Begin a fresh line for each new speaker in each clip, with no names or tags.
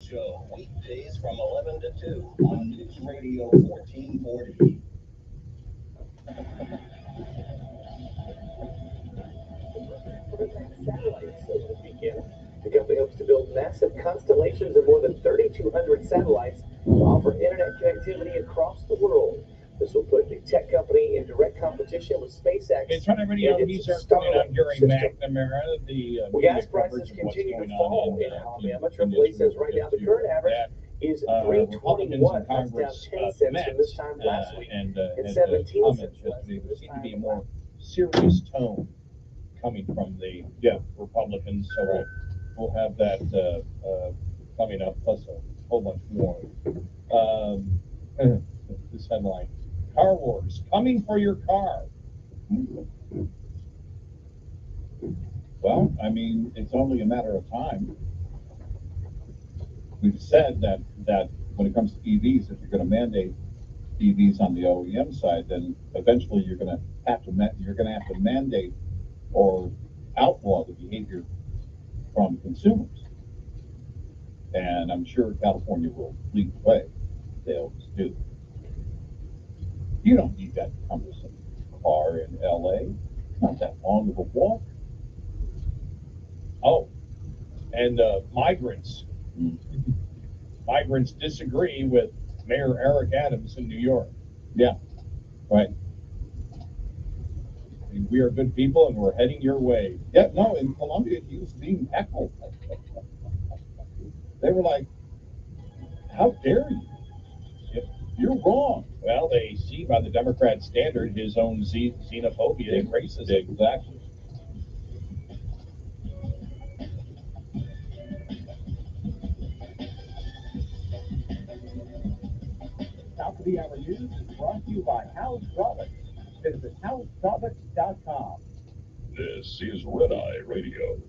Show, weekdays from 11 to 2 on News Radio 1440.
Satellites over the weekend. The company hopes to build massive constellations of more than 3,200 satellites to offer internet connectivity across the world. This will put the tech company in direct competition with SpaceX.
It's Running Radio. These are coming on Gary McNamara. The
gas prices continue to fall in Alabama. AAA says right now the current average is $3.21. That's down 10 cents from this time last week, and 17 cents less than this
seem to be
time
more serious tone coming from the Republicans. So we'll have that coming up, plus a whole bunch more. This headline: Car Wars coming for your car. Well, I mean, it's only a matter of time. We've said that when it comes to EVs, if you're going to mandate EVs on the OEM side, then eventually you're going to have to mandate or outlaw the behavior from consumers. And I'm sure California will lead the way. They always do. You don't need that cumbersome car in LA. It's not that long of a walk. Oh, and migrants. Migrants disagree with Mayor Eric Adams in New York. Yeah, right. I mean, we are good people and we're heading your way. Yeah, no, in Colombia he was being heckled. They were like, how dare you? You're wrong. Well, they see by the Democrat standard his own xenophobia and racism. Exactly.
Top of the Hour News is brought to you by House Products. Visit houseproducts.com.
This is Red Eye Radio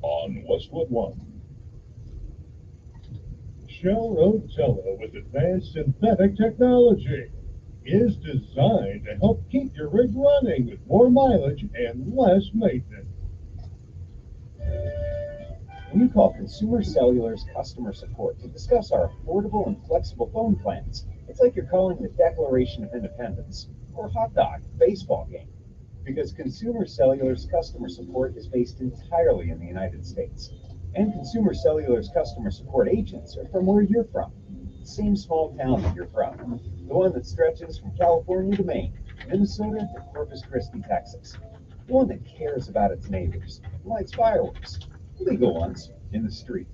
on Westwood One.
Shell Rotella with advanced synthetic technology is designed to help keep your rig running with more mileage and less maintenance.
When you call Consumer Cellular's customer support to discuss our affordable and flexible phone plans, it's like you're calling the Declaration of Independence or a hot dog at a baseball game. Because Consumer Cellular's customer support is based entirely in the United States. And Consumer Cellular's customer support agents are from where you're from. The same small town that you're from. The one that stretches from California to Maine, Minnesota to Corpus Christi, Texas. The one that cares about its neighbors, lights fireworks, legal ones, in the street.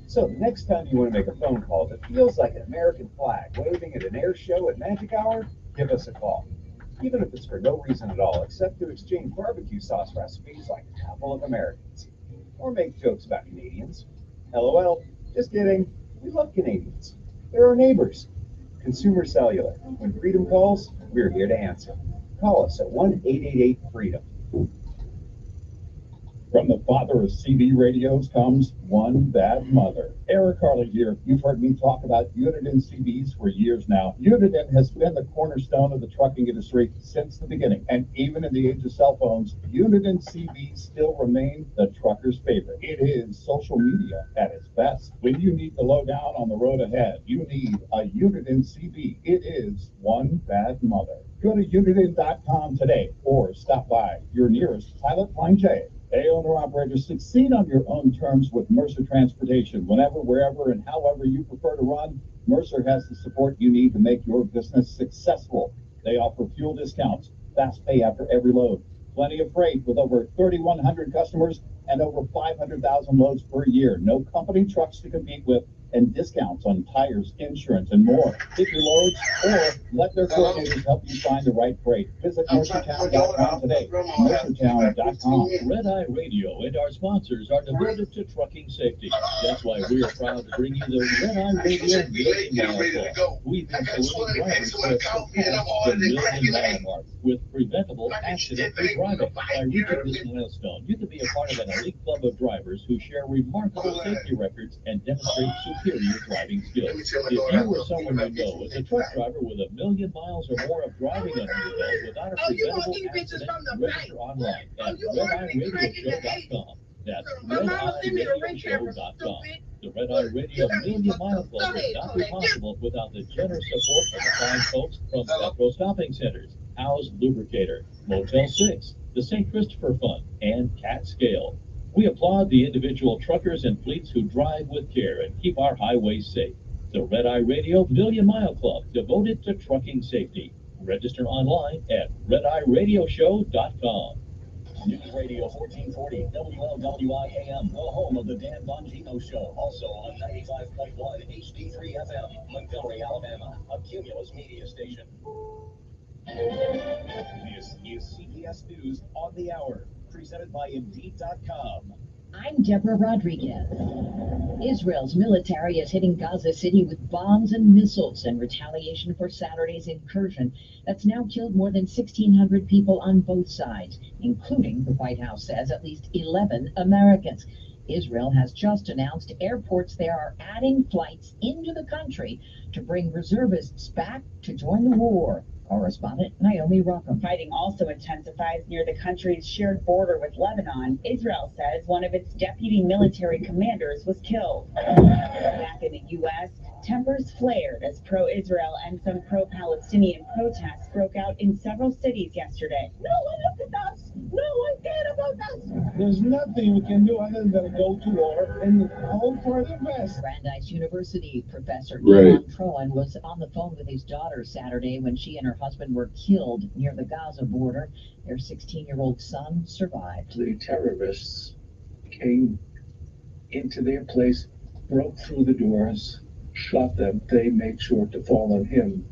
So the next time you want to make a phone call that feels like an American flag waving at an air show at magic hour, give us a call. Even if it's for no reason at all, except to exchange barbecue sauce recipes like a couple of Americans. Or make jokes about Canadians. LOL, just kidding. We love Canadians. They're our neighbors. Consumer Cellular. When freedom calls, we're here to answer. Call us at 1-888-FREEDOM.
From the father of CB radios comes one bad mother. Eric Harley here. You've heard me talk about Uniden CBs for years now. Uniden has been the cornerstone of the trucking industry since the beginning. And even in the age of cell phones, Uniden CBs still remain the trucker's favorite. It is social media at its best. When you need the lowdown on the road ahead, you need a Uniden CB. It is one bad mother. Go to Uniden.com today or stop by your nearest Pilot Line J. Hey, owner-operators, succeed on your own terms with Mercer Transportation. Whenever, wherever, and however you prefer to run, Mercer has the support you need to make your business successful. They offer fuel discounts, fast pay after every load, plenty of freight with over 3,100 customers and over 500,000 loads per year. No company trucks to compete with, and discounts on tires, insurance, and more. Hit your loads or let their coordinators help you find the right freight. Visit MercerTown.com today. MercerTown.com.
Red Eye Radio and our sponsors are devoted to trucking safety. That's why we are proud to bring you the Red Eye Radio Million Mile Club. We've been saluting drivers who have surpassed the million-mile mark with preventable accident-free driving. By reaching this milestone, you can be a part of an elite club of drivers who share remarkable safety records and demonstrate superior driving skills. If you or someone you know is a truck driver with 1 million miles or more of driving under your belt without a preventable accident, register online at RedEyeRadioShow.com. That's RedEyeRadioShow.com. The Red Eye Radio Million Mile Club would not be possible without the generous support of the fine folks from Petro Stopping Centers, House Lubricator, Motel 6, the St. Christopher Fund, and Cat Scale. We applaud the individual truckers and fleets who drive with care and keep our highways safe. The Red Eye Radio Million Mile Club, devoted to trucking safety. Register online at RedEyeRadioShow.com.
News Radio 1440, WLWI AM, the home of the Dan Bongino Show. Also on 95.1 HD3 FM, Montgomery, Alabama, a Cumulus media station. This is CBS News on the Hour, presented by Indeed.com.
I'm Deborah Rodriguez. Israel's military is hitting Gaza City with bombs and missiles in retaliation for Saturday's incursion that's now killed more than 1,600 people on both sides, including, the White House says, at least 11 Americans. Israel has just announced airports there are adding flights into the country to bring reservists back to join the war. Correspondent Naomi Rockham.
Fighting also intensifies near the country's shared border with Lebanon. Israel says one of its deputy military commanders was killed. Back in the U.S., tempers flared as pro-Israel and some pro-Palestinian protests broke out in several cities yesterday. No one looked at us. No one cared about us.
There's nothing we can do other than go to war and hope for the best.
Brandeis University professor
Right.
Ilan Troen was on the phone with his daughter Saturday when she and her husband were killed near the Gaza border. Their 16-year-old son survived.
The terrorists came into their place, broke through the doors, shot them. They made sure to fall on him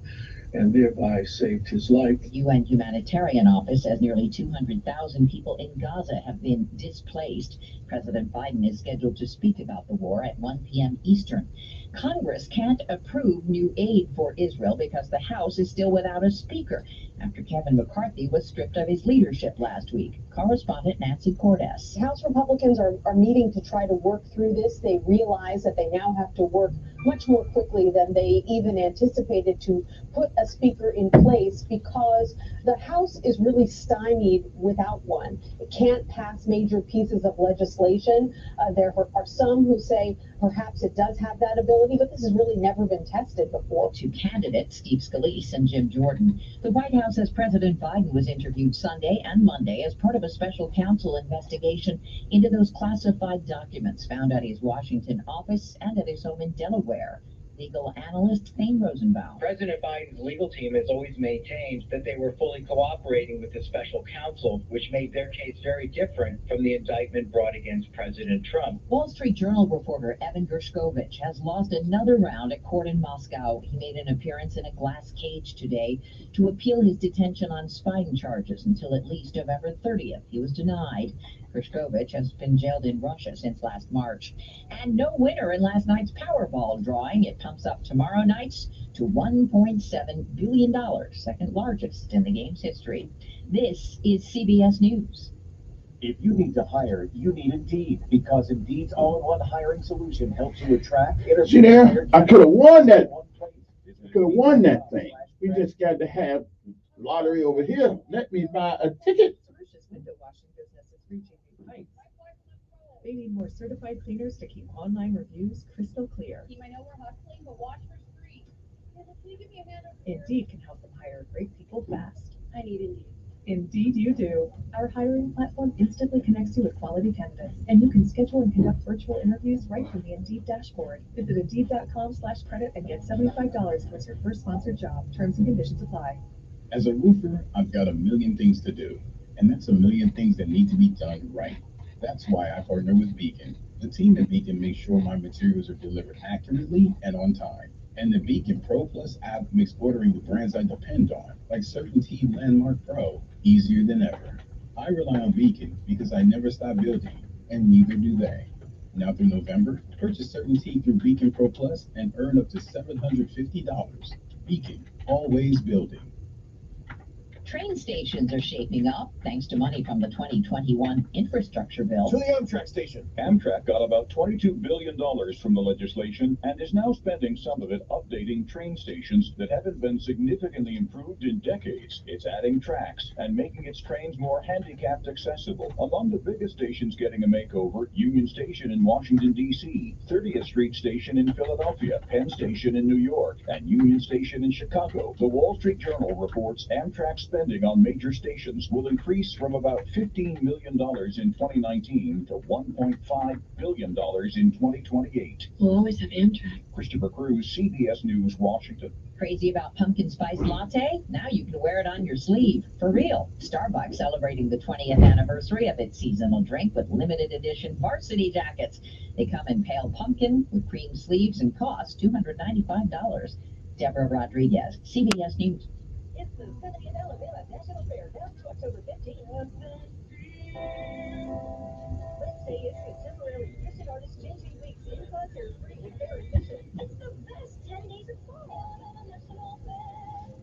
and thereby saved his life.
The UN Humanitarian Office says nearly 200,000 people in Gaza have been displaced. President Biden is scheduled to speak about the war at 1 p.m. Eastern. Congress can't approve new aid for Israel because the House is still without a speaker after Kevin McCarthy was stripped of his leadership last week. Correspondent Nancy Cordes.
House Republicans are meeting to try to work through this. They realize that they now have to work much more quickly than they even anticipated to put a speaker in place because the House is really stymied without one. It can't pass major pieces of legislation. There are some who say perhaps it does have that ability, but this has really never been tested before.
Two candidates, Steve Scalise and Jim Jordan. The White House says President Biden was interviewed Sunday and Monday as part of a special counsel investigation into those classified documents found at his Washington office and at his home in Delaware. Legal analyst Thane Rosenbaum.
President Biden's legal team has always maintained that they were fully cooperating with the special counsel, which made their case very different from the indictment brought against President Trump.
Wall Street Journal reporter Evan Gershkovich has lost another round at court in Moscow. He made an appearance in a glass cage today to appeal his detention on spying charges until at least November 30th. He was denied. Gershkovich has been jailed in Russia since last March. And no winner in last night's Powerball drawing. It pumps up tomorrow night's to $1.7 billion, second largest in the game's history. This is CBS News.
If you need to hire, you need Indeed, because Indeed's all-in-one hiring solution helps you attract, interview,
See there? I could have won that. Could have won that thing. We just got to have lottery over here. Let me buy a ticket.
Window washing business is reaching new heights. They need more certified cleaners to keep online reviews crystal clear.
Team, I know we're hustling, but watch for screen. Can you give me a hand over here?
Indeed can help them hire great people fast.
I need Indeed.
Indeed you do. Our hiring platform instantly connects you with quality candidates, and you can schedule and conduct virtual interviews right from the Indeed dashboard. Visit Indeed.com/credit and get $75 towards your first sponsored job. Terms and conditions apply.
As a roofer, I've got a million things to do, and that's a million things that need to be done right. That's why I partner with Beacon. The team at Beacon makes sure my materials are delivered accurately and on time. And the Beacon Pro Plus app makes ordering the brands I depend on, like Certainty Landmark Pro, easier than ever. I rely on Beacon because I never stop building, and neither do they. Now through November, purchase Certainty through Beacon Pro Plus and earn up to $750. Beacon, always building.
Train stations are shaping up thanks to money from the 2021 infrastructure bill.
To the Amtrak station.
Amtrak got about $22 billion from the legislation and is now spending some of it updating train stations that haven't been significantly improved in decades. It's adding tracks and making its trains more handicapped accessible. Among the biggest stations getting a makeover, Union Station in Washington, D.C., 30th Street Station in Philadelphia, Penn Station in New York, and Union Station in Chicago. The Wall Street Journal reports Amtrak spending on major stations will increase from about $15 million in 2019 to $1.5 billion in 2028.
We'll always have Amtrak.
Christopher Cruz, CBS News, Washington.
Crazy about pumpkin spice latte? Now you can wear it on your sleeve. For real. Starbucks celebrating the 20th anniversary of its seasonal drink with limited edition varsity jackets. They come in pale pumpkin with cream sleeves and cost $295. Deborah Rodriguez, CBS News.
It's the 70th Alabama National Fair now through October 15th. Wednesday is contemporary musician artist JJ Weeks in concert free with fair admission. It's the best 10 days of fall. Alabama National Fair.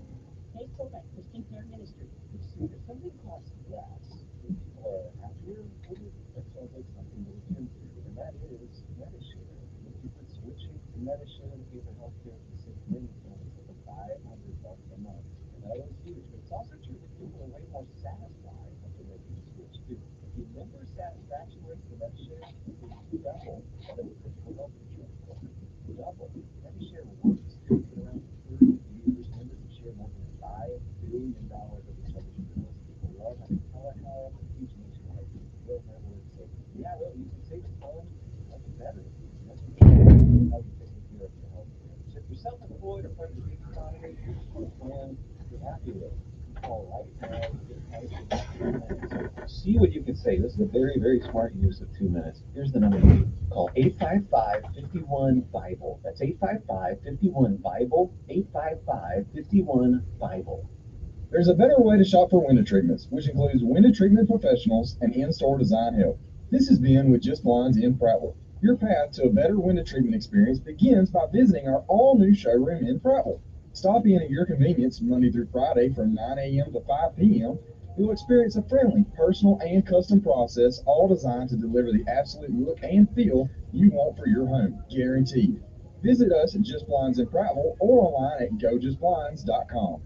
Paid for by Christian Care Ministry.
You see, if something costs less, then people are happier with it. That sounds like something that we can do, and that is Medishare. When people switching to Medishare to pay for healthcare can save many families over $500 a month. And that is huge, but it's also true that people are way more satisfied after making the switch too. The member satisfaction rate for Medishare is double that of typical health insurance plan. Double. Medishare works. It's been around for 30 years. Members have shared more than $5 billion of intelligent bills. People love having telehealth, huge nationwide bill networks. So yeah, really, you can save a ton of better. That's what you're how you're taking care of your health care. So if you're self-employed or part of the gig economy, here's a smart plan you're happy with. Call right now to get prices in 2 minutes. See what you can say. This is a very, very smart use of 2 minutes. Here's the number to do. Call 855-51-BIBLE. That's 855-51-BIBLE. 855-51-BIBLE.
There's a better way to shop for window treatments, which includes window treatment professionals and in-store design help. This is Ben with Just Blinds in Prattville. Your path to a better window treatment experience begins by visiting our all-new showroom in Prattville. Stop in at your convenience Monday through Friday from 9 a.m. to 5 p.m. You'll experience a friendly, personal, and custom process, all designed to deliver the absolute look and feel you want for your home, guaranteed. Visit us at Just Blinds in Prattville or online at gojustblinds.com.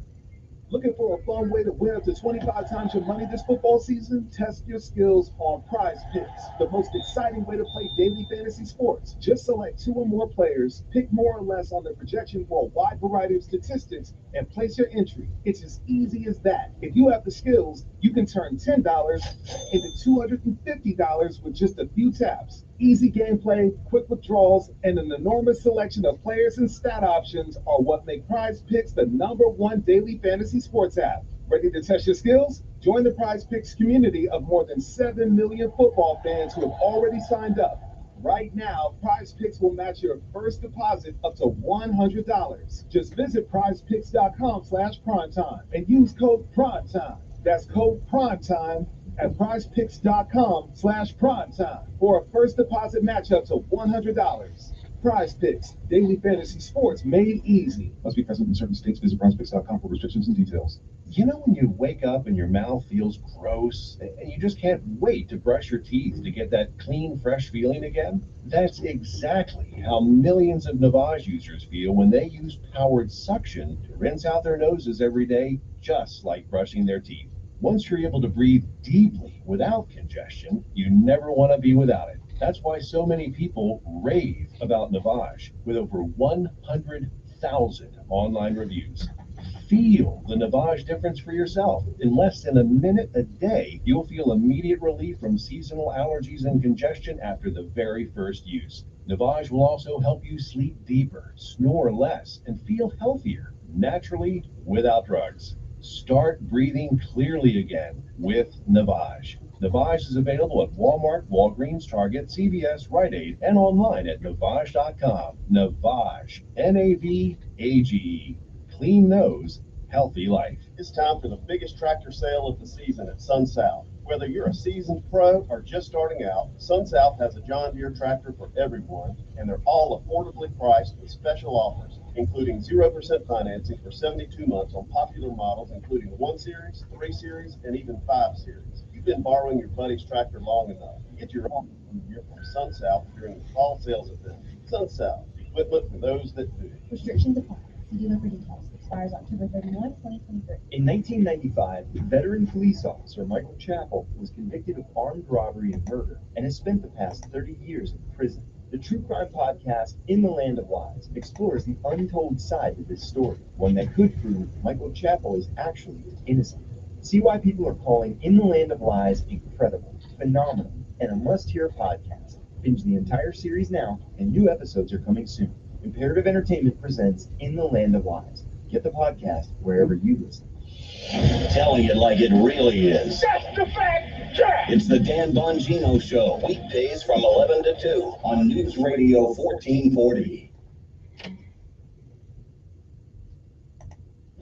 Looking for a fun way to win up to 25 times your money this football season? Test your skills on Prize Picks, the most exciting way to play daily fantasy sports. Just select 2 or more players, pick more or less on the projection for a wide variety of statistics, and place your entry. It's as easy as that. If you have the skills, you can turn $10 into $250 with just a few taps. Easy gameplay, quick withdrawals, and an enormous selection of players and stat options are what make Prize Picks the #1 daily fantasy sports app. Ready to test your skills? Join the Prize Picks community of more than 7 million football fans who have already signed up. Right now, Prize Picks will match your first deposit up to $100. Just visit prizepicks.com/primetime and use code PRIMETIME. That's code PRIMETIME at prizepicks.com/primetime for a first deposit match up to $100. Prize Picks, daily fantasy sports made easy.
Must be present in certain states. Visit prizepicks.com for restrictions and details.
You know when you wake up and your mouth feels gross and you just can't wait to brush your teeth to get that clean, fresh feeling again? That's exactly how millions of Navage users feel when they use powered suction to rinse out their noses every day, just like brushing their teeth. Once you're able to breathe deeply without congestion, you never want to be without it. That's why so many people rave about Navage, with over 100,000 online reviews. Feel the Navage difference for yourself. In less than a minute a day, you'll feel immediate relief from seasonal allergies and congestion after the very first use. Navage will also help you sleep deeper, snore less, and feel healthier, naturally, without drugs. Start breathing clearly again with Navage. Navage is available at Walmart, Walgreens, Target, CVS, Rite Aid, and online at Navage.com. Navage, Navage. Clean nose, healthy life.
It's time for the biggest tractor sale of the season at SunSouth. Whether you're a seasoned pro or just starting out, SunSouth has a John Deere tractor for everyone, and they're all affordably priced with special offers. including 0% financing for 72 months on popular models, including 1 Series, 3 Series, and even 5 Series. You've been borrowing your buddy's tractor long enough. Get your own gear from SunSouth during the fall sales event. SunSouth, equipment for those that do.
Restrictions apply. See dealer for details. Expires October 31, 2023.
In 1995, veteran police officer Michael Chappell was convicted of armed robbery and murder and has spent the past 30 years in prison. The true crime podcast, In the Land of Lies, explores the untold side of this story, one that could prove Michael Chappell is actually innocent. See why people are calling In the Land of Lies incredible, phenomenal, and a must-hear podcast. Binge the entire series now, and new episodes are coming soon. Imperative Entertainment presents In the Land of Lies. Get the podcast wherever you listen.
Telling it like it really is.
That's the fact, Jack!
It's the Dan Bongino Show, weekdays from 11 to 2 on News Radio 1440.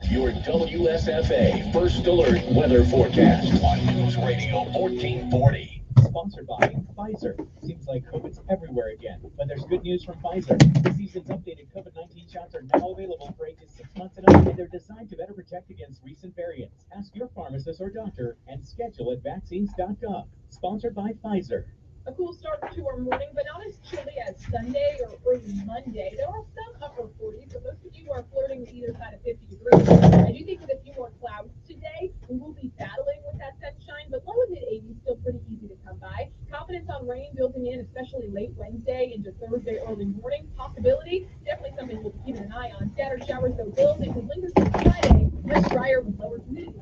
Your WSFA First Alert Weather Forecast on News Radio 1440.
Sponsored by Pfizer. Seems like COVID's everywhere again, but there's good news from Pfizer. The season's updated COVID-19 shots are now available for ages 6 months and up, and they're designed to better protect against recent variants. Ask your pharmacist or doctor and schedule at vaccines.gov. Sponsored by Pfizer.
A cool start to our morning, but not as chilly as Sunday or early Monday. There are some upper 40s, but most of you are flirting with either side of 50 degrees. I do think with a few more clouds today, we will be battling with that sunshine, but low and mid 80s still pretty easy to come by. Confidence on rain building in, especially late Wednesday into Thursday early morning. Possibility, definitely something we'll be keeping an eye on. Scattered showers, though, will. They could linger through Friday. Much drier with lower humidity.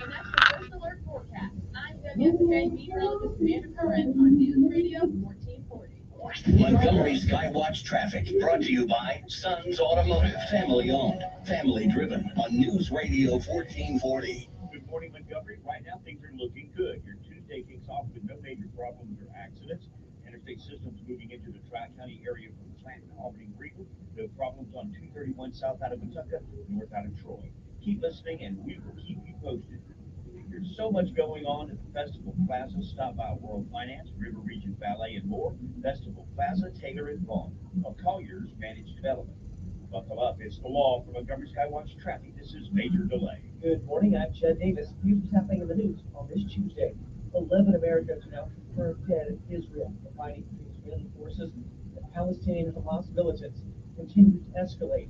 And that's the First Alert Forecast. I'm WSFA meteorologist Amanda Curran on News Radio 1440.
Montgomery Skywatch Traffic, brought to you by Sons Automotive, family owned, family driven on News Radio 1440.
Good morning, Montgomery. Right now, things are looking good. Your Tuesday kicks off with no major problems or accidents. Interstate systems moving into the Tri-County area from Clanton, Albany, Greenwood. No problems on 231 south out of Pawtucket, north out of Troy. Keep listening, and we will keep you posted. There's so much going on at the Festival Plaza. Stop by World Finance, River Region Ballet, and more. Festival Plaza, Taylor and Vaughn. Of Colliers Managed Development. Buckle up. It's the law from Montgomery Skywatch Traffic. This is Major Delay.
Good morning. I'm Chad Davis. Here's what's happening in the news on this Tuesday. 11 Americans are now confirmed dead in Israel. The fighting between Israeli forces and Palestinian Hamas militants continues to escalate.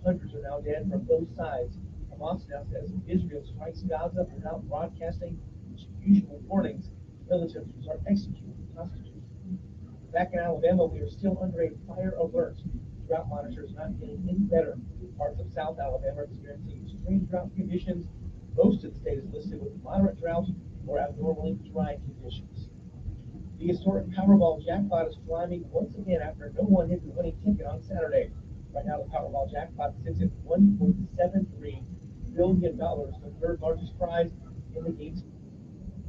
Hundreds are now dead from both sides. Hamas now says if Israel strikes Gaza without broadcasting its usual warnings, militants will start executing hostages. Back in Alabama, we are still under a fire alert. Drought monitors not getting any better. Parts of South Alabama are experiencing extreme drought conditions. Most of the state is listed with moderate drought or abnormally dry conditions. The historic Powerball jackpot is climbing once again after no one hit the winning ticket on Saturday. Right now, the Powerball jackpot sits at $1.73 billion, the third largest prize in the game's.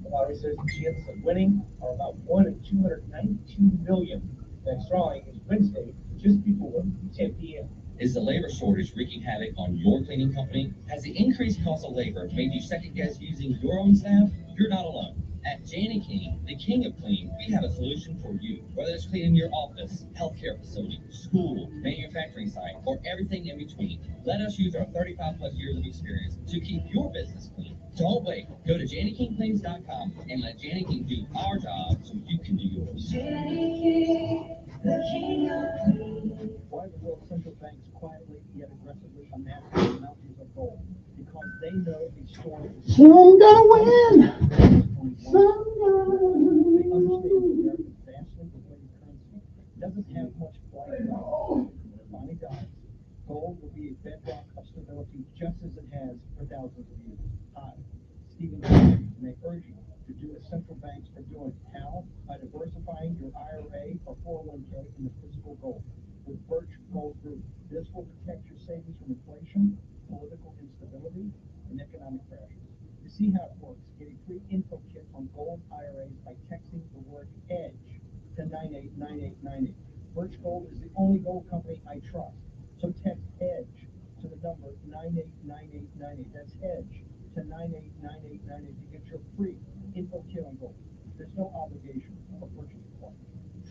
The lottery says the chances of winning are about 1 in 292 million. The next drawing is Wednesday, just before 10 p.m.
Is the labor shortage wreaking havoc on your cleaning company? Has the increased cost of labor made you second guess using your own staff? You're not alone. At Janie King, the king of clean, we have a solution for you. Whether it's cleaning your office, healthcare facility, school, manufacturing site, or everything in between, let us use our 35 plus years of experience to keep your business clean. Don't wait. Go to JannieKingCleans.com and let Janie King do our job so you can do yours.
Janie King, the king of clean.
Why the world central banks quietly yet aggressively amass the mountains of gold? Because they know the storm is
Some gonna win. Some
They understand America's vastly inflated currency doesn't have much flight left. When it finally dies, gold will be a bedrock of stability just as it has for thousands of years. Hi, Stephen King, and I urge you to do as central banks are doing. How? By diversifying your IRA or 401k into physical gold with Birch Gold Group. This will protect your savings from inflation, political instability, and economic crashes. To see how it works, get a free info kit on gold IRAs by texting the word EDGE to 989898. Birch Gold is the only gold company I trust. So text EDGE to the number 989898. That's EDGE to 989898 to get your free info kit on gold. There's no obligation or purchase required.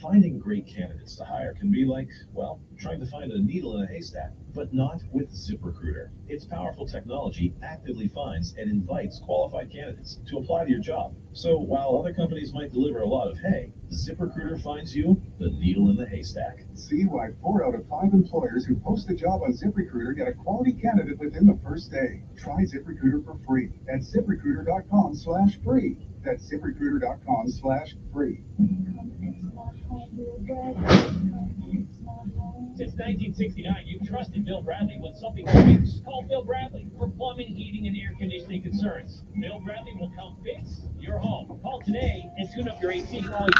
Finding great candidates to hire can be like, well, trying to find a needle in a haystack, but not with ZipRecruiter. Its powerful technology actively finds and invites qualified candidates to apply to your job. So while other companies might deliver a lot of hay, ZipRecruiter finds you the needle in the haystack.
See why 4 out of 5 employers who post a job on ZipRecruiter get a quality candidate within the first day. Try ZipRecruiter for free at ZipRecruiter.com/free. That's ZipRecruiter.com/free.
Since 1969, you've trusted Bill Bradley when something breaks. Call Bill Bradley for plumbing, heating, and air conditioning concerns. Bill Bradley will come fix your home. Call today and tune up your AC for only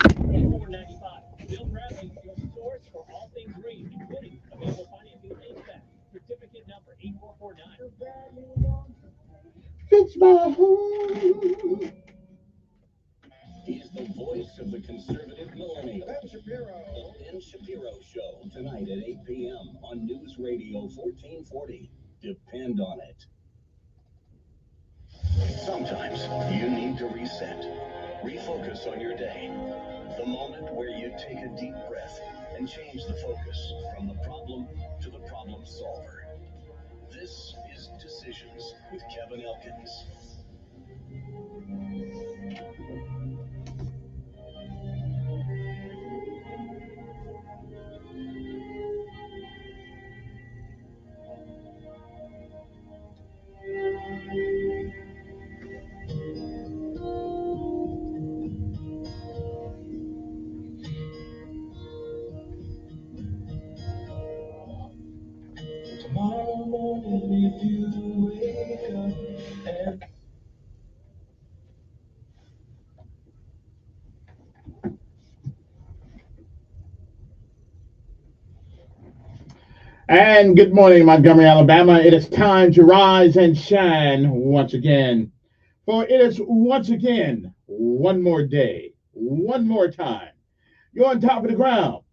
$495. Bill Bradley, your source for all things green, including available financing and HVAC. Certificate number 8449.
Fix my home.
He's the voice of the conservative millennial. Ben Shapiro. The Ben Shapiro Show, tonight at 8 p.m. on News Radio 1440. Depend on it. Sometimes you need to reset. Refocus on your day. The moment where you take a deep breath and change the focus from the problem to the problem solver. This is Decisions with Kevin Elkins. Tomorrow morning, if you wake up and
And good morning, Montgomery, Alabama. It is time to rise and shine once again. For it is once again, one more day, one more time. You're on top of the ground,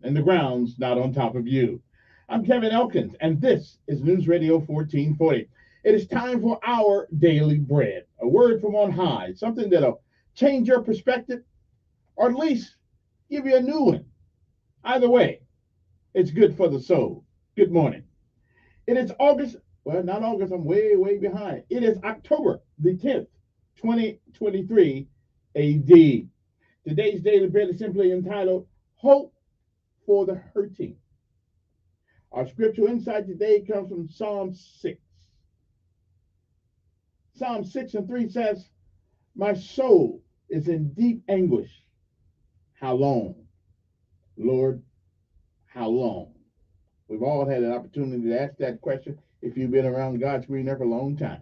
and the ground's not on top of you. I'm Kevin Elkins, and this is News Radio 1440. It is time for our daily bread, a word from on high, something that'll change your perspective, or at least give you a new one. Either way, it's good for the soul. Good morning. It is August, well, not August, I'm way behind. It is October the 10th, 2023 AD. Today's daily bread is simply entitled Hope for the Hurting. Our scriptural insight today comes from Psalm 6. Psalm 6 and 3 says, my soul is in deep anguish. How long? Lord, how long? We've all had an opportunity to ask that question if you've been around God's green earth a long time.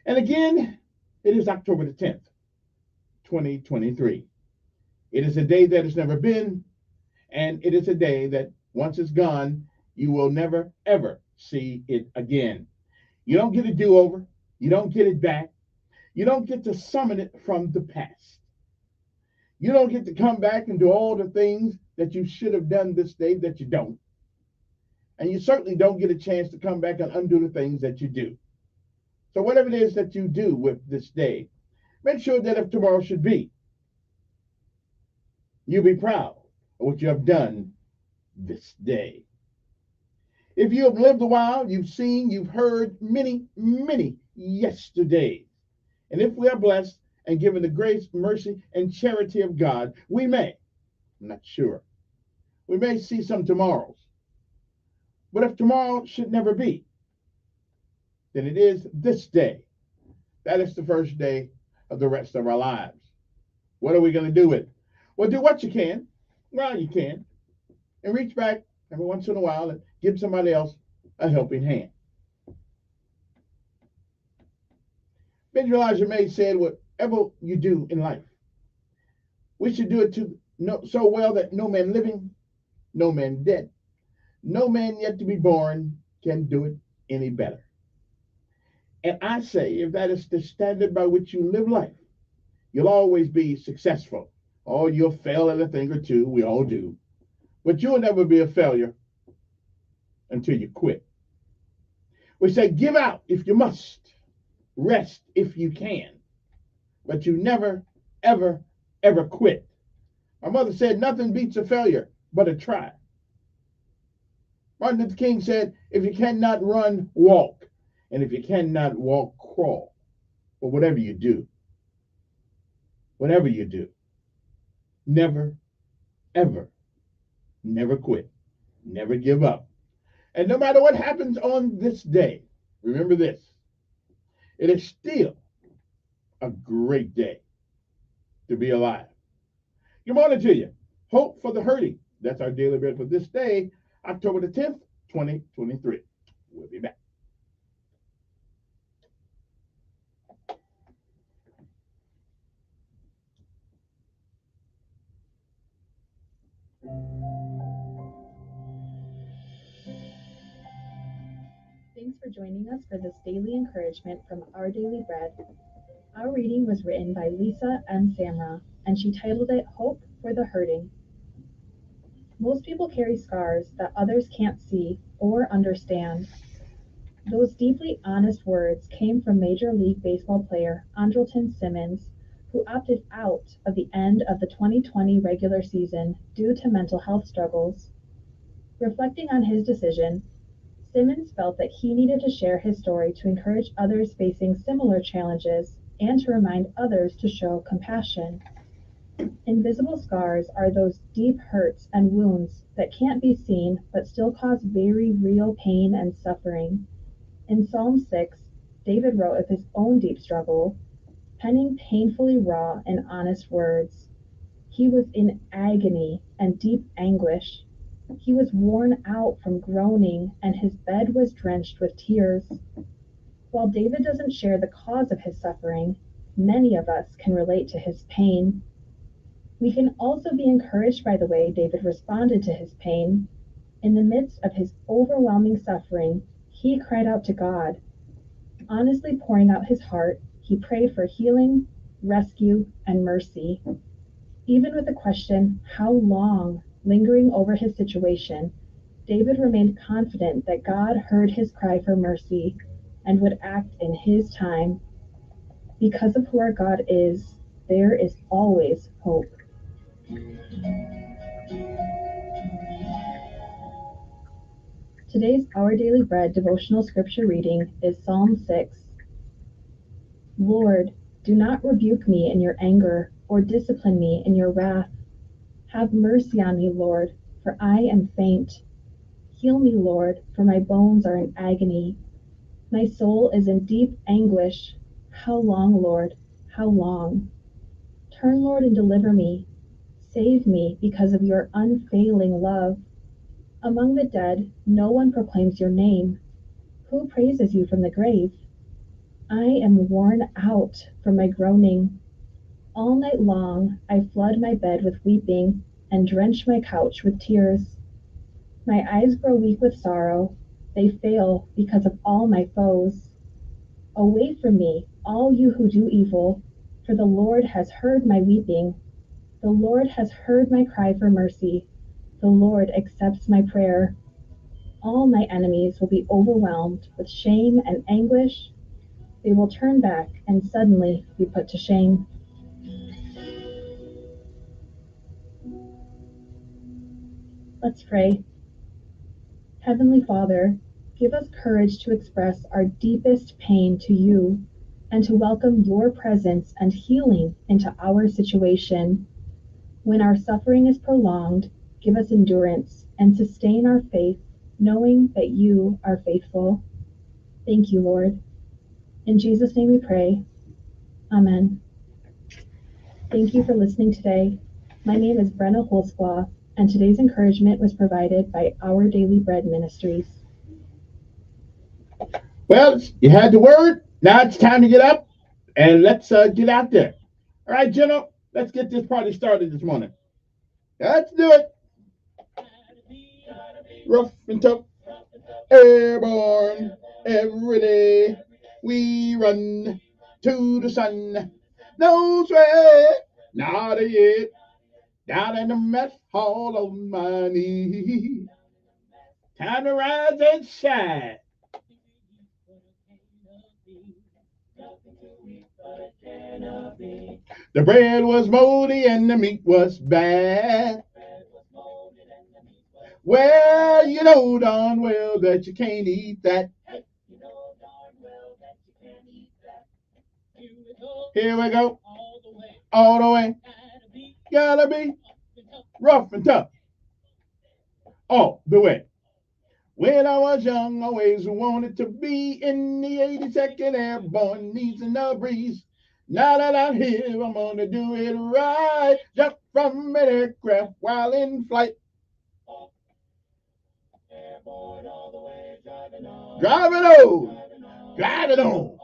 And again, it is October the 10th, 2023. It is a day that has never been, and it is a day that once it's gone, you will never, ever see it again. You don't get a do-over. You don't get it back. You don't get to summon it from the past. You don't get to come back and do all the things that you should have done this day that you don't. And you certainly don't get a chance to come back and undo the things that you do. So whatever it is that you do with this day, make sure that if tomorrow should be, you'll be proud of what you have done this day. If you have lived a while, you've seen, you've heard many yesterdays. And if we are blessed and given the grace, mercy, and charity of God, we may, I'm not sure, we may see some tomorrows. But if tomorrow should never be, then it is this day. That is the first day of the rest of our lives. What are we going to do with it? Well, do what you can, while you can, and reach back every once in a while and give somebody else a helping hand. Benjamin Elijah May said, whatever you do in life, we should do it so well that no man living, no man dead, no man yet to be born can do it any better. And I say, if that is the standard by which you live life, you'll always be successful. Oh, you'll fail at a thing or two. We all do. But you'll never be a failure until you quit. We say, give out if you must. Rest if you can. But you never, ever quit My mother said nothing beats a failure but a try. Martin Luther King said, if you cannot run, walk. And if you cannot walk, crawl. But whatever you do, never, ever, never quit. Never give up. And no matter what happens on this day, remember this. It is still a great day to be alive. Good morning to you. Hope for the hurting. That's our daily bread for this day, October the 10th, 2023. We'll be back.
Thanks for joining us for this daily encouragement from Our Daily Bread. Our reading was written by Lisa M. Samra, and she titled it Hope for the Hurting. Most people carry scars that others can't see or understand. Those deeply honest words came from Major League Baseball player Andrelton Simmons, who opted out of the end of the 2020 regular season due to mental health struggles. Reflecting on his decision, Simmons felt that he needed to share his story to encourage others facing similar challenges and to remind others to show compassion. Invisible scars are those deep hurts and wounds that can't be seen but still cause very real pain and suffering. In Psalm 6, David wrote of his own deep struggle, penning painfully raw and honest words. He was in agony and deep anguish. He was worn out from groaning, and his bed was drenched with tears. While David doesn't share the cause of his suffering, many of us can relate to his pain. We can also be encouraged by the way David responded to his pain. In the midst of his overwhelming suffering, he cried out to God. Honestly pouring out his heart, he prayed for healing, rescue, and mercy. Even with the question, how long, lingering over his situation, David remained confident that God heard his cry for mercy and would act in his time. Because of who our God is, there is always hope. Today's Our Daily Bread devotional scripture reading is Psalm 6. Lord, do not rebuke me in your anger or discipline me in your wrath. Have mercy on me, Lord, for I am faint. Heal me, Lord, for my bones are in agony. My soul is in deep anguish. How long, Lord? How long? Turn, Lord, and deliver me. Save me because of your unfailing love. Among the dead, no one proclaims your name. Who praises you from the grave? I am worn out from my groaning. All night long I flood my bed with weeping and drench my couch with tears. My eyes grow weak with sorrow. They fail because of all my foes. Away from me, all you who do evil, for the Lord has heard my weeping. The Lord has heard my cry for mercy. The Lord accepts my prayer. All my enemies will be overwhelmed with shame and anguish. They will turn back and suddenly be put to shame. Let's pray. Heavenly Father, give us courage to express our deepest pain to you and to welcome your presence and healing into our situation. When our suffering is prolonged, give us endurance and sustain our faith, knowing that you are faithful. Thank you, Lord. In Jesus' name we pray. Amen. Thank you for listening today. My name is Brenna Holzclaw, and today's encouragement was provided by Our Daily Bread Ministries.
Well, you had the word. Now it's time to get up and let's get out there. All right, Jenna, let's get this party started this morning. Let's do it. Rough and tough, airborne, every day we run to the sun. No sweat, not a yet. Down in the mess hall on my knee. Time to rise and shine. The bread was moldy and the meat was bad. Well, you know darn well that you can't eat that. Here we go. All the way. Gotta be rough and tough. All the way. When I was young, I always wanted to be in the 82nd Airborne, easing the breeze. Now that I'm here, I'm gonna do it right. Jump from an aircraft while in flight. Driving on. Driving on.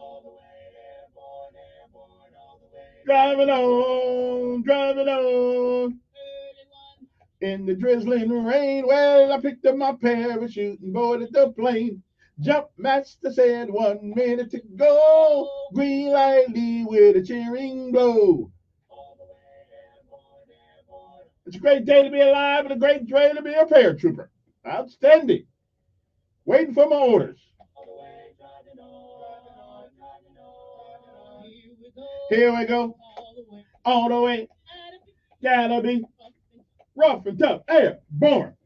Driving on. Driving on. In the drizzling rain, well, I picked up my parachute and boarded the plane. Jump master said 1 minute to go. Green light lead with a cheering blow. It's a great day to be alive and a great day to be a paratrooper. Outstanding. Waiting for my orders. Here we go. All the way. Gotta be rough and tough. Airborne.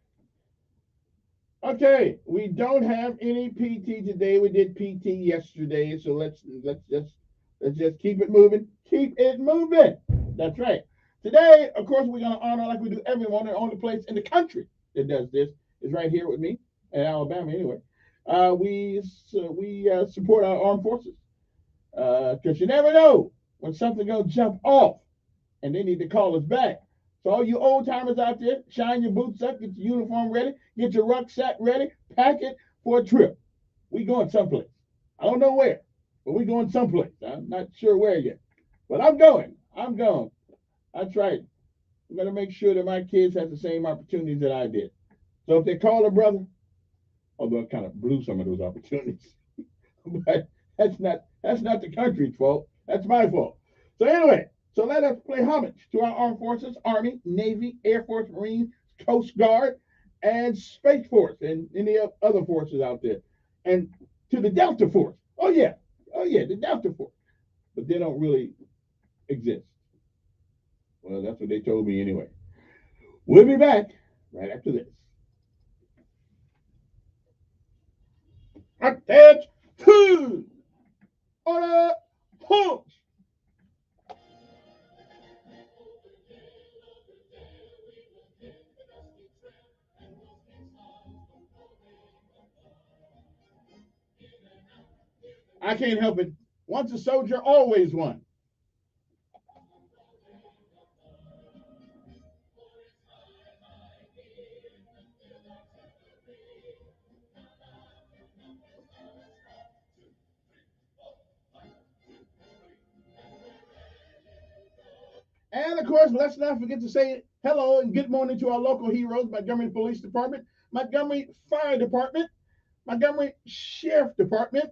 Okay, we don't have any PT today. We did PT yesterday, so let's just keep it moving. Keep it moving. That's right. Today, of course, we're gonna honor like we do everyone. The only place in the country that does this is right here with me in Alabama. Anyway, we support our armed forces because you never know when something gonna jump off, and they need to call us back. So all you old timers out there, shine your boots up, get your uniform ready, get your rucksack ready, pack it for a trip. We going someplace. I don't know where, but we going someplace. I'm not sure where yet, but I'm going. I'm going. That's right. I'm going to make sure that my kids have the same opportunities that I did. So if they call a brother, although I kind of blew some of those opportunities, but that's not the country's fault. That's my fault. So anyway. So let us pay homage to our armed forces, Army, Navy, Air Force, Marines, Coast Guard, and Space Force, and any other forces out there. And to the Delta Force. Oh, yeah, the Delta Force. But they don't really exist. Well, that's what they told me anyway. We'll be back right after this. Attach to order punch. I can't help it. Once a soldier, always one. And of course, let's not forget to say hello and good morning to our local heroes, Montgomery Police Department, Montgomery Fire Department, Montgomery Sheriff Department.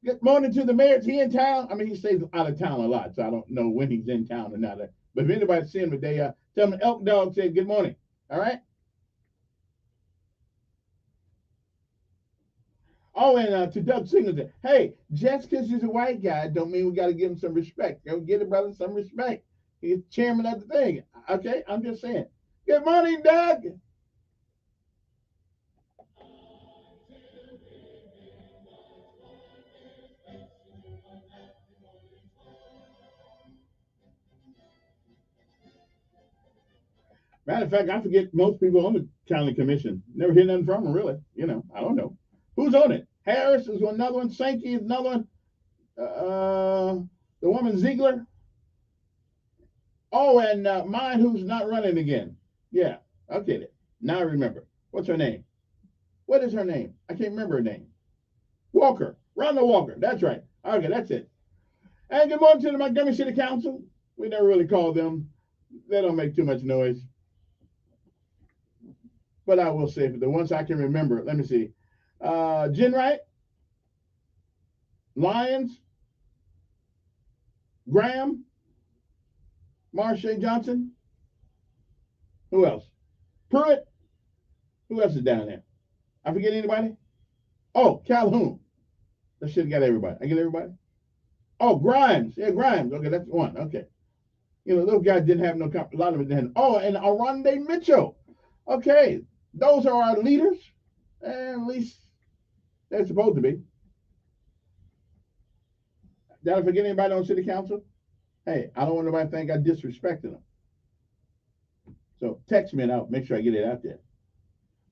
Good morning to the mayor. Is he in town? I mean, he stays out of town a lot, so I don't know when he's in town or not. But if anybody see him today, tell him Elk Dog said good morning. All right? Oh, and to Doug Singleton, hey, just because he's a white guy don't mean we got to give him some respect. You know, give the brother some respect. He's chairman of the thing. Okay, I'm just saying. Good morning, Doug. Matter of fact, I forget most people on the county commission. Never hear nothing from them, really. You know, I don't know. Who's on it? Harris is another one. Sankey is another one. The woman Ziegler. Oh, and mine who's not running again. Yeah, okay. Now I remember. What's her name? What is her name? I can't remember her name. Walker. Rhonda Walker. That's right. Okay, that's it. And good morning to the Montgomery City Council. We never really call them. They don't make too much noise. But I will say, for the ones I can remember, let me see. Jen Wright, Lyons, Graham, Marsha Johnson. Who else? Pruitt. Who else is down there? I forget anybody? Oh, Calhoun. That should have got everybody. I get everybody? Oh, Grimes. Yeah, Grimes. Okay, that's one. Okay. You know, those guys didn't have no, a lot of them didn't. Oh, and Aronde Mitchell. Okay, those are our leaders. And at least they're supposed to be. Did I forget anybody on city council? Hey, I don't want nobody to think I disrespected them. So text me and I'll make sure I get it out there.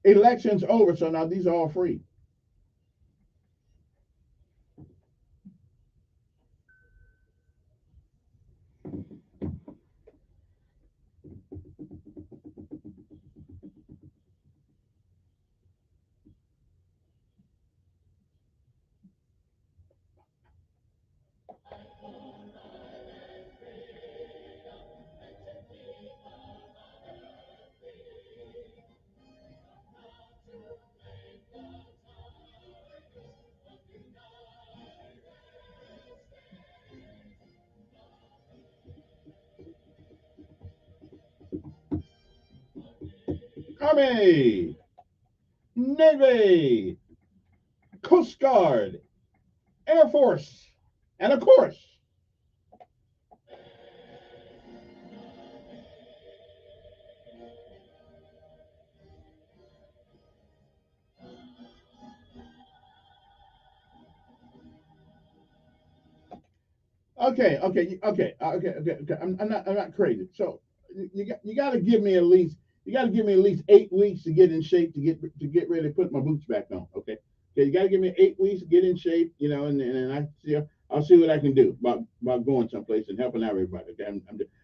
Election's over, so now these are all free. Army, Navy, Coast Guard, Air Force, and of course, okay. I'm not crazy. So you got to give me at least 8 weeks to get in shape to get ready to put my boots back on. Okay, you got to give me 8 weeks to get in shape. You know, and I'll see what I can do about going someplace and helping out everybody. Okay,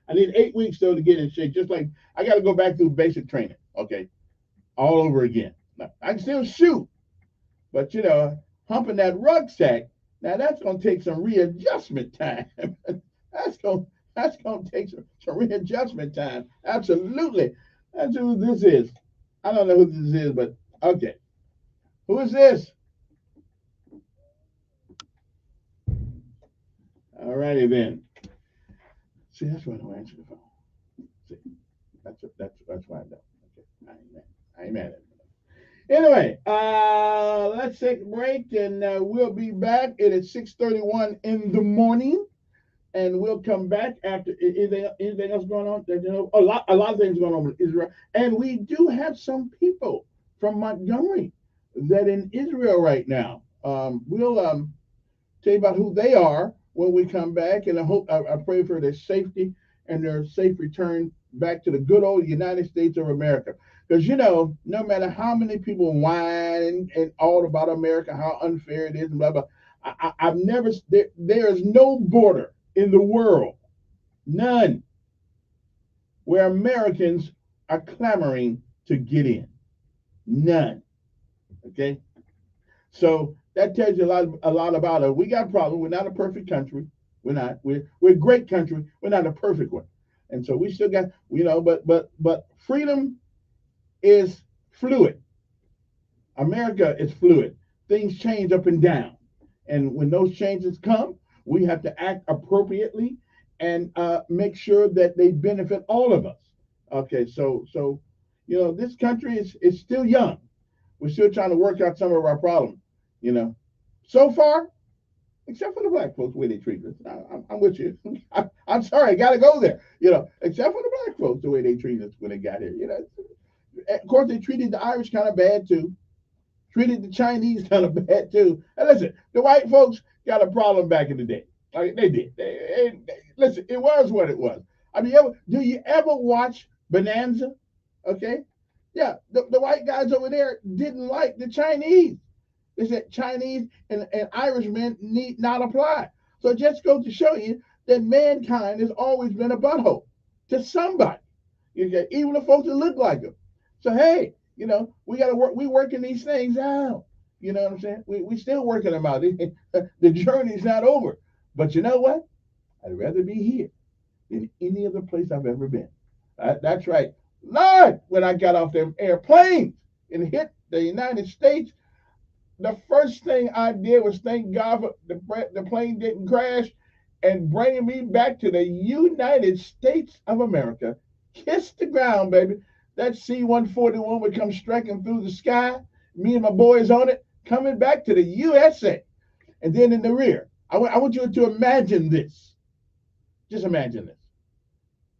I need 8 weeks though to get in shape. Just like I got to go back through basic training. Okay, all over again. Now, I can still shoot, but humping that rucksack. Now that's gonna take some readjustment time. that's gonna take some readjustment time. Absolutely. That's who this is. I don't know who this is, but okay. Who is this? All righty then. See, that's why I don't answer the phone. See, that's why I don't. Okay, I ain't mad at it. Anyway, let's take a break and we'll be back. It is 6:31 in the morning. And we'll come back after. Anything else going on? A lot of things going on in Israel, and we do have some people from Montgomery that in Israel right now. We'll tell you about who they are when we come back, and I pray for their safety and their safe return back to the good old United States of America. Because no matter how many people whine and all about America, how unfair it is, and blah blah. I've never. There is no border in the world, none, where Americans are clamoring to get in. None. Okay? So that tells you a lot about us. We got a problem. We're not a perfect country. We're not. We're a great country. We're not a perfect one. And so we still got, but freedom is fluid. America is fluid. Things change up and down. And when those changes come, we have to act appropriately and make sure that they benefit all of us. Okay, so this country is still young. We're still trying to work out some of our problems. So far, except for the black folks, the way they treat us. I'm with you. I'm sorry, I got to go there. Except for the black folks, the way they treat us when they got here. Of course, they treated the Irish kind of bad too. Treated the Chinese kind of bad too. And listen, the white folks got a problem back in the day. Like they did. Listen, it was what it was. I mean, do you ever watch Bonanza? Okay, yeah, the white guys over there didn't like the Chinese. They said Chinese and Irishmen need not apply. So it just goes to show you that mankind has always been a butthole to somebody. Even the folks that look like them. So hey, we got to work. We working these things out. You know what I'm saying? We still working them out. The journey's not over. But you know what? I'd rather be here than any other place I've ever been. That's right. Lord, when I got off them airplanes and hit the United States, the first thing I did was thank God for the plane didn't crash and bringing me back to the United States of America. Kiss the ground, baby. That C-141 would come striking through the sky. Me and my boys on it, coming back to the USA. And then in the rear, I want you to imagine this. Just imagine this.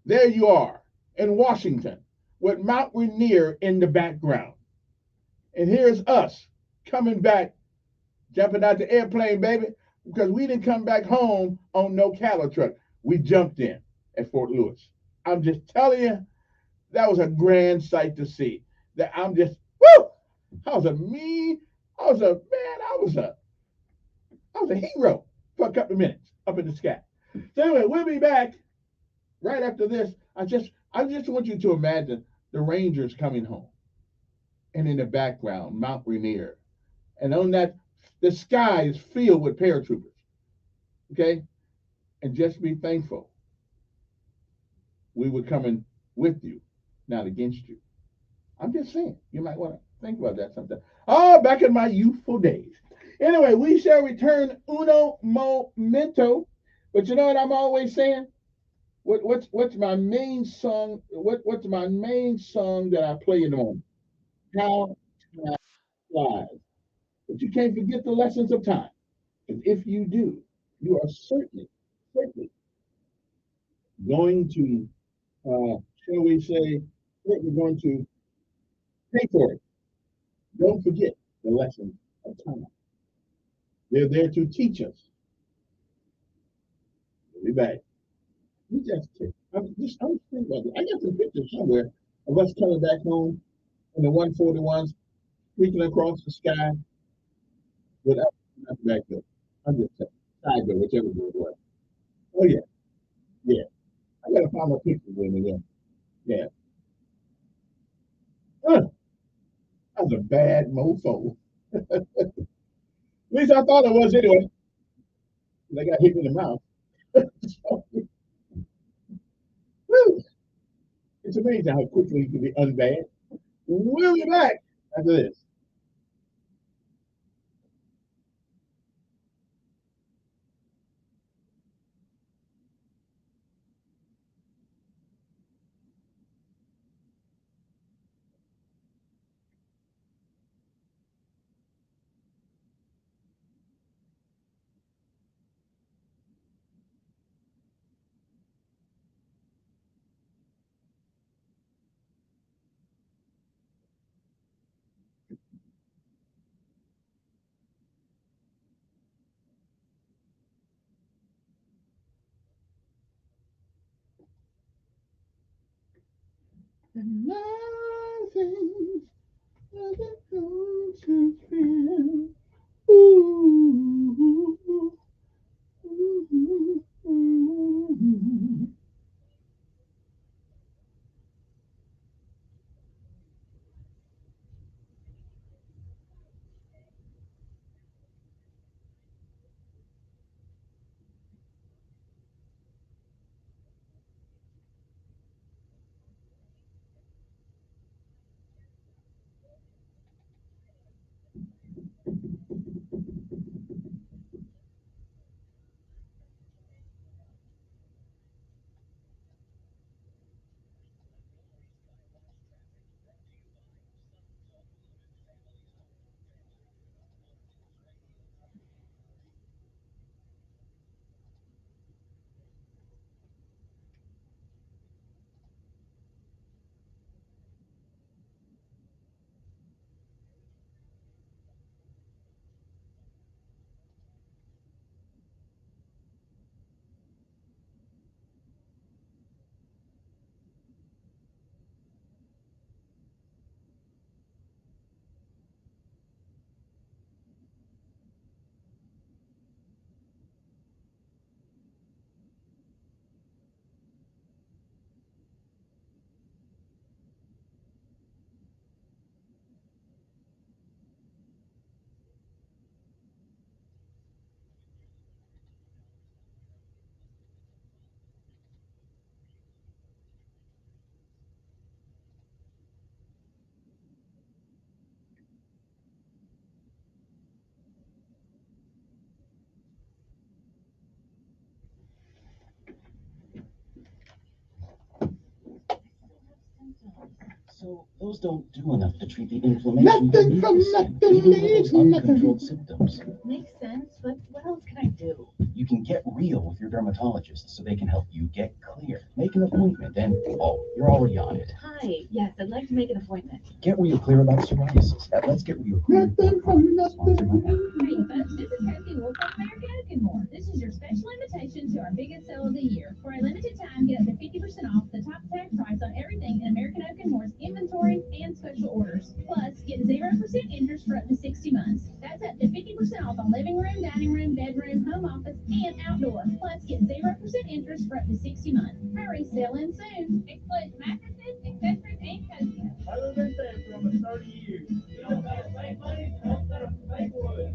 There you are in Washington with Mount Rainier in the background. And here's us coming back, jumping out the airplane, baby, because we didn't come back home on no cattle truck. We jumped in at Fort Lewis. I'm just telling you, that was a grand sight to see. That I'm just, woo! I was a mean, I was a man, I was a hero for a couple of minutes up in the sky. So anyway, we'll be back right after this. I just want you to imagine the Rangers coming home, and in the background, Mount Rainier, and on that, the sky is filled with paratroopers. Okay, and just be thankful we were coming with you, not against you. I'm just saying, you might want to think about that sometime. Oh, back in my youthful days. Anyway, we shall return uno momento. But you know what I'm always saying? What's my main song? What's my main song that I play in the morning? How Time Flies. But you can't forget the lessons of time. And if you do, you are certainly going to, shall we say, certainly going to pay for it. Don't forget the lessons of time. They're there to teach us. We'll be back. We just, I'm thinking about it. I got some pictures somewhere of us coming back home in the 141s, streaking across the sky without back there. I'm just saying, side door, whichever way it was. Oh yeah, yeah. I gotta find my pictures with me again. Yeah. That was a bad mofo. At least I thought it was anyway. They got hit in the mouth. So, whew, it's amazing how quickly you can be unbad. We'll be back after this. And nothing, nothing goes to feel. Ooh, ooh, ooh, ooh.
So those don't do enough to treat the inflammation. Nothing from nothing leaves nothing. Uncontrolled symptoms.
Makes sense, but what else can I do?
real with your dermatologist so they can help you get clear. Make an appointment and, oh, you're already on it.
Hi, yes, I'd like to make an appointment.
Get Real Clear about psoriasis at Let's Get Real Clear. Sponsored by
Hey folks, this is Kirsty Wolf from American Oakenmore. This is your special invitation to our biggest sale of the year. For a limited time, get up to 50% off the top tag price on everything in American Oakenmore's inventory and special orders. Plus, get 0% interest for up to 60 months. That's up to 50% off on living room, dining room, bedroom, home office, and outdoor. Plus, get 0% interest for up to 60 months. Hurry, sell in soon. Excludes mattresses, accessories, and cozies.
I've been saying for almost 30 years. You don't gotta save money, don't gotta make wood.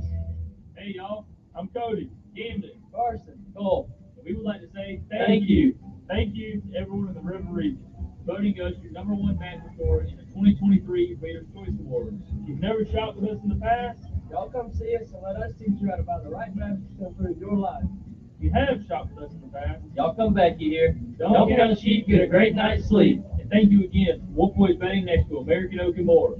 Hey y'all, I'm Cody, Camden, Carson, Cole. We would like to say thank you. Thank you to everyone in the River region, voting us your #1 mattress store in the 2023 Reader's Choice Awards. If you've never shopped with us in the past, y'all come see us and let us teach you how to buy the right mattress to improve your life. If you have shopped with us in the past, y'all come back here. Don't get on the sheet, get a great night's sleep. And thank you again for Wolf Boys Betting next to American Oakenmore.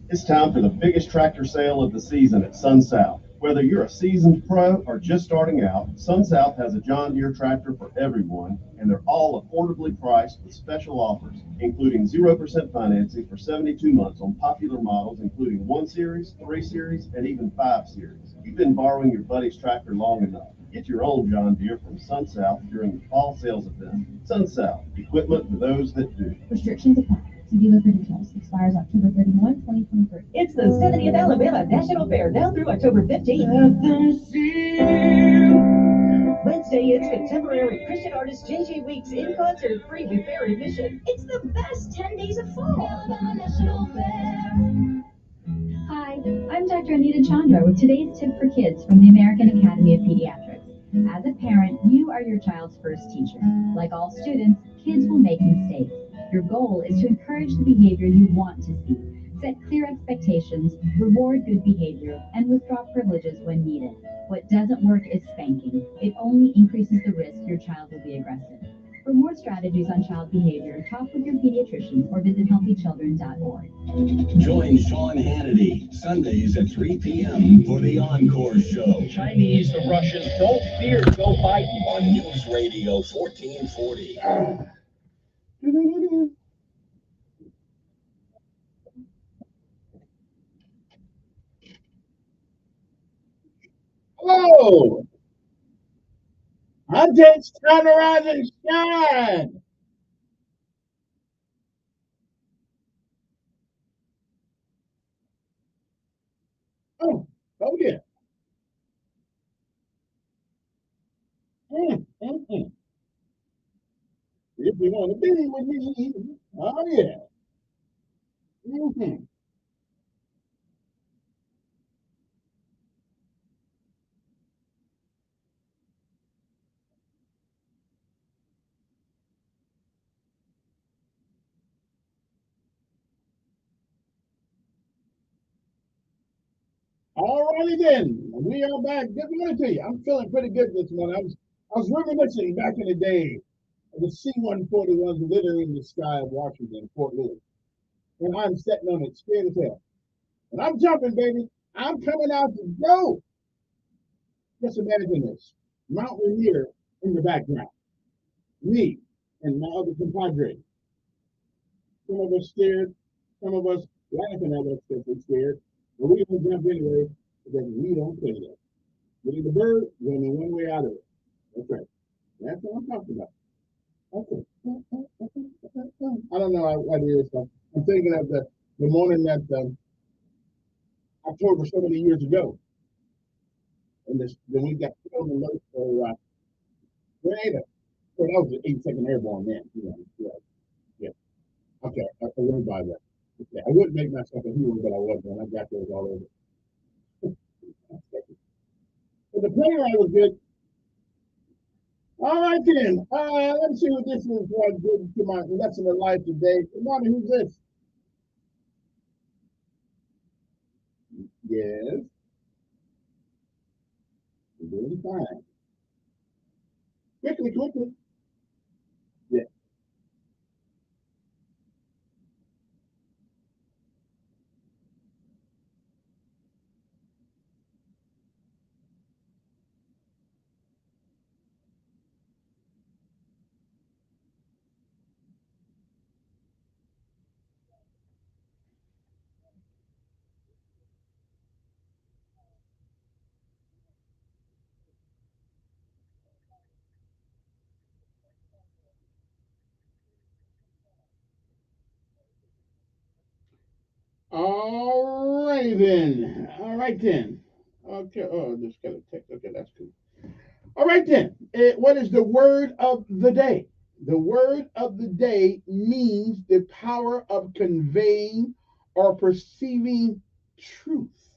It's time for the biggest tractor sale of the season at Sun South. Whether you're a seasoned pro or just starting out, Sun South has a John Deere tractor for everyone, and they're all affordably priced with special offers, including 0% financing for 72 months on popular models, including 1 Series, 3 Series, and even 5 Series. You've been borrowing your buddy's tractor long enough. Get your own John Deere from Sun South during the fall sales event. Sun South, equipment for those that do.
Restrictions apply. See dealer for details. Expires October 31, 2023.
It's the 70th Alabama National Fair now through October 15th. Wednesday, it's contemporary Christian artist J.J. Weeks in concert, free with fair admission. It's the best 10 days of fall. Alabama National Fair.
Hi, I'm Dr. Anita Chandra with today's tip for kids from the American Academy of Pediatrics. As a parent, you are your child's first teacher. Like all students, kids will make mistakes. Your goal is to encourage the behavior you want to see, set clear expectations, reward good behavior, and withdraw privileges when needed. What doesn't work is spanking. It only increases the risk your child will be aggressive. For more strategies on child behavior, talk with your pediatrician or visit healthychildren.org.
Join Sean Hannity Sundays at 3 p.m. for the Encore Show.
Chinese, the Russians, don't fear Joe Biden.
On News Radio 1440.
Oh, I just turn around and shine. Oh yeah. Mm. If you want to be with me, oh yeah. Mm-hmm. All righty then, we are back. Good morning to you. I'm feeling pretty good this morning. I was reminiscing back in the day of the C-141s littering the sky of Washington, Fort Lewis. And I'm sitting on it, scared as hell. And I'm jumping, baby. I'm coming out to go. Just imagine this. Mount Rainier in the background. Me and my other compadre. Some of us scared, some of us laughing at us because we're scared. But we're going to jump anyway because we don't play that. Getting the bird, we're only one way out of it. That's right. That's what I'm talking about. Okay. I don't know what it is. I'm thinking of the morning that October so many years ago. And then we got killed in those for Grenada. So that was the 82nd Airborne then. Yeah. Okay, I wouldn't buy that. Okay. I wouldn't make myself a hero, but I was when I got those all over. But the plane ride was good. All right then. Let's see what this is for good to my lesson of life today. Good morning, who's this? Yes. You're doing fine. Quickly. Yeah. righty then. All right then. Okay. Oh, just got a text. Okay, that's cool. All right then. What is the word of the day? The word of the day means the power of conveying or perceiving truth.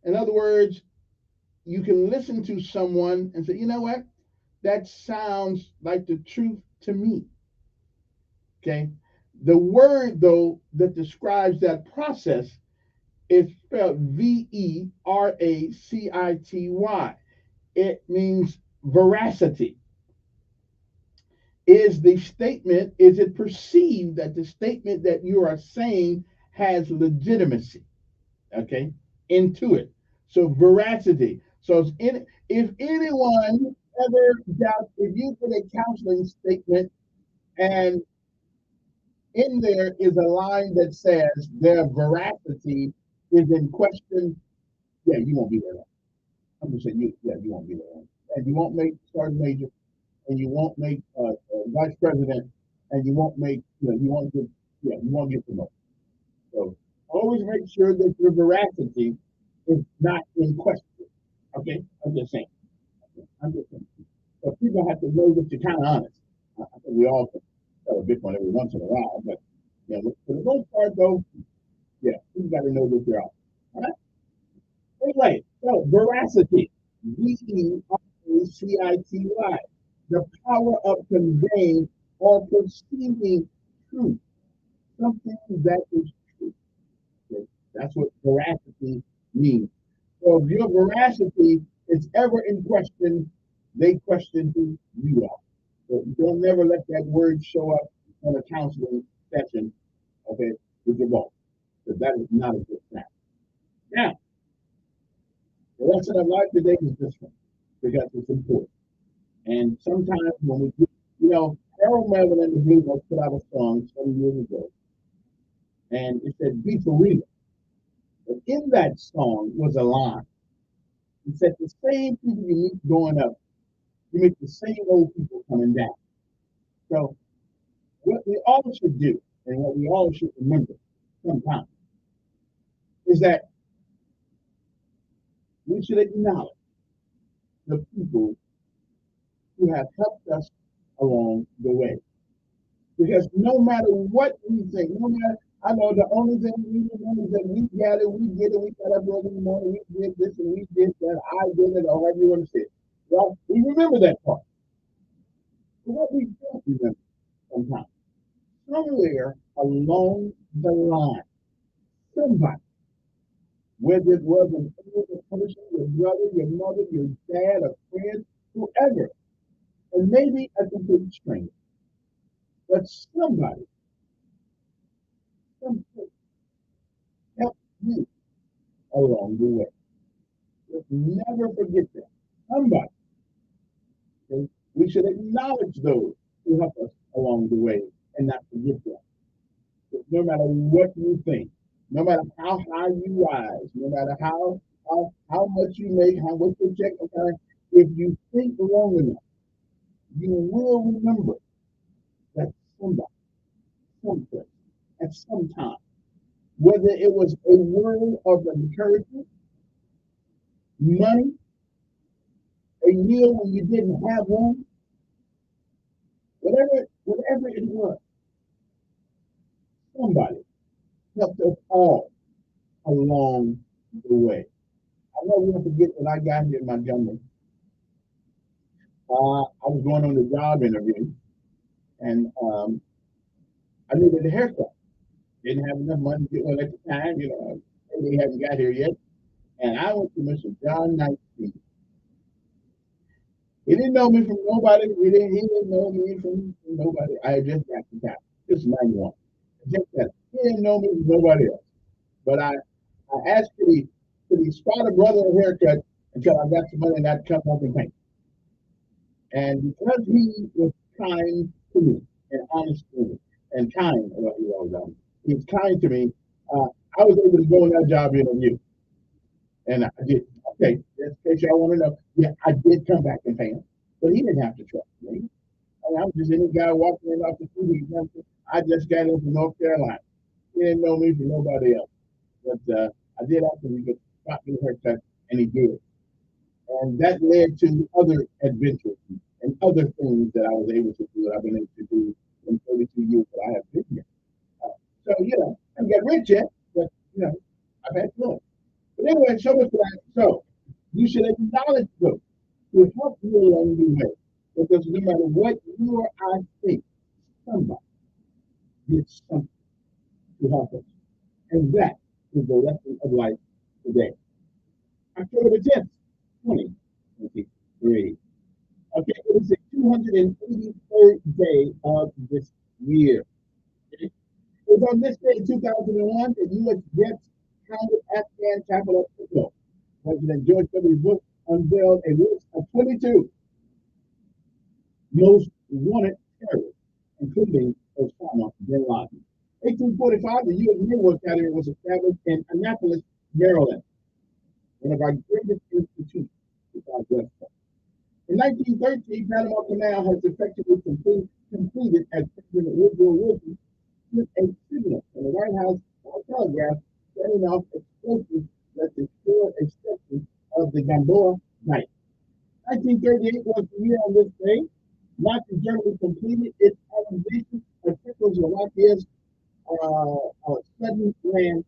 In other words, you can listen to someone and say, you know what? That sounds like the truth to me. Okay. The word, though, that describes that process is spelled veracity. It means veracity. Is it perceived that the statement that you are saying has legitimacy? Okay, into it. So veracity. So if anyone ever doubts, if you put a counseling statement and in there is a line that says their veracity is in question, yeah, you won't be there. I'm just saying, you won't be there. And you won't make sergeant major, and you won't make vice president, and you won't make, you won't get promoted. So always make sure that your veracity is not in question. Okay, I'm just saying. So people have to know that you're kind of honest. I think we all can tell a bit one every once in a while, but for the most part, though, yeah, you got to know that you're honest. All right. Anyway, so veracity, veracity, the power of conveying or perceiving truth, something that is true. Okay? That's what veracity means. So if your veracity is ever in question, they question who you are. So don't never let that word show up on a counseling session, okay, with your boss. Because that is not a good sign. Now, the lesson of life today is this one, because it's important. And sometimes when we, Harold Melvin and the Blue Notes put out a song some years ago, and it said, "Be for real." But in that song was a line. It said, the same people you meet going up, you meet the same old people coming down. So what we all should do, and what we all should remember sometimes, is that we should acknowledge the people who have helped us along the way. Because no matter what we think, I know the only thing we remember is that we got it, we did it, we got up early in the morning, we did this and we did that, I did it, or however you want to say it. Well, we remember that part. But what we don't remember sometimes, somewhere along the line, somebody, whether it was an older person, your brother, your mother, your dad, a friend, whoever, and maybe a complete stranger, but somebody helped you along the way. Just never forget that. Somebody. Okay? We should acknowledge those who help us along the way and not forget that. No matter what you think, no matter how high you rise, no matter how much you make, how much you check, okay, if you think long enough, you will remember that somebody, someplace, at some time, whether it was a word of encouragement, money, a meal when you didn't have one, whatever it was, somebody helped us all along the way. I never will forget when I got here in Montgomery. I was going on a job interview, and I needed a haircut. Didn't have enough money to get one at the time, they hadn't got here yet. And I went to Mr. John 19. He didn't know me from nobody. He didn't know me from nobody. I had just got to town. This is 91. Just that. He didn't know me from nobody else. But I asked could he spot a brother a haircut until I got some money and I'd come home and paint. And because he was kind to me and honest to me and kind, he was kind to me, I was able to go in that job interview. And I did. Okay, just in case y'all want to know, yeah, I did come back and pay him, but he didn't have to trust me. I was just any guy walking in off the street. I just got into North Carolina. He didn't know me from nobody else. But I did ask him to stop me a haircut, and he did. And that led to other adventures and other things that I was able to do, that I've been able to do in 32 years that I have been here. So, I haven't got rich yet, but, I've had fun. But anyway, so much for that. So, you should acknowledge them to help you along the way. Because no matter what you or I think, somebody did something to help us. And that is the lesson of life today. October the 10th, 2023. Okay, it is the 283rd day of this year. It was on this day in 2001 that U.S. jets pounded Afghan capital of Kabul. President George W. Bush unveiled a list of 22 most wanted terrorists, including Osama bin Laden. 1845, the U.S. Naval Academy was established in Annapolis, Maryland, one of our greatest institutions besides West Point. In 1913, Panama Canal has effectively completed as President Woodrow Wilson sent a signal from the White House by telegraph setting off explosives that destroyed a section of the Gamboa Dike. 1938 was the year on this day Nazi Germany completed its annexation of Czechoslovakia's sudden land,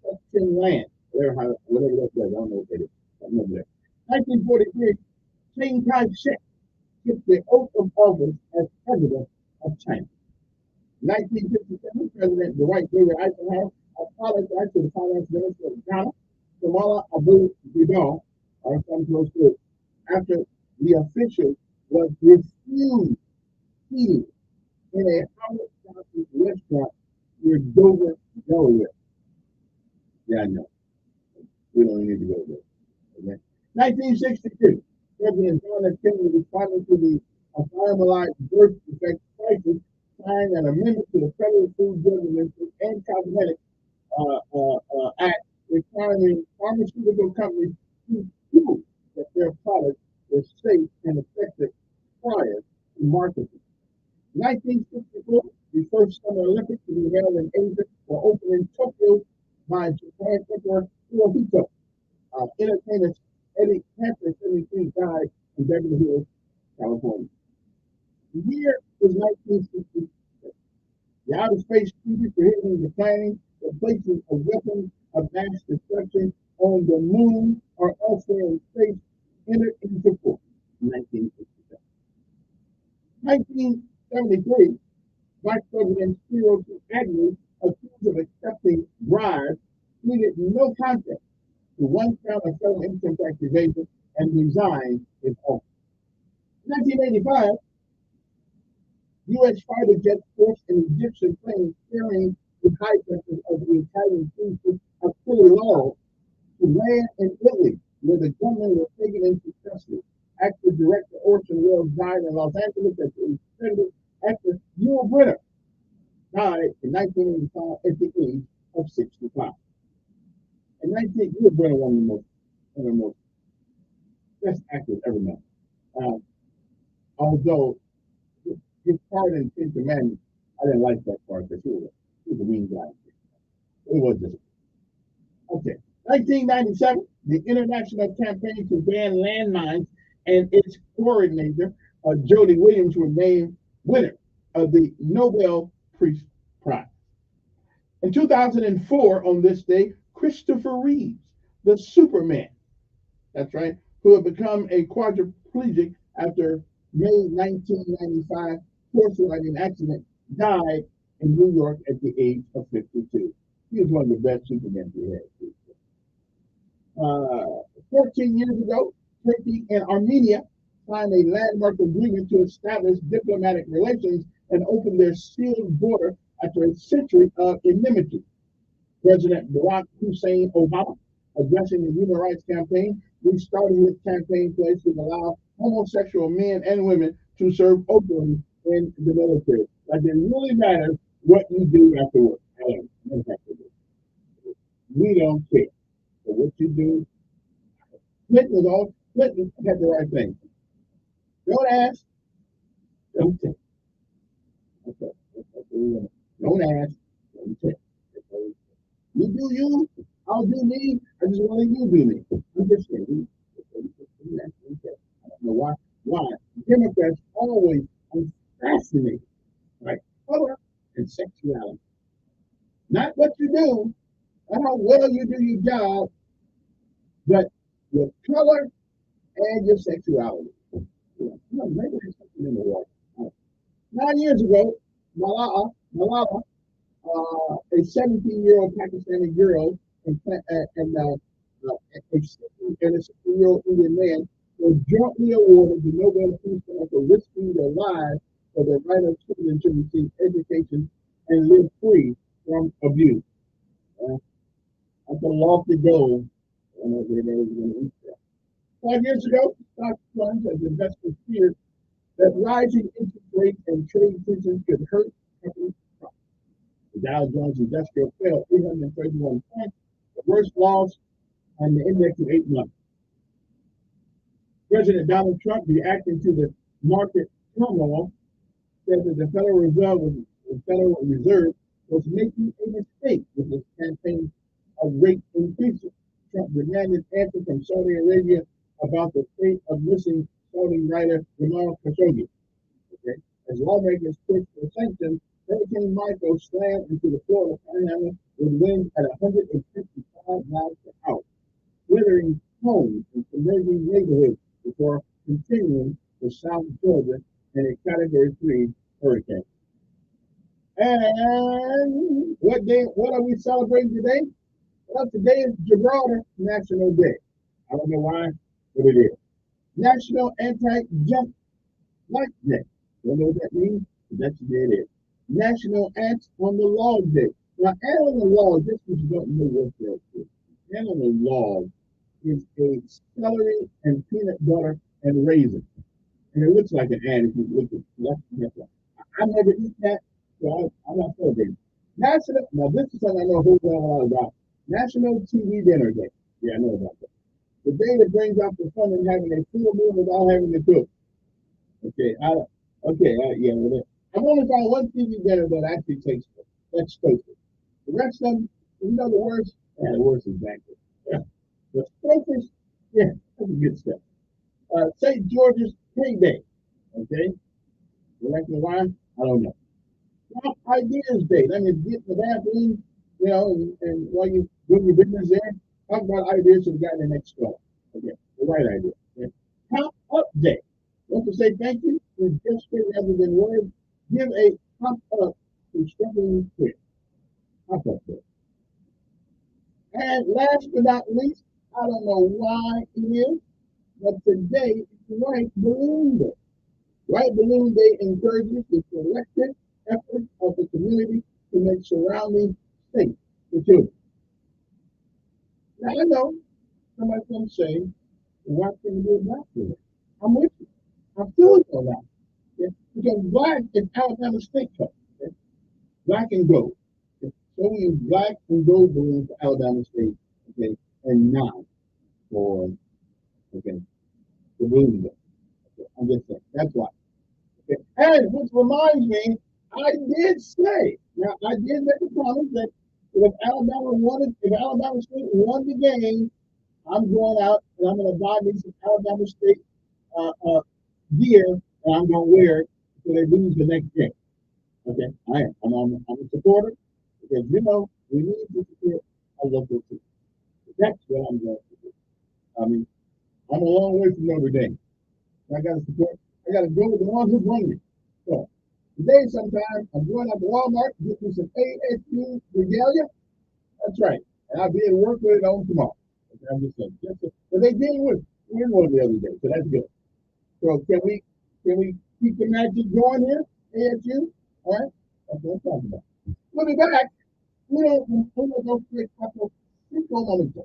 section land, whatever that was. I don't know what that is. I remember that. 1943, Chiang Kai-shek took the oath of office as president of China. 1957, President Dwight David Eisenhower apologized to the finance minister of Ghana, Kamala Abu Ghidal, or some close to it, after the official was refused eating in a Howard Johnson restaurant near Dover, Delaware. Yeah, I know. We don't need to go there. Okay. 1962, President John F. Kennedy responded to the Obama birth defect crisis, signed an amendment to the Federal Food, Drug and Cosmetic Act requiring pharmaceutical companies to prove that their products were safe and effective prior to marketing. 1964, the first Summer Olympics to be held in Asia were opened in Tokyo by Japan Emperor Hirohito. Entertainer Eddie Panther 73 died in Beverly Hills, California. The year was 1966. The Outer Space Treaty prohibiting the planning or placing of weapons of mass destruction on the moon or elsewhere in space entered into force in 1967. 1973, Vice President Spiro Agnew, accused of accepting bribes, pleaded no contest to one count of federal income tax evasion and resigned his office. 1985, U.S. fighter jets forced an Egyptian plane carrying the hijackers of the Italian cruise ship Achille Lauro to land in Italy, where the gunmen were taken into custody. Actor director Orson Welles died in Los Angeles at the extended actor Yul Brynner died in 1985 at the age of 65. In Yul Brynner, one of the most best actors ever known. Although his part in Ten Commandments, I didn't like that part because he was a mean guy. It was just okay. 1997, the international campaign to ban landmines and its coordinator, Jody Williams, were named winner of the Nobel Peace Prize. In 2004, on this day, Christopher Reeves, the Superman, that's right, who had become a quadriplegic after May 1995 horse riding accident, died in New York at the age of 52. He was one of the best Supermen we had. 14 years ago, Turkey and Armenia signed a landmark agreement to establish diplomatic relations and open their sealed border after a century of enmity. President Barack Hussein Obama, addressing the Human Rights Campaign, restarted his campaign pledge to allow homosexual men and women to serve openly in the military. Like it really matters what you do afterwards. We don't care. So what you do, Clinton had the right thing. Don't ask, don't tell. Okay. Don't ask, don't tell. You do you, I'll do me. I just want you to do me. I'm just saying. I don't know why. Why Democrats always are fascinated by color and sexuality. Not what you do, not how well you do your job, but your color and your sexuality. Maybe there's something in the water. 9 years ago, Malala, a 17-year-old Pakistani girl a 16-year-old Indian man was jointly awarded the Nobel Peace Prize for risking their lives for the right of children to receive education and live free from abuse. That's a lofty goal. I don't know if anybody was going to reach that. 5 years ago, stock plunged as investors feared that rising interest rates and trade tensions could hurt companies' profits. The Dow Jones Industrial fell 331 points, the worst loss on the index in 8 months. President Donald Trump, reacting to the market turmoil, said that the Federal Reserve was making a mistake with its campaign of rate increases. Trump demanded answer from Saudi Arabia about the fate of missing Saudi writer Jamal Khashoggi. Okay? As lawmakers pushed for sanctions, Hurricane Michael slammed into the Florida Panhandle with winds at 155 miles per hour, slithering homes and submerging neighborhoods before continuing to South Georgia in a Category 3 hurricane. And what are we celebrating today? Well, today is Gibraltar National Day. I don't know why, but it is. National Anti-Jump Light Day. Don't know what that means, but that's the day it is. National Ants on the Log Day. Now, ant on the log, just because you don't know what that is. Ant on the log is a celery and peanut butter and raisin. And it looks like an ant if you look at it. I never eat that, so I'm not celebrating. Now this is something I know a whole lot about. National TV Dinner Day. Yeah, I know about that. The day that brings out the fun in having a full meal without having to cook. Yeah. Well, I've only found one TV dinner that actually tastes good. That's toasted. The rest of them, you know the worst? Yeah, the worst is banquet. Yeah. The Stouffer's, yeah, that's good stuff. St. George's Day Day. Okay? You like the wine? I don't know. Well, Ideas Day. That means get in the bathroom, and while you doing your business there, talk about ideas to the guy in the next store. Okay, the right idea. Okay. Pop Up Day. Want to say thank you with gesture rather than words. Give a pop up to struggling kids. Pop Up Day. And last but not least, I don't know why it is, but today is White Balloon Day. White Balloon Day encourages the collective effort of the community to make surroundings safe for children. Now, I know somebody's going to say, why can't you do it black today? I'm with you. I'm feeling on that. Okay? Because black is Alabama State Cup. Okay? Black and gold. Okay? So we use black and gold balloons for Alabama State, okay, and not for the balloon day. Okay? I'm just saying. That's why. Okay. And which reminds me, I did say, now I did make a promise that if Alabama State won the game, I'm going out and I'm going to buy me some Alabama State gear and I'm going to wear it so they lose the next game. Okay, I am. I'm a supporter because we need to support our local team. That's what I'm going to do. I mean, I'm a long way from Notre Dame. I got to support. I got to go with the ones who bring me. So today, sometime I'm going out to Walmart to get me some ASU regalia. That's right, and I'll be able to work with it on tomorrow. Okay, I'm just saying. But they did win one the other day, so that's good. So can we keep the magic going here, ASU? All right, that's what I'm talking about. We'll be back. We're going to go for a couple of moments.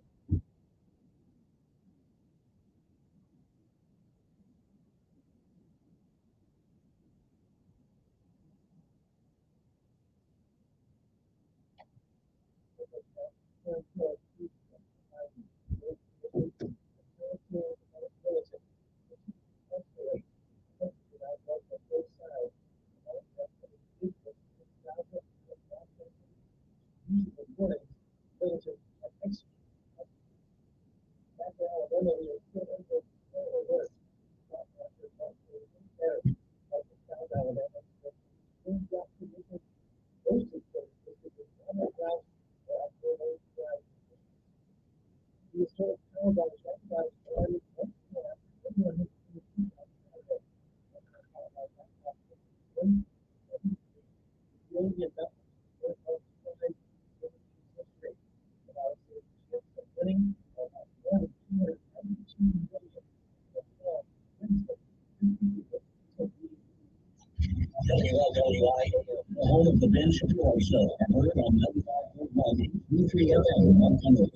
WLWI, the home of the Ben Shapiro Show, and heard on 95.1 3 FM 100.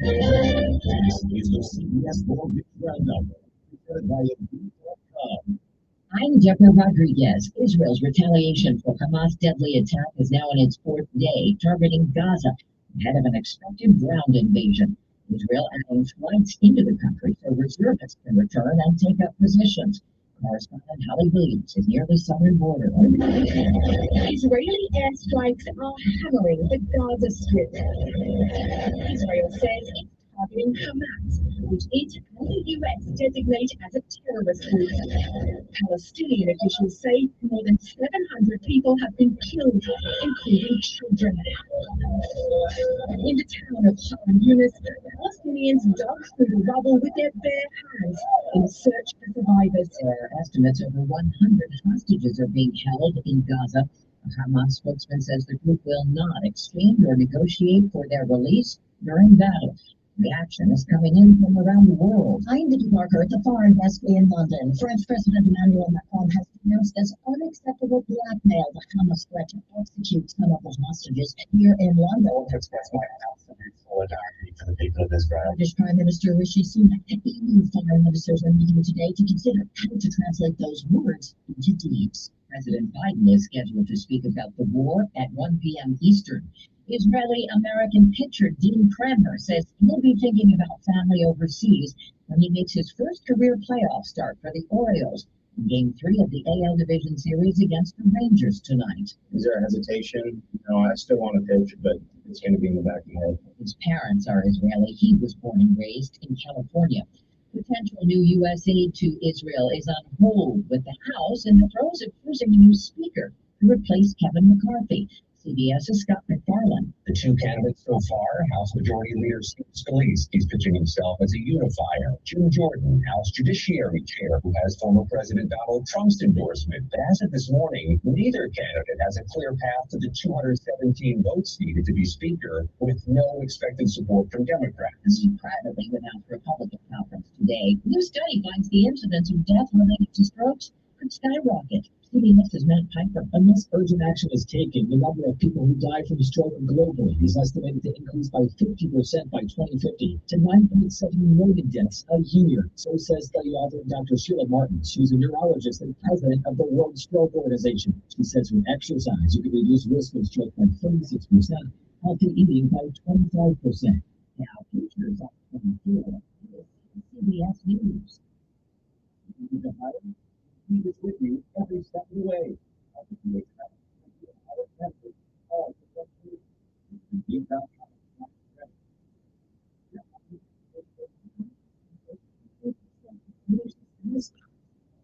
This is the CBS World News Roundup, presented by Indeed.com.
I'm Deborah Rodriguez. Israel's retaliation for Hamas' deadly attack is now in its fourth day, targeting Gaza ahead of an expected ground invasion. Israel adding flights into the country so reservists can return and take up positions. Correspondent Holly Williams is near the southern border.
Israeli airstrikes are hammering the Gaza Strip. Israel says it's targeting Hamas, which it and the US designate as a terrorist group. Palestinian officials say more than 700 people have been killed, including children. In the town of Khan Yunis, Palestinians dug through the rubble with their bare hands in search for survivors.
There are estimates over 100 hostages are being held in Gaza. A Hamas spokesman says the group will not exchange or negotiate for their release during battle. Reaction is coming in from around the world.
I'm Vicky Parker at the Foreign Desk in London. French President Emmanuel Macron has denounced as unacceptable blackmail the Hamas threat to execute some of the hostages here in London.
To express my absolute solidarity for the people of Israel.
British Prime Minister Rishi Sunak and EU foreign ministers are meeting today to consider how to translate those words into deeds.
President Biden is scheduled to speak about the war at 1 p.m. Eastern. Israeli-American pitcher Dean Kremer says he'll be thinking about family overseas when he makes his first career playoff start for the Orioles in Game 3 of the AL Division Series against the Rangers tonight.
Is there a hesitation? No, I still want to pitch, but it's going to be in the back of my head.
His parents are Israeli. He was born and raised in California. Potential new U.S. aid to Israel is on hold, with the House in the throes of choosing a new speaker to replace Kevin McCarthy. CBS's Scott McFarland.
The two candidates so far, House Majority Leader Steve Scalise, he's pitching himself as a unifier. Jim Jordan, House Judiciary Chair, who has former President Donald Trump's endorsement. But as of this morning, neither candidate has a clear path to the 217 votes needed to be Speaker, with no expected support from Democrats.
He privately announced Republican conference today. New study finds the incidence of death related to strokes could skyrocket. CBS's Matt Piper.
Unless urgent action is taken, the number of people who die from stroke globally is estimated to increase by 50% by 2050 to 9.7 million deaths a year. So says study author Dr. Sheila Martin. She's a neurologist and president of the World Stroke Organization. She says with exercise, you can reduce risk of stroke by 36%, healthy eating by 25%.
Now, futures up 24. CBS News.
He is with you every step of the way.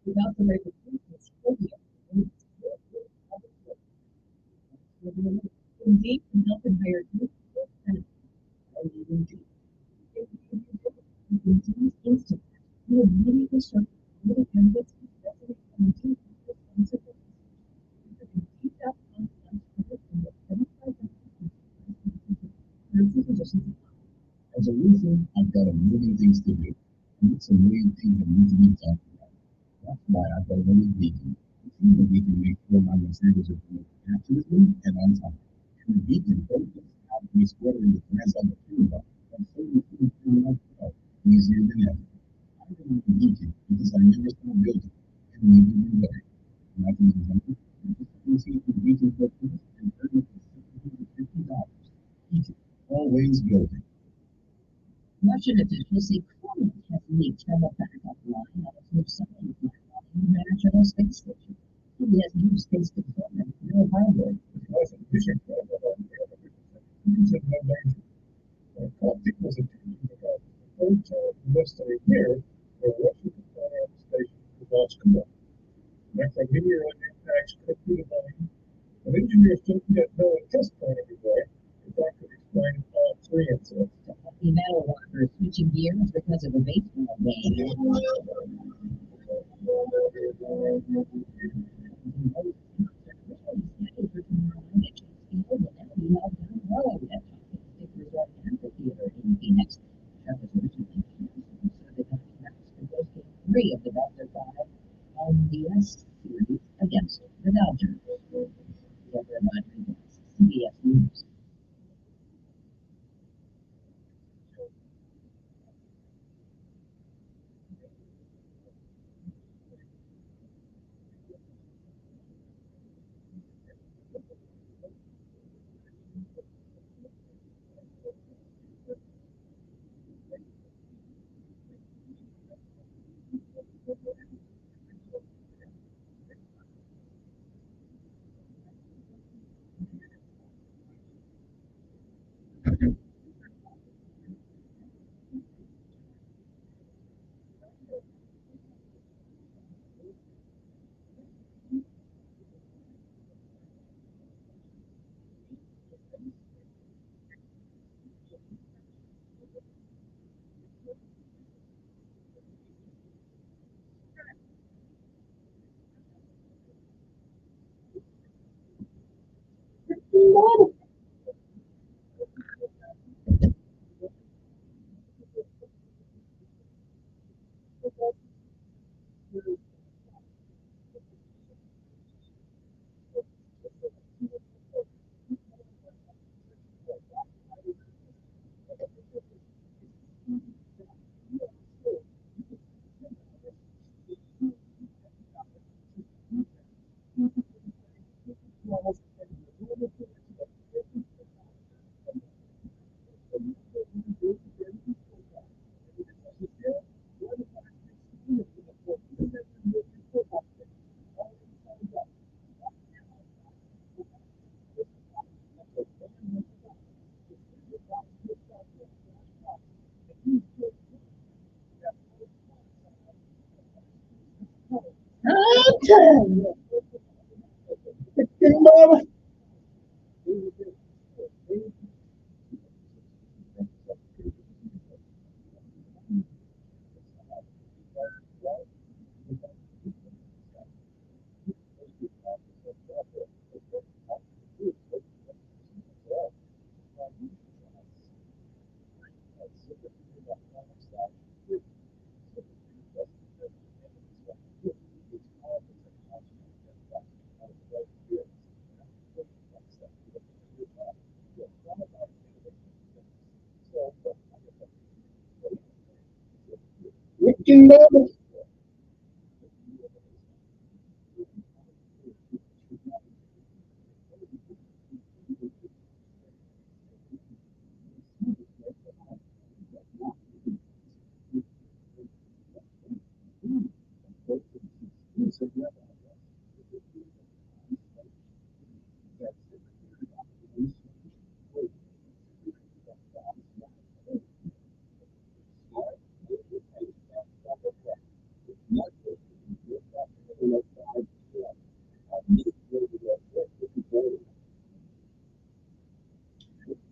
Without the right Indeed, can help and hire you. Indeed, instant. You immediately start with candidates.
As a roofer, I've got a million things to do. And it's a million things that need to be done. That's why I've got a little Beacon. The Beacon makes sure my materials are delivered accurately and on time. And the Beacon focuses how to be squared in the plans on the field. And so you can feel like easier than ever. I rely on the Beacon because I never saw a building and never knew better. And I can remember the Beacon focuses and earn up to $750. Beacon, always building.
Russian officials say Kremlin has leaked from a backup line of its new satellite network on the International Space Station. CBS News space consultant Bill Harwood.
It was attempting to have the third time in less than a year where Russia could fly out the station without scope. Micrometeorite impacts could be defined, but engineers don't yet know a test plan everywhere if that could explain all
The metal rocker switching gears because of a baseball game. Three of the best of 5 on the S series against the Dodgers. CBS News.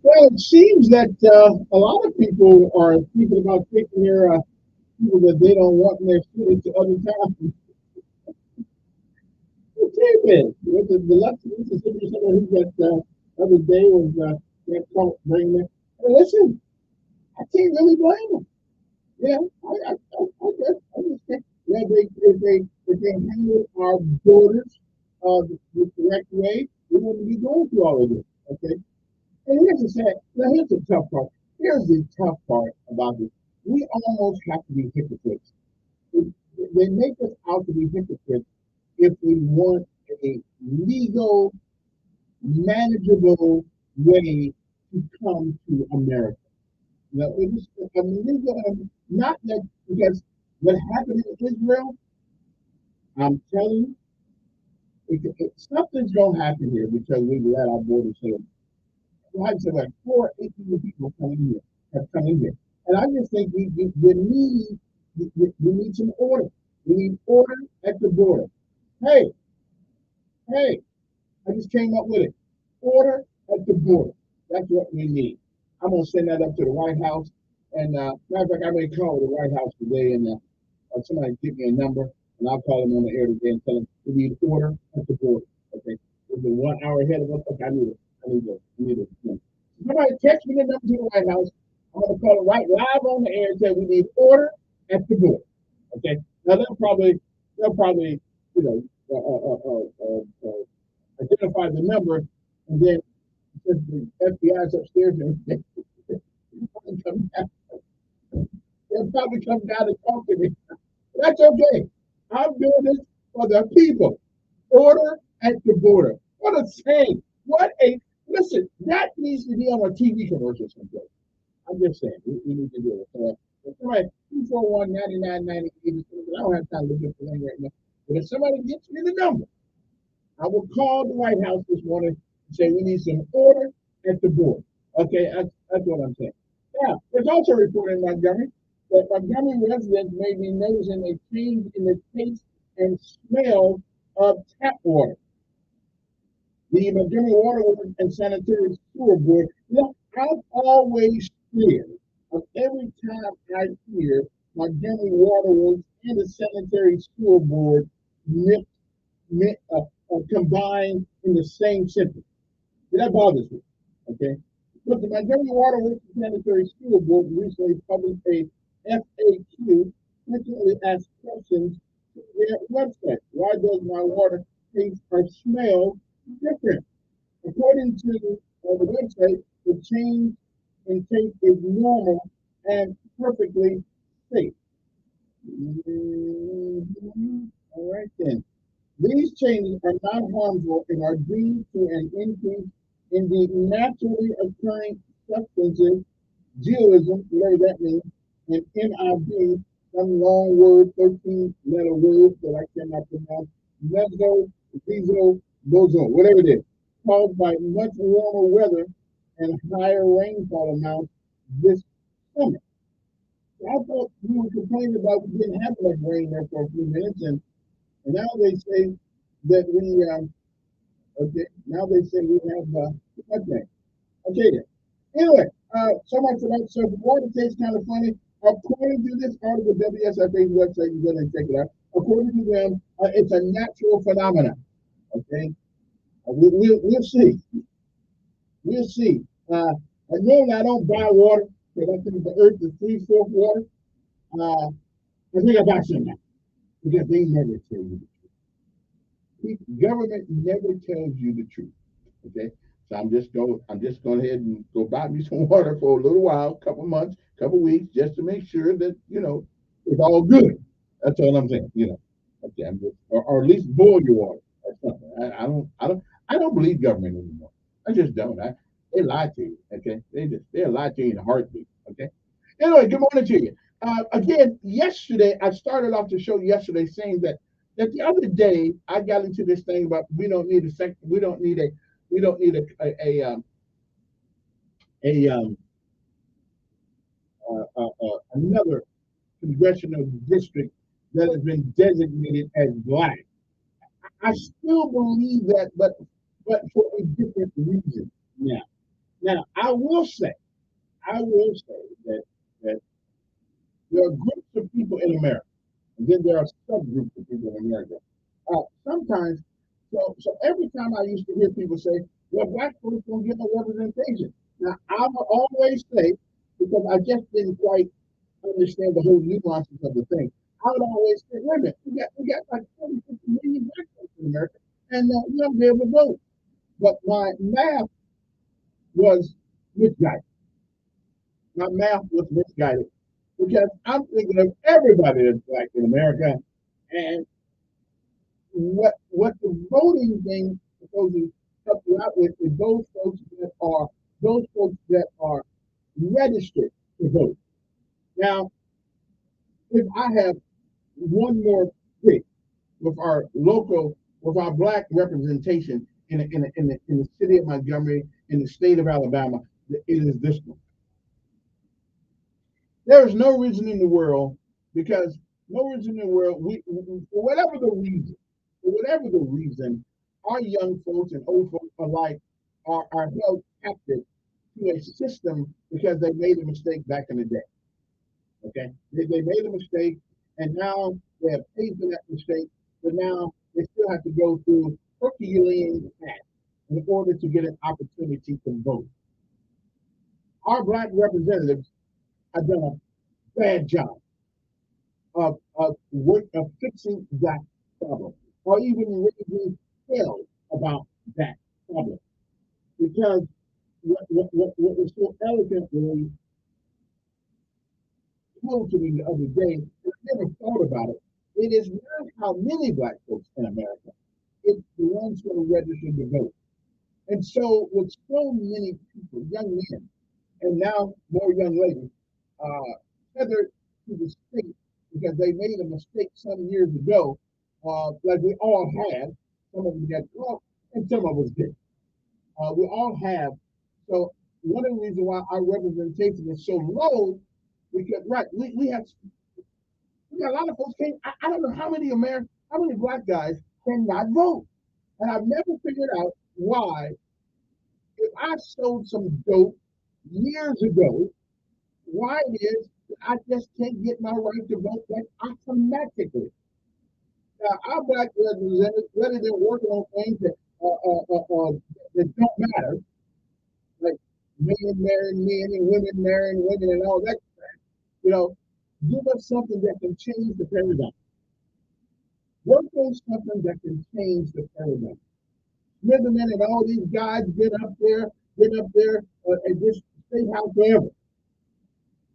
Well, it seems that a lot of people are thinking about taking their people that they don't want in their city to other towns. The left Mississippi center who that other day was that Trump bringing it. Hey, listen, I can't really blame them. Yeah, I just think that if they handle our borders the correct way, we wouldn't be going through all of this. Okay. And here's the sad, now here's the tough part. Here's the tough part about this. We almost have to be hypocrites. They make us out to be hypocrites if we want a legal, manageable way to come to America. Now, it is a legal, not that because what happened in Israel, I'm telling you, something's going to happen here because we let our borders shut. Like I said, like 8 million people coming here have come in here. And I just think we need some order. We need order at the border. Hey, I just came up with it. Order at the border. That's what we need. I'm gonna send that up to the White House. And matter of fact, I may call the White House today and somebody give me a number, and I'll call them on the air today and tell them we need order at the border. Okay, we've been 1 hour ahead of us. Okay, I need it. Somebody text me the number to the White House. I'm gonna call it right live on the air and say we need order at the border. Okay, now they'll probably you know identify the number, and then since the FBI's upstairs and they'll probably come down and talk to me. That's okay. I'm doing this for the people. Order at the border. What a shame. Listen, that needs to be on a TV commercial someday. I'm just saying, we need to do it. So, if somebody, 241-9998, I don't have time to look at the thing right now. But if somebody gets me the number, I will call the White House this morning and say we need some order at the border. Okay, that's what I'm saying. Now, there's also a report in Montgomery that Montgomery residents may be noticing a change in the taste and smell of tap water. The Montgomery Water and Sanitary Sewer Board, I'm always scared of every time I hear Montgomery Water Works and the Sanitary Sewer Board combined in the same sentence. That bothers me. Okay. But the Montgomery Water Works and Sanitary Sewer Board recently published a FAQ frequently asked questions to their website. Why does my water taste or smell different? According to the website, the change in taste is normal and perfectly safe. All right then. These changes are not harmful and are due to an increase in the naturally occurring substances, geoism, whatever that means, and NIB, some long word, 13-letter words that I cannot pronounce, meso, diesel, bozo, whatever it is, caused by much warmer weather and higher rainfall amounts this summer. I thought we were complaining about we didn't have enough rain there for a few minutes, and now they say that we now they say we have okay. Okay then. Anyway, so much about surface water tastes kind of funny. According to this article, WSFA's website, you go and check it out. According to them, it's a natural phenomenon. Okay, we'll see. We'll see. Again, I don't buy water because I think the earth is 3/4 water. I think I buy some now because they never tell you the truth. Government never tells you the truth. Okay, so I'm just going ahead and go buy me some water for a little while, couple months, couple weeks, just to make sure that it's all good. That's all I'm saying. Okay, or at least boil your water or something. I don't believe government anymore. I just don't. They lie to you. Okay, they'll lie to you in a heartbeat. Okay. Anyway, good morning to you. Again, yesterday I started off the show yesterday saying that the other day I got into this thing about we don't need another congressional district that has been designated as black. I still believe that, but for a different reason. Now I will say that there are groups of people in America, and then there are subgroups of people in America. Sometimes, so every time I used to hear people say, "Well, black folks don't get no representation." Now I will always say, because I just didn't quite understand the whole nuances of the thing. I would always say, "Wait a minute, we got like 40, 50 million black folks in America, and we don't be able to vote." But my math was misguided. My math was misguided because I'm thinking of everybody that's black in America, and what the voting thing is supposed to help you out with is those folks that are registered to vote. Now, if I have one more pick with our black representation in the city of Montgomery, in the state of Alabama, it is this one. There is no reason in the world, we for whatever the reason, our young folks and old folks alike are held captive to a system because they made a mistake back in the day. Okay, they made a mistake, and now they have paid for that mistake, but now they still have to go through Herculean task in order to get an opportunity to vote. Our black representatives have done a bad job of fixing that problem, or even raising hell about that problem. Because what was so elegantly told to me the other day, and I never thought about it. It is not how many black folks in America, it's the ones who are registered to vote. And so, with so many people, young men, and now more young ladies, tethered to the state because they made a mistake some years ago, like we all had. Some of them got caught, and some of us did. We all have. So, one of the reasons why our representation is so low, because right, we got a lot of folks can't. I don't know how many black guys cannot vote, and I've never figured out why. If I sold some dope years ago, why it is that I just can't get my right to vote back automatically. Now, our black representatives, rather than working on things that don't matter, like men marrying men and women marrying women and all that, you know, give us something that can change the paradigm. Work on something that can change the paradigm. Smitherman and all these guys get up there and just stay out forever.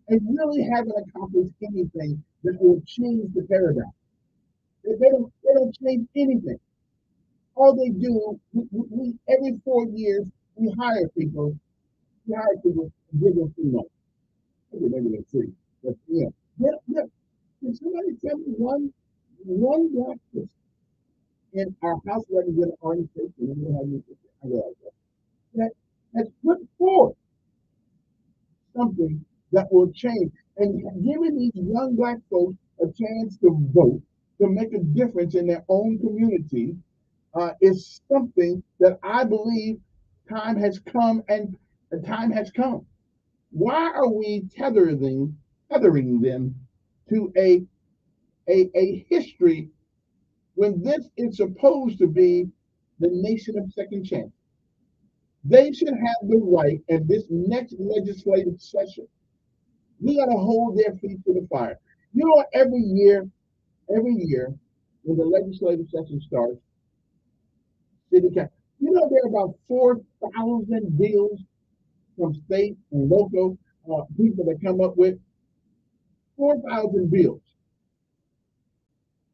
And really haven't accomplished anything that will change the paradigm. They don't change anything. All they do, we every 4 years, we hire people and give them free money. Maybe they're free, but can somebody tell me one black person in our House of Representatives organization that has put forth something that will change and giving these young black folks a chance to vote, to make a difference in their own community, is something that I believe time has come and the time has come. Why are we tethering them to a history when this is supposed to be the nation of second chance? They should have the right in this next legislative session. We got to hold their feet to the fire. You know, every year, when the legislative session starts, city council, you know, there are about 4,000 bills from state and local people that come up with 4,000 bills.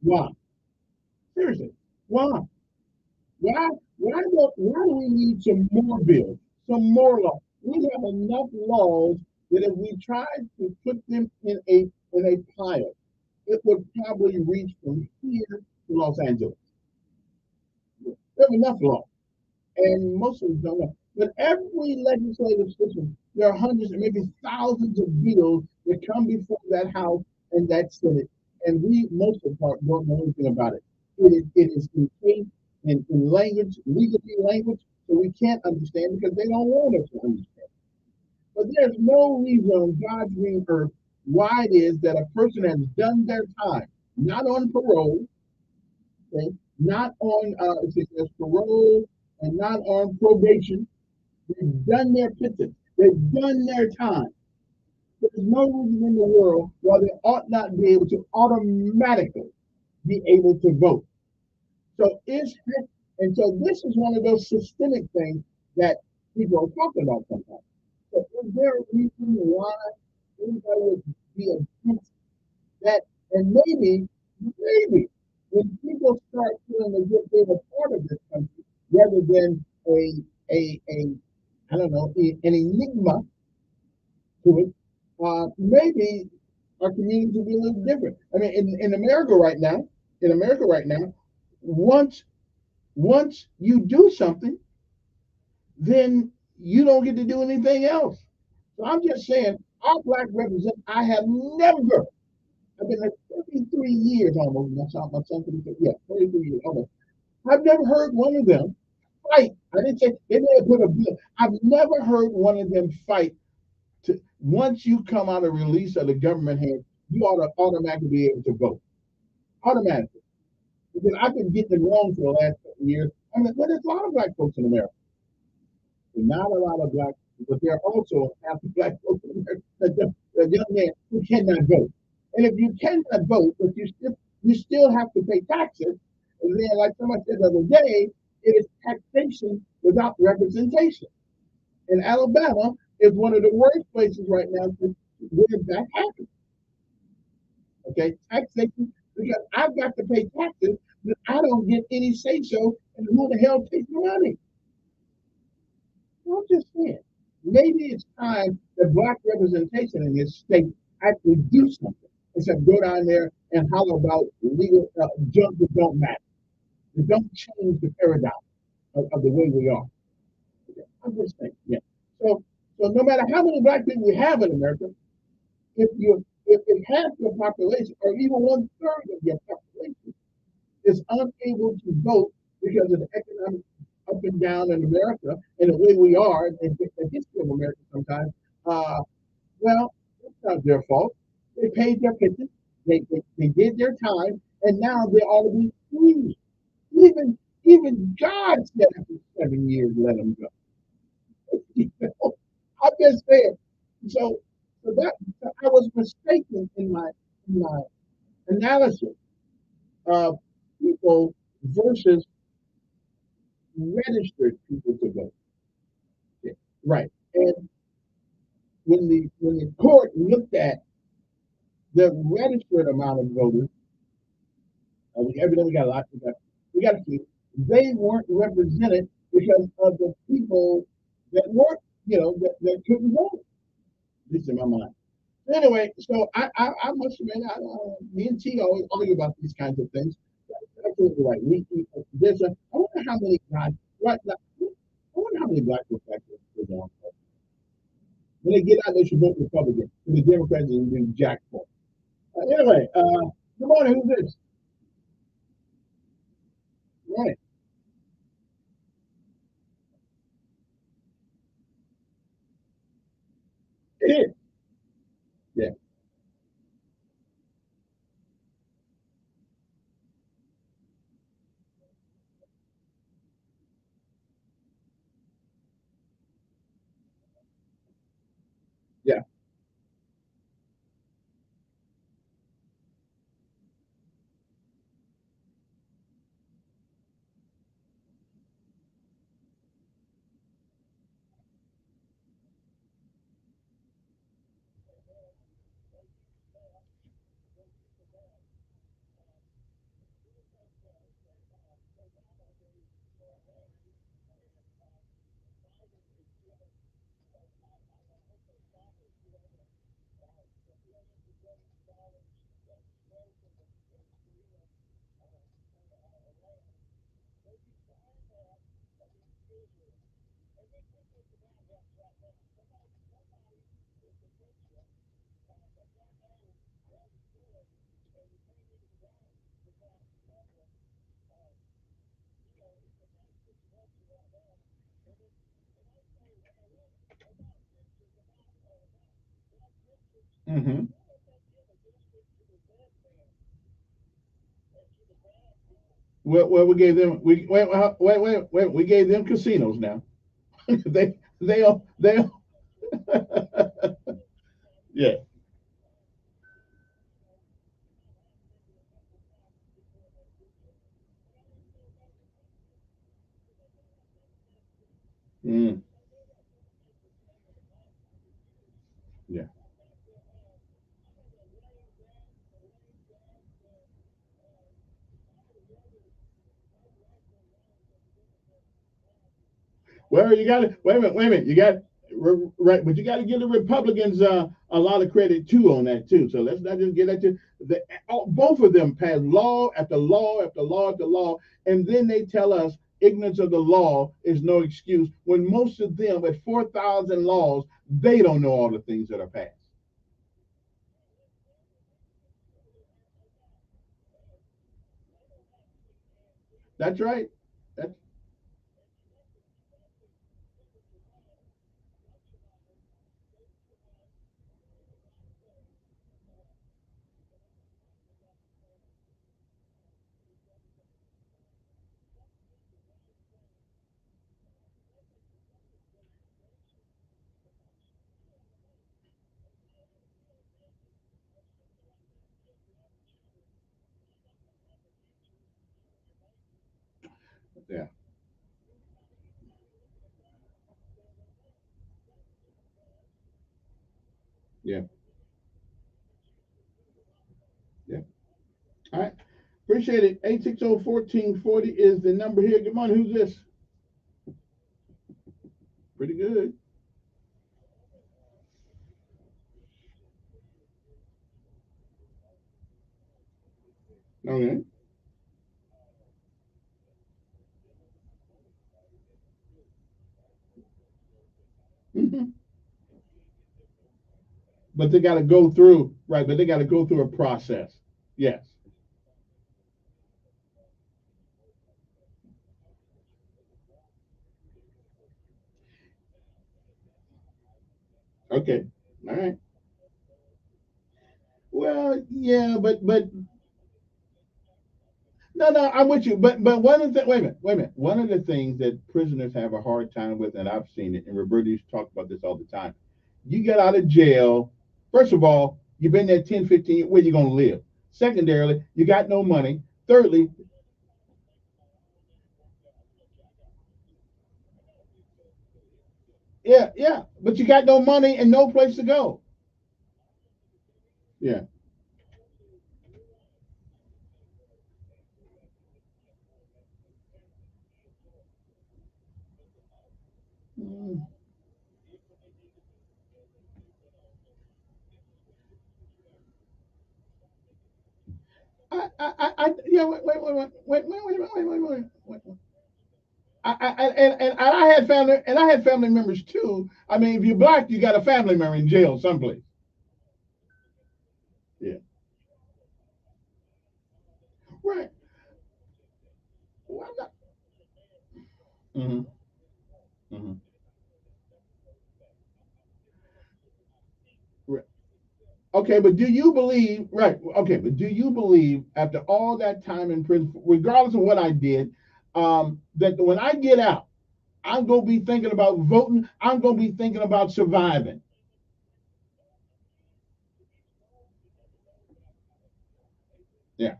Why? Seriously, why? Why do we need some more bills, some more laws? We have enough laws that if we tried to put them in a pile, it would probably reach from here to Los Angeles. There's enough law, and most of them don't know. But every legislative session, there are hundreds and maybe thousands of bills that come before that House and that Senate, and we, most of the part, don't know anything about it. It is in language, legally language, so we can't understand because they don't want us to understand. But there's no reason on God's green earth why it is that a person has done their time, not on parole, okay, not on parole and not on probation. They've done their penance. They've done their time. There's no reason in the world why they ought not be able to automatically be able to vote. So this is one of those systemic things that people are talking about sometimes. So is there a reason why anybody would be against that? And maybe when people start feeling as if they're a part of this country, rather than I don't know, an enigma to it, maybe our community will be a little different. I mean, in America right now, once you do something, then you don't get to do anything else. So I'm just saying, our black representatives, I've been there 33 years almost. My son 33 years almost. I've never heard one of them fight. I didn't say they may have put a bill. I've never heard one of them fight to once you come out of release of the government hand, you ought to automatically be able to vote. Automatically. Because I've been getting it wrong for the last couple of years. I mean, well, there's a lot of black folks in America. Not a lot of black, but there are also half the black folks in America, a young man who cannot vote. And if you cannot vote, but you still have to pay taxes, and then like somebody said the other day, it is taxation without representation. And Alabama is one of the worst places right now where that happens. Okay, taxation because I've got to pay taxes, but I don't get any say so, and who the hell takes the money? I'm just saying. Maybe it's time that black representation in this state actually do something instead of go down there and holler about legal junk that don't matter. That don't change the paradigm of the way we are. Okay, I'm just saying. Yeah. So no matter how many black people we have in America, if half your population or even one third of your population is unable to vote because of the economic up and down in America and the way we are and the history of America sometimes, well, it's not their fault. They paid their pension, they did their time, and now they ought to be free. Even God said after 7 years, let them go. I'm just saying. So, so I was mistaken in my analysis of people versus registered people to vote. Okay, right. And when the court looked at the registered amount of voters, evidently we got a lot. We got a few. They weren't represented because of the people that weren't, that couldn't vote. At least in my mind. Anyway, so I must admit, me and T always argue about these kinds of things. Absolutely right. I wonder how many guys, right now, I wonder how many black folks actually live on. When they get out, they should vote Republican. And the Democrats will do jack for. Anyway, good morning. Who's this? Right. It is. Yeah. Yeah. Mm-hmm. Well, we gave them wait. We gave them casinos now. They yeah. Mm, yeah. Well, you got to wait a minute. You got right, but you got to give the Republicans a lot of credit too on that too. So let's not just get that to both of them passed law after law after law after law, and then they tell us ignorance of the law is no excuse when most of them at 4,000 laws they don't know all the things that are passed. That's right. That's Yeah. Yeah. Yeah. All right. Appreciate it. 860-1440 is the number here. Good morning. Who's this? Pretty good. Okay. Hmm. But they got to go through, right? But they got to go through a process. Yes. Okay. All right. Well, yeah, but no, I'm with you. But one of the wait a minute. One of the things that prisoners have a hard time with, and I've seen it, and Roberta used to talk about this all the time. You get out of jail. First of all, you've been there 10, 15 years, where you gonna live? Secondarily, you got no money. Thirdly, yeah, but you got no money and no place to go. Yeah. Mm. Yeah. Wait. And I had family members too. I mean, if you're black, you got a family member in jail someplace. Yeah. Right. Well, mm-hmm. Mm-hmm. Right. Okay, but do you believe, right? Okay, but do you believe after all that time in prison, regardless of what I did, that when I get out, I'm gonna be thinking about voting. I'm gonna be thinking about surviving. Yeah.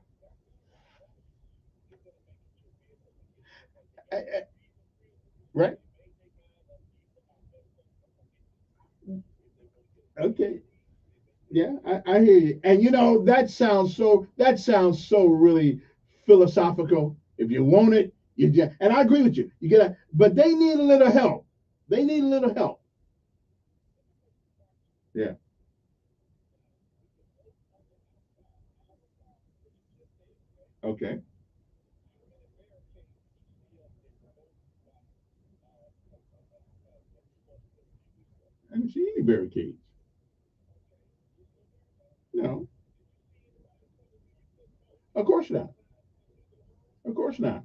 Right. Okay. Yeah, I hear you. And that sounds so really philosophical. If you want it, you just, and I agree with you. You get a, but they need a little help. They need a little help. Yeah. Okay. I didn't see any barricades. No, of course not. Of course not.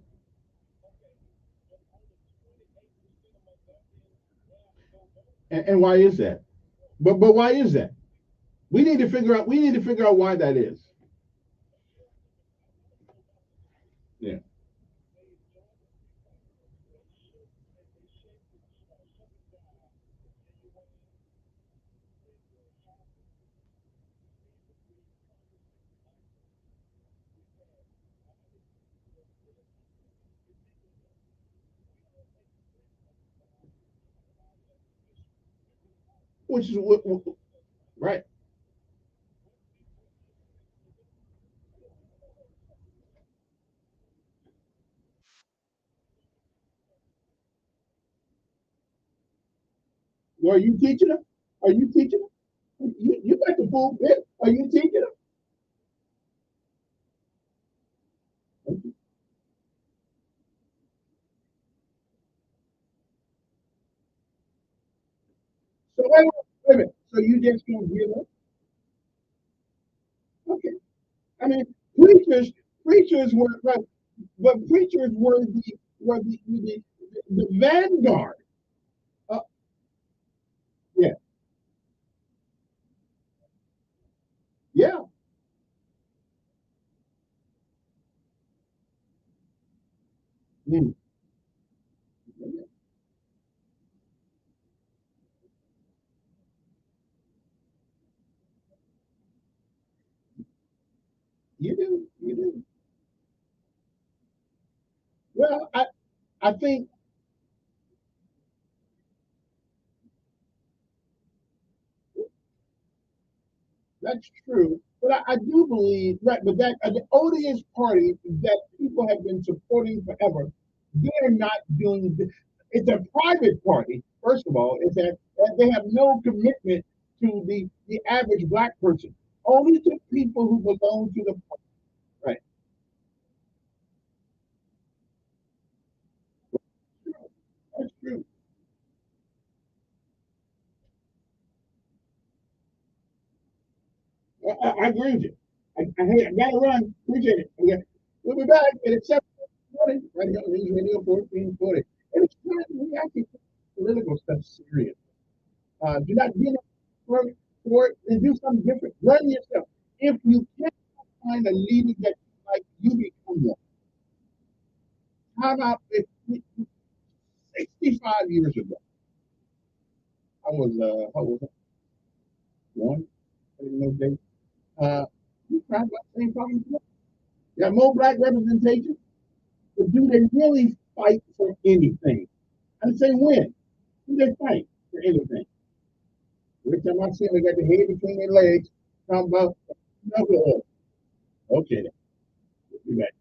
And why is that? But why is that? We need to figure out. We need to figure out why that is. Yeah. Which is what right. Well, are you teaching them? Are you teaching them? You got the full bit. Are you teaching them? So wait a minute. So you just don't give up? Okay. I mean, preachers, preachers were right, but preachers were the vanguard. Uh, yeah, yeah. Mm. You do, you do. Well, I think that's true, but I do believe right. But that the odious party that people have been supporting forever, they're not doing. It's a private party. First of all, is that they have no commitment to the average black person. Only to people who belong to the party. Right. That's true. I agree with you. I gotta run. Appreciate it. Okay. We'll be back at 7:40 right here on News Radio 1440. And it's time we actually take political stuff serious. Do not get for it and do something different. Run yourself. If you can't find a leader that you like, you become one. Time out. 65 years ago, I was how old was I? One. In those days. We tried about the same problem today. You got more black representation, but do they really fight for anything? I say when. Do they fight for anything? Every time I see them, they got the head between their legs, talking about, okay, then. We'll be back.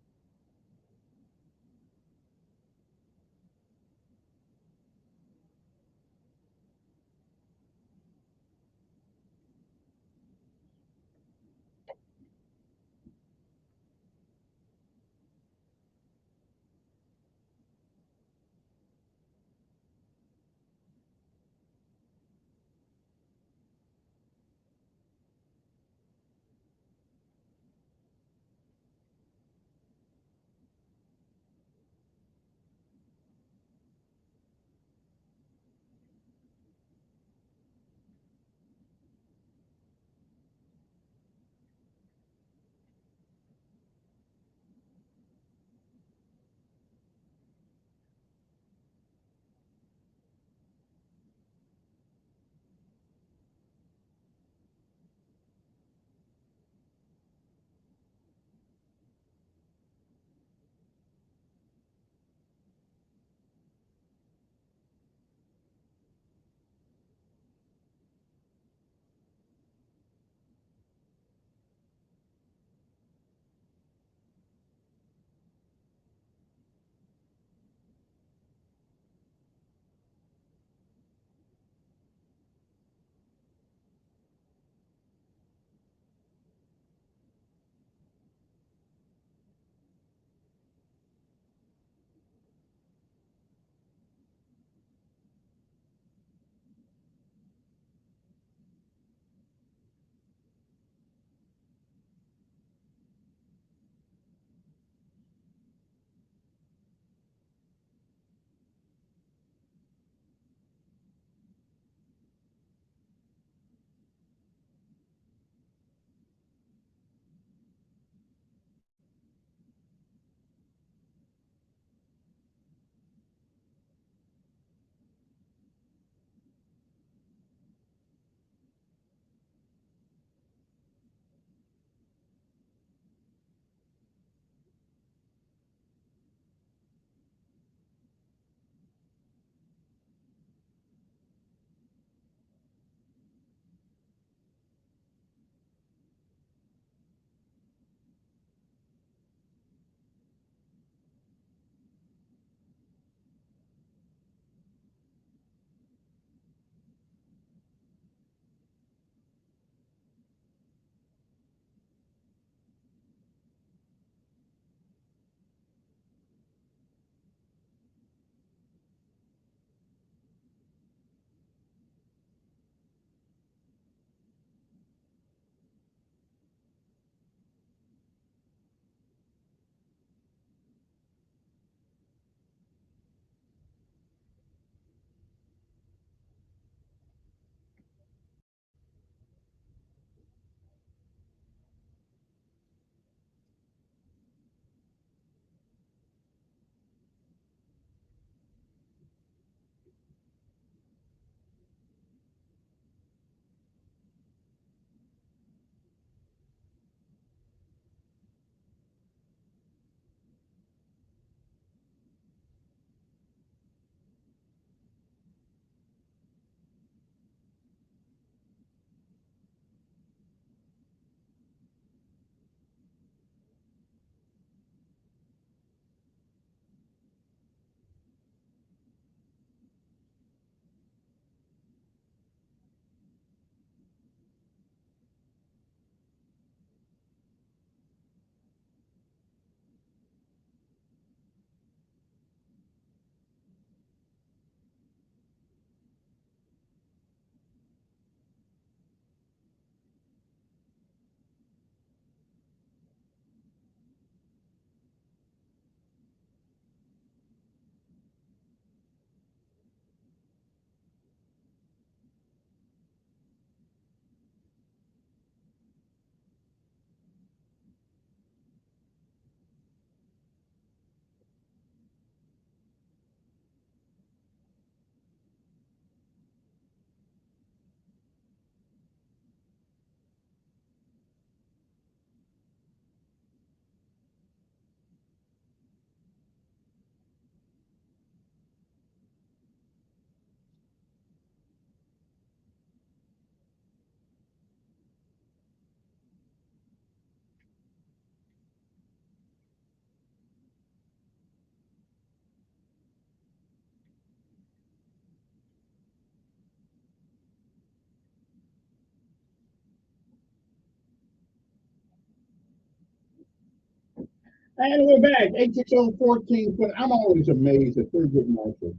And we're back. 860-14. I'm always amazed that Thurgood Marshall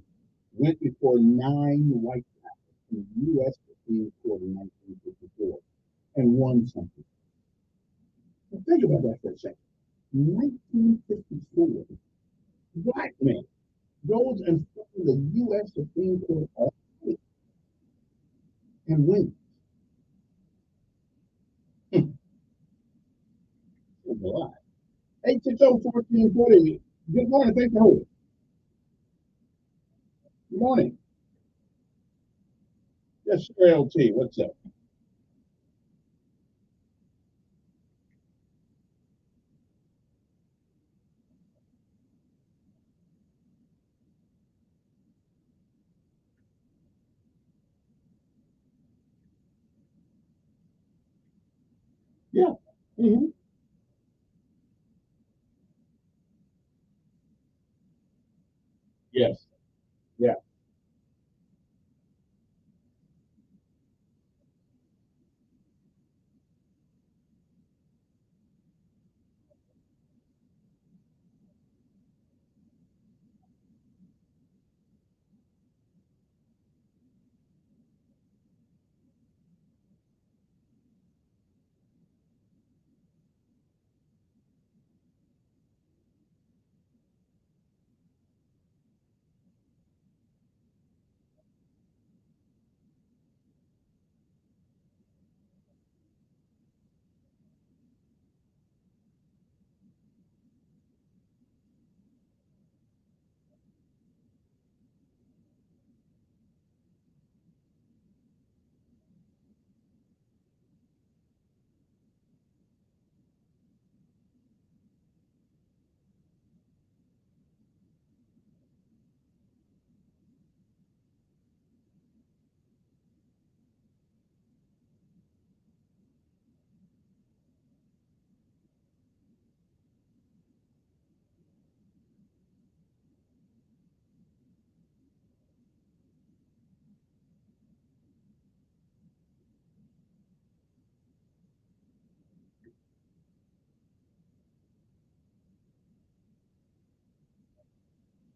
went before 9 white houses in the U.S. Supreme Court in 1954 and won something. Now think about that for a second. 1954, black man goes and from the U.S. Supreme Court all day and wins. That's a lot. 860-1440. Good morning. Thanks for holding. Good morning. Yes, sir, LT. What's up? Yeah. Mm-hmm. Yes. Yeah.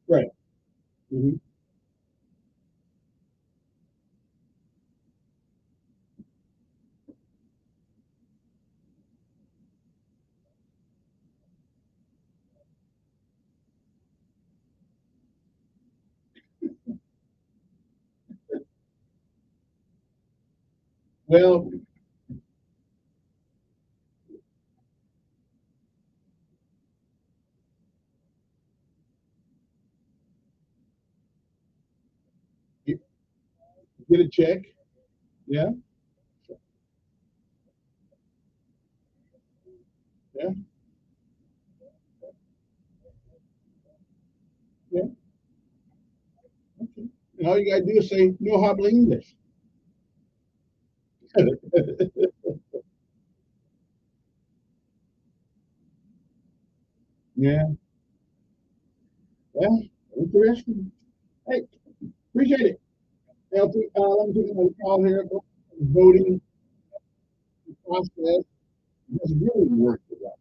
Right. Mm-hmm. Well, you get a check. Yeah. Yeah. Yeah. Okay. And all you gotta do is say no habla English. Yeah. Yeah. Interesting. Hey, appreciate it. LT, let me take another call here. Voting process has really worked for that.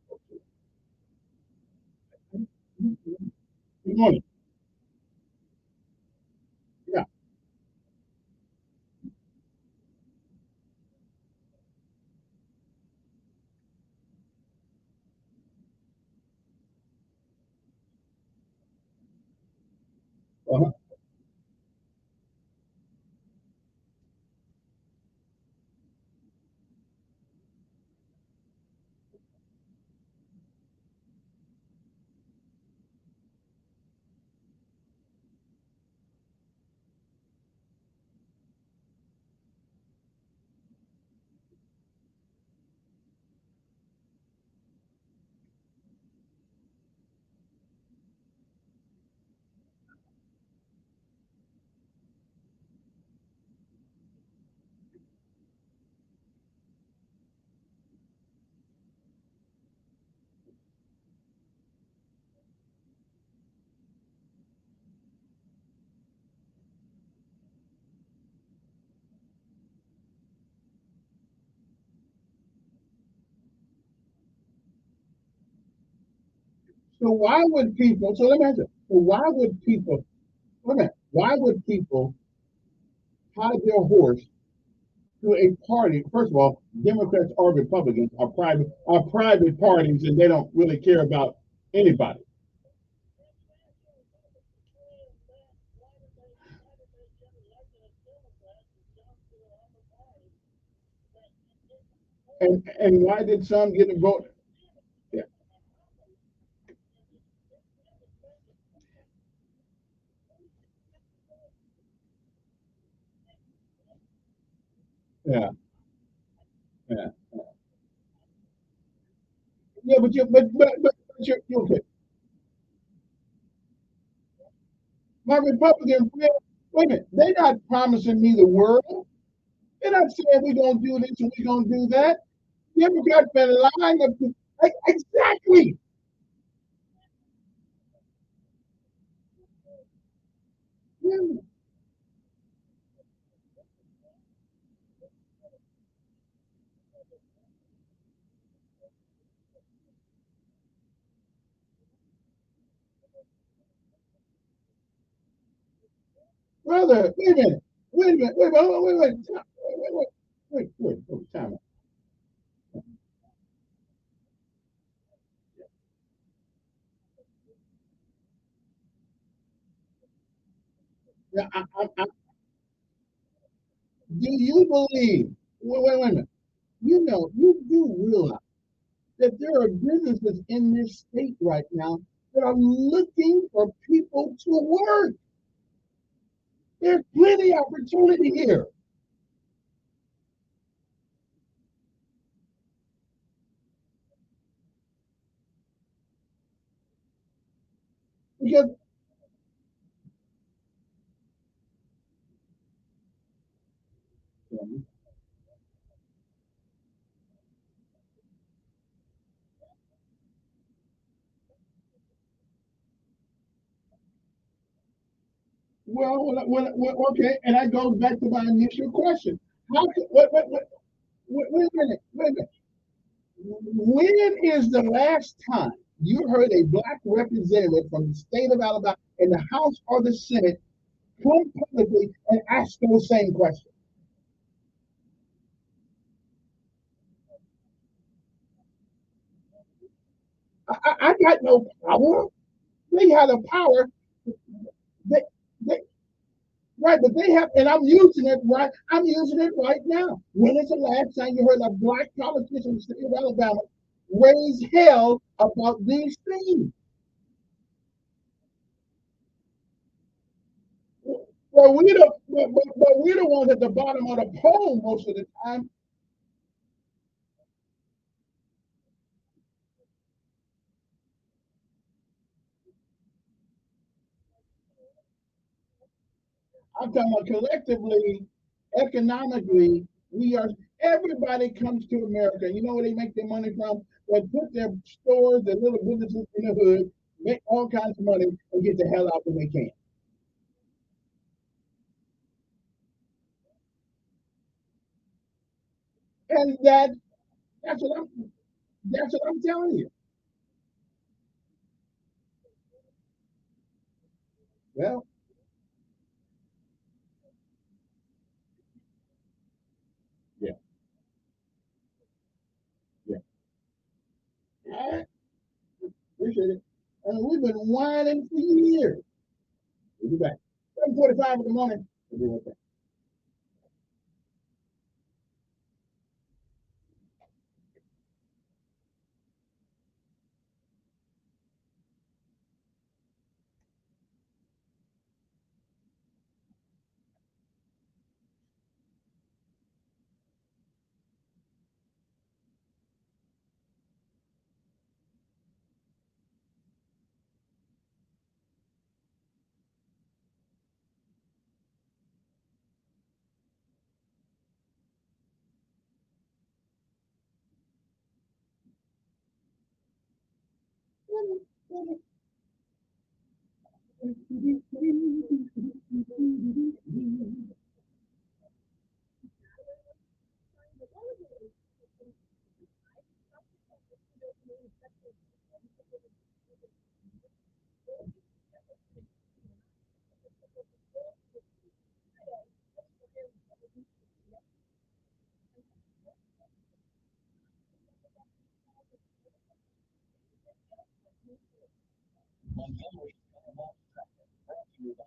Good morning. Yeah. Uh-huh. So why would people? So let me ask you. So why would people? Wait a minute. Why would people tie their horse to a party? First of all, Democrats or Republicans are private parties, and they don't really care about anybody. And why did some get a vote? Yeah, yeah, yeah. Yeah, but you okay. My Republican friends, wait a minute, they're not promising me the world. They're not saying we're gonna do this and we're gonna do that. Democrats been lying up to exactly. Yeah. Brother, wait a minute. Wait a minute. Wait a minute. Wait a minute. Wait, time out. Yeah, do you believe? Wait a minute. You do realize that there are businesses in this state right now that are looking for people to work. There's plenty of opportunity here. Because okay, and that goes back to my initial question. How could, wait a minute, wait a minute. When is the last time you heard a black representative from the state of Alabama in the House or the Senate come publicly and ask those same questions? I got no power. They had a power. They, they, right, but they have, and I'm using it right. I'm using it right now. When is the last time you heard a black politician in the state of Alabama raise hell about these things? Well, but we're the ones at the bottom of the pole most of the time. I'm talking about collectively, economically, we are. Everybody comes to America. You know where they make their money from? They put their stores, their little businesses in the hood, make all kinds of money, and get the hell out when they can. And that's what I'm telling you. Well, yeah, yeah. I appreciate it. And we've been whining for years. We'll be back. 7:45 in the morning. We'll be right back.
Montgomery, brought to you by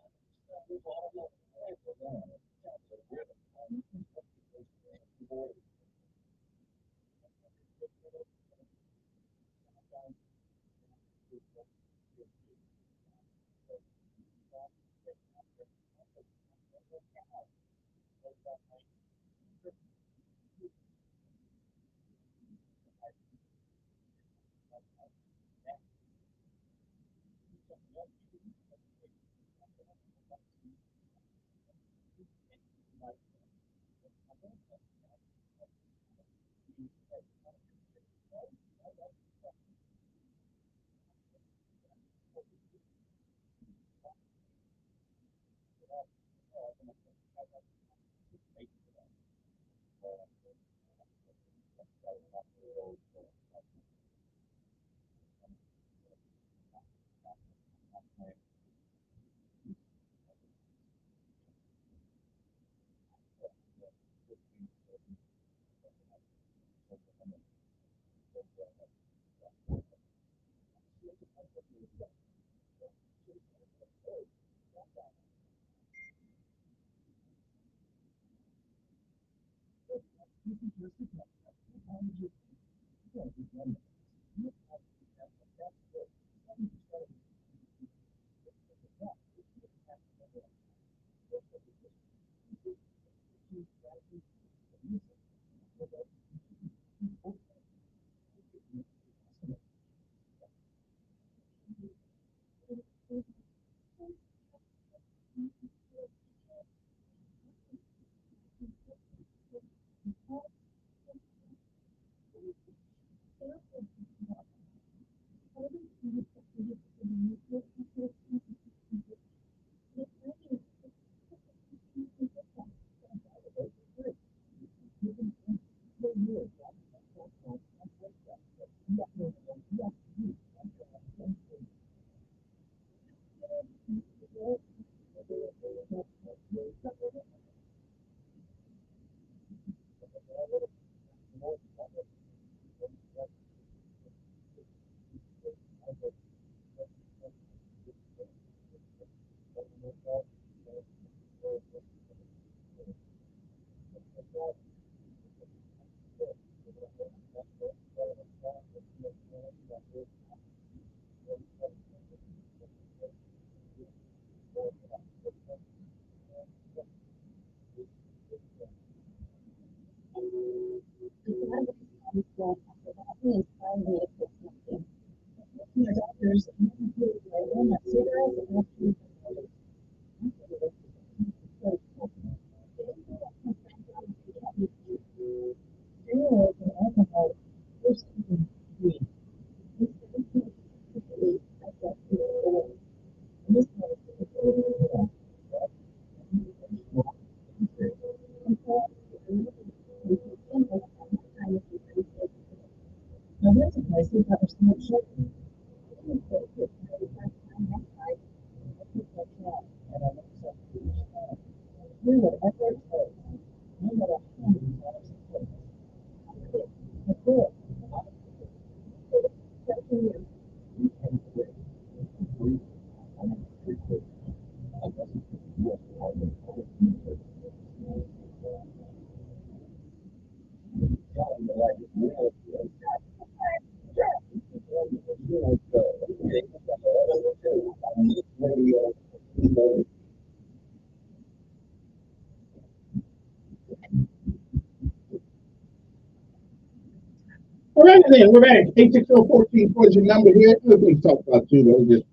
All right, then we're back. 860-1440 is your number here. We're going to talk about too, though, just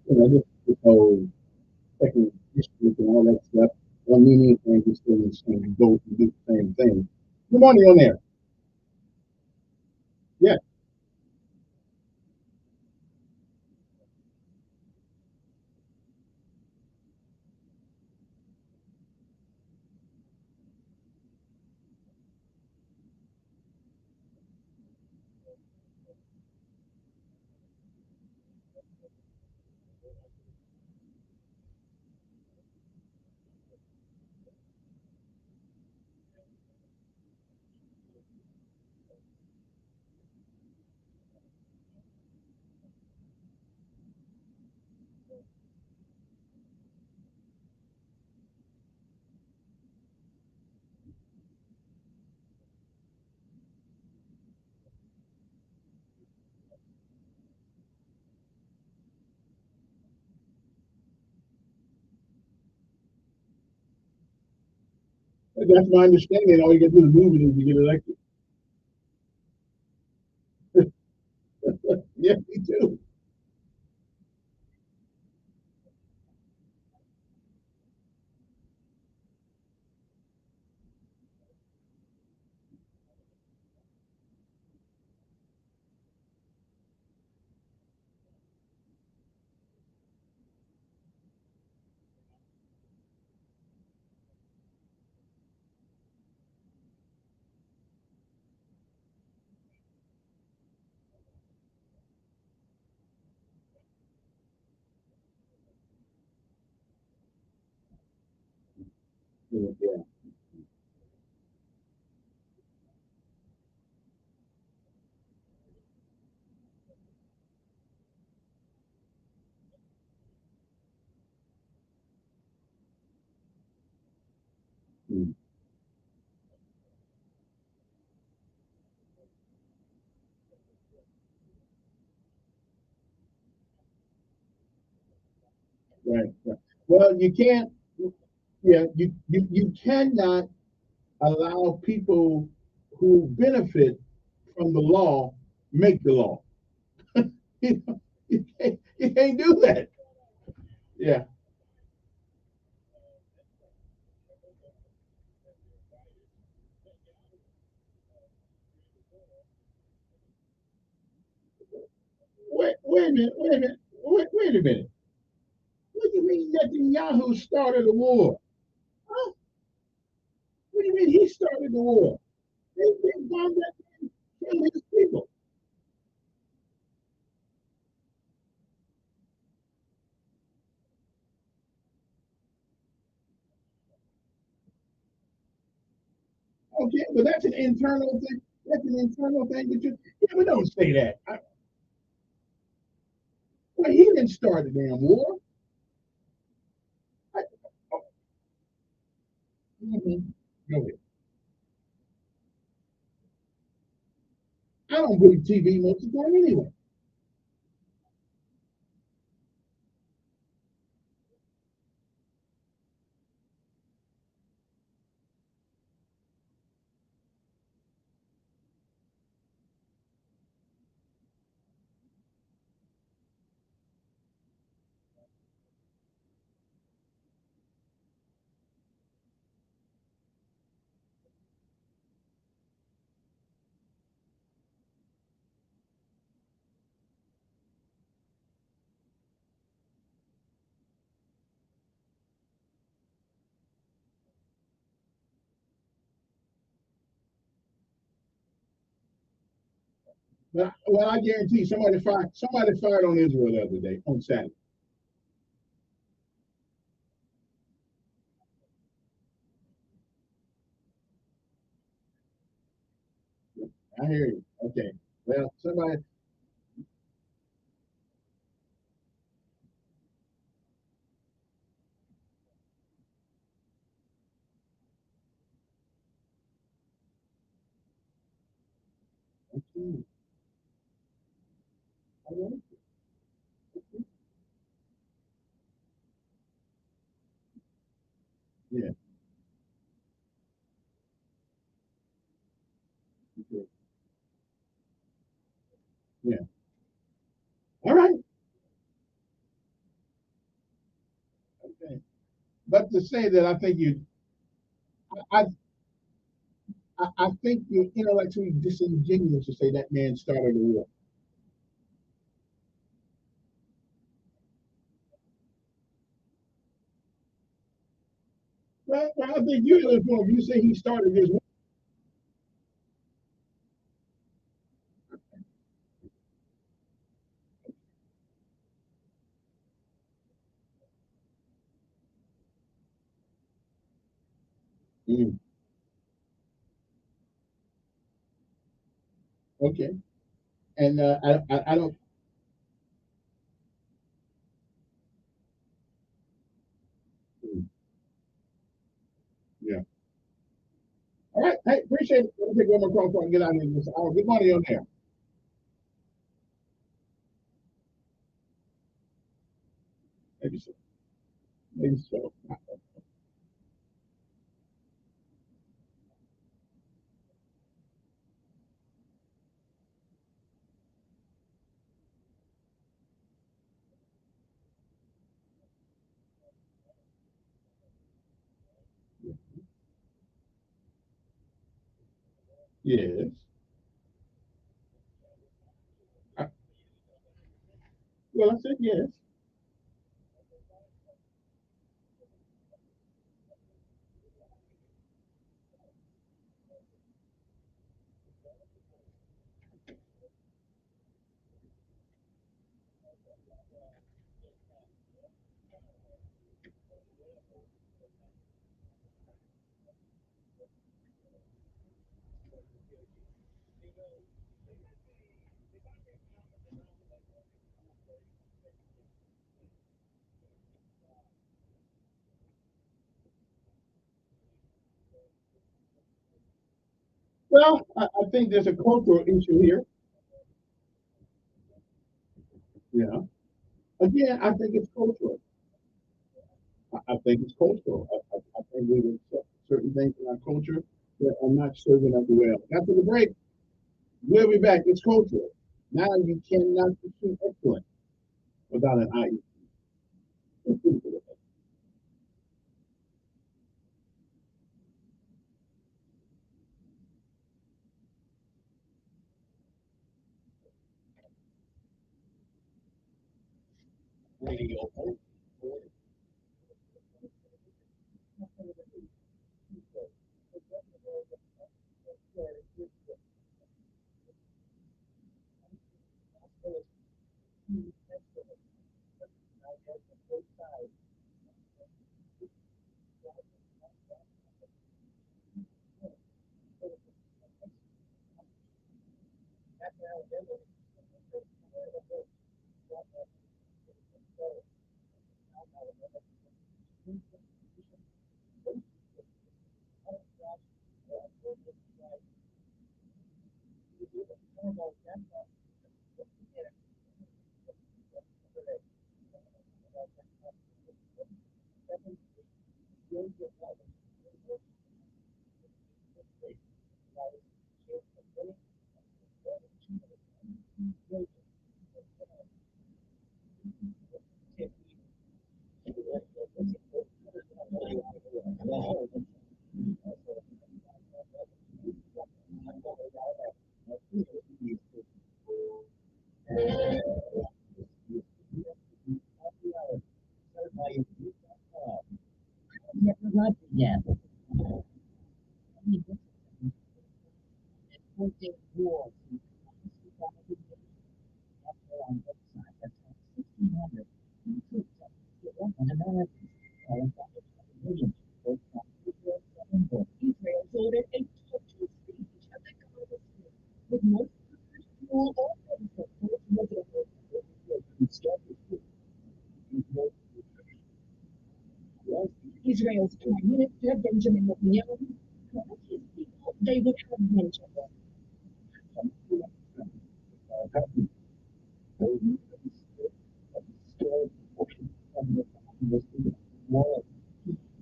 just the whole second district and all that stuff. Don't mean anything, just still in the same go and do the same thing. Good morning on there. Yeah. That's my understanding. All you got to do is move it and you get elected. Yeah, me too. Yeah. Mm. Right, right. Well, you can't. Yeah, you cannot allow people who benefit from the law make the law. You can't do that. Yeah. Wait a minute. Wait a minute. Wait a minute. What do you mean Netanyahu started the war? Huh? What do you mean he started the war? They bombed that man, killed his people. Okay, but that's an internal thing. That's an internal thing. But yeah, we don't say that. Well, he didn't start the damn war. I, mhm. Go ahead. I don't believe TV most of the time anyway. Well, I guarantee somebody fired on Israel the other day on Saturday. I hear you. Okay. Well, somebody. Okay. All right. Yeah. Okay. Yeah. All right. Okay. But to say that I, I think you're intellectually disingenuous to say that man started the war. Well, I think you're the point. You say he started this war. Mm. Okay. And I don't. Mm. Yeah. All right. Hey, appreciate it. Let me take one more call before I get out of here. Good morning on there. Maybe so. Maybe so. Yes. I, well, I said yes. Well, I think there's a cultural issue here. Yeah. Again, I think it's cultural. I think it's cultural. I think we accept certain things in our culture that are not serving us well. After the break, we'll be back. It's cultural. Now you cannot pursue excellence without an IE. Radio.
Yeah. Israel ordered a total siege of the Gaza Strip, with most fuel already set for its regular Israel's Prime Minister Benjamin Netanyahu told his people they would have mentioned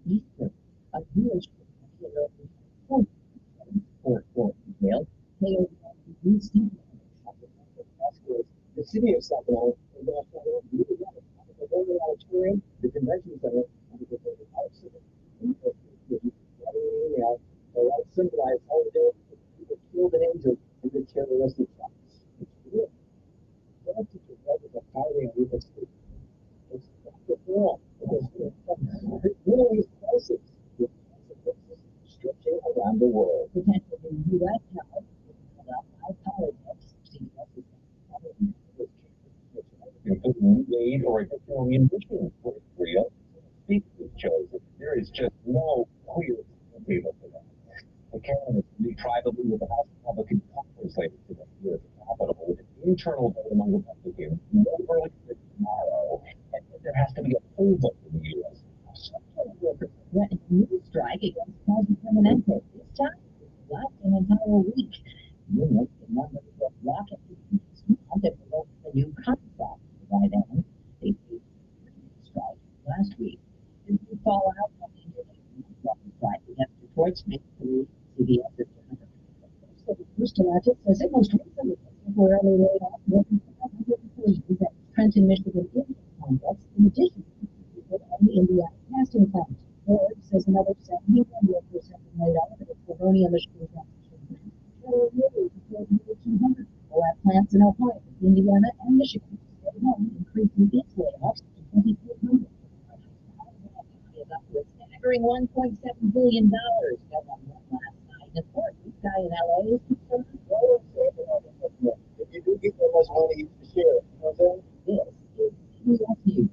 Easter, a Jewish for Israel, they are the city of Sacramento, the Roman Auditorium, the convention center, and the Art Center. They all symbolize how the people killed an angel in the terroristic attacks. It's real. That's a highly realistic. It's the wrong. Middle East crisis with consequences stretching around the world. Potential in the U.S. now, high politics, a new aid or additional munitions for Israel. Speakers shows that there is just no clear timetable for that. The candidates meet privately with the House Republican caucus later today here at the Capitol with an internal vote among Republicans no earlier than tomorrow, and there has to be a full vote in the U.S. Threatened a new strike against President Permanente. This time, it will last an entire week. Unions and members of block wanted to vote for the new contract. By then, they strike last week. Did you fall out from the strike against reports made through CBS? Mr. Ratchet says it most recently temporarily laid off more than 500 employees at Trenton, Michigan complex, in addition to people at the Indiana casting plant. Ford says another 71 workers have been laid off at its Livonia, Michigan transition plant. Lab plants in Ohio, Indiana, and Michigan stay home, increasing its layoffs to 2,400. Is up to a staggering $1.7 billion. Got on one last night. And of course, this guy in LA is concerned.
If you do get that much money, you can share it. You know what I'm saying?
This is CBS News.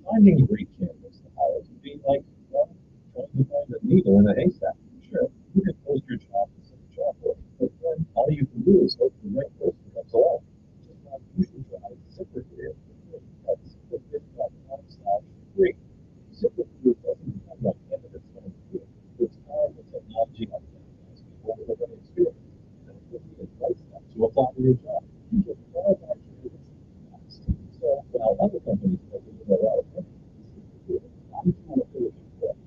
Finding great candidates to hire can be like trying to find a needle in a haystack. Sure, you can post your job as a job board, but then all you can do is hope the right person comes along. Just like you should try ZipRecruiter for free. That's ZipRecruiter.com/free. ZipRecruiter doesn't depend on candidates coming to you. It's powerful technology identifies people with the right experience and it gives you advice to apply to your job. You get qualified candidates fast. So while other companies are doing a lot of work, I'm trying to finish it quick.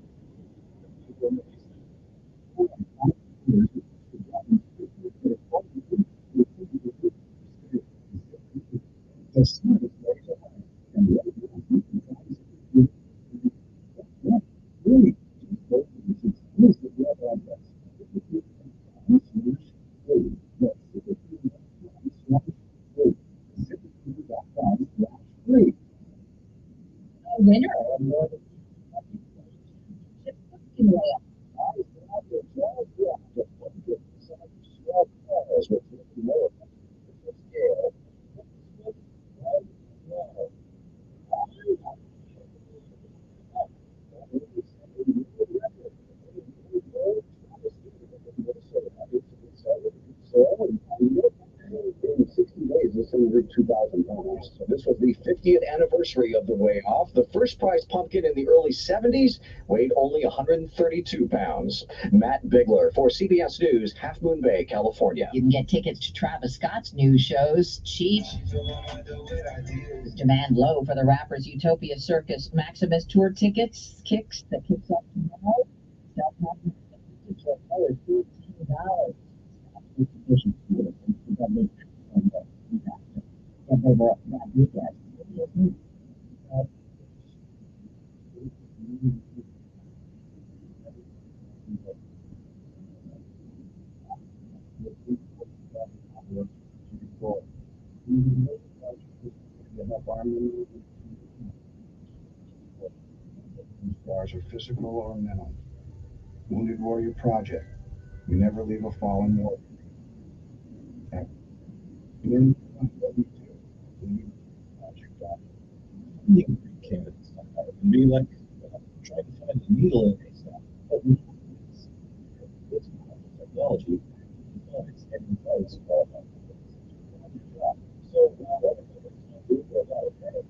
People in the the smartest way to hire. And the other really, just go to this exclusive web address. ZipRecruiter.com/free.
A winner.
In 60 days, this thing grew 2,000 pounds. So this was the 50th anniversary of the Way Off. The first prize pumpkin in the early 70s weighed only 132 pounds. Matt Bigler for CBS News, Half Moon Bay, California.
You can get tickets to Travis Scott's new shows cheap. Demand low for the rapper's Utopia Circus Maximus tour tickets. Kicks that kicks off tomorrow. Self-happening tickets for $13.
Scars are physical or mental. Wounded Warrior Project. We never leave a fallen warrior.
Candidates to hire can be like trying to find a needle in a haystack. But it's technology defines and invites qualified candidates to find your job. So now what are you do for a lot of pay?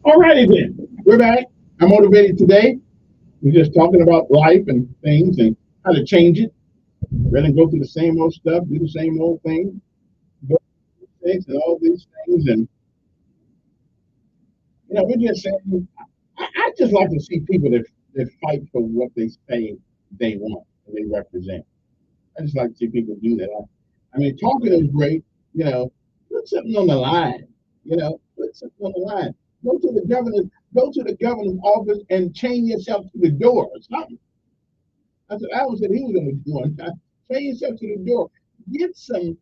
All righty then. We're back. I'm motivated today. We're just talking about life and things and how to change it. Rather than go through the same old stuff, do the same old thing, go through mistakes and all these things. And, we're just saying, I just like to see people that fight for what they say they want and they represent. I just like to see people do that. I mean, talking is great, put something on the line, put something on the line. Go to the governor's office and chain yourself to the door or something. That's what Alan said he was going to do one time. Chain yourself to the door. Get some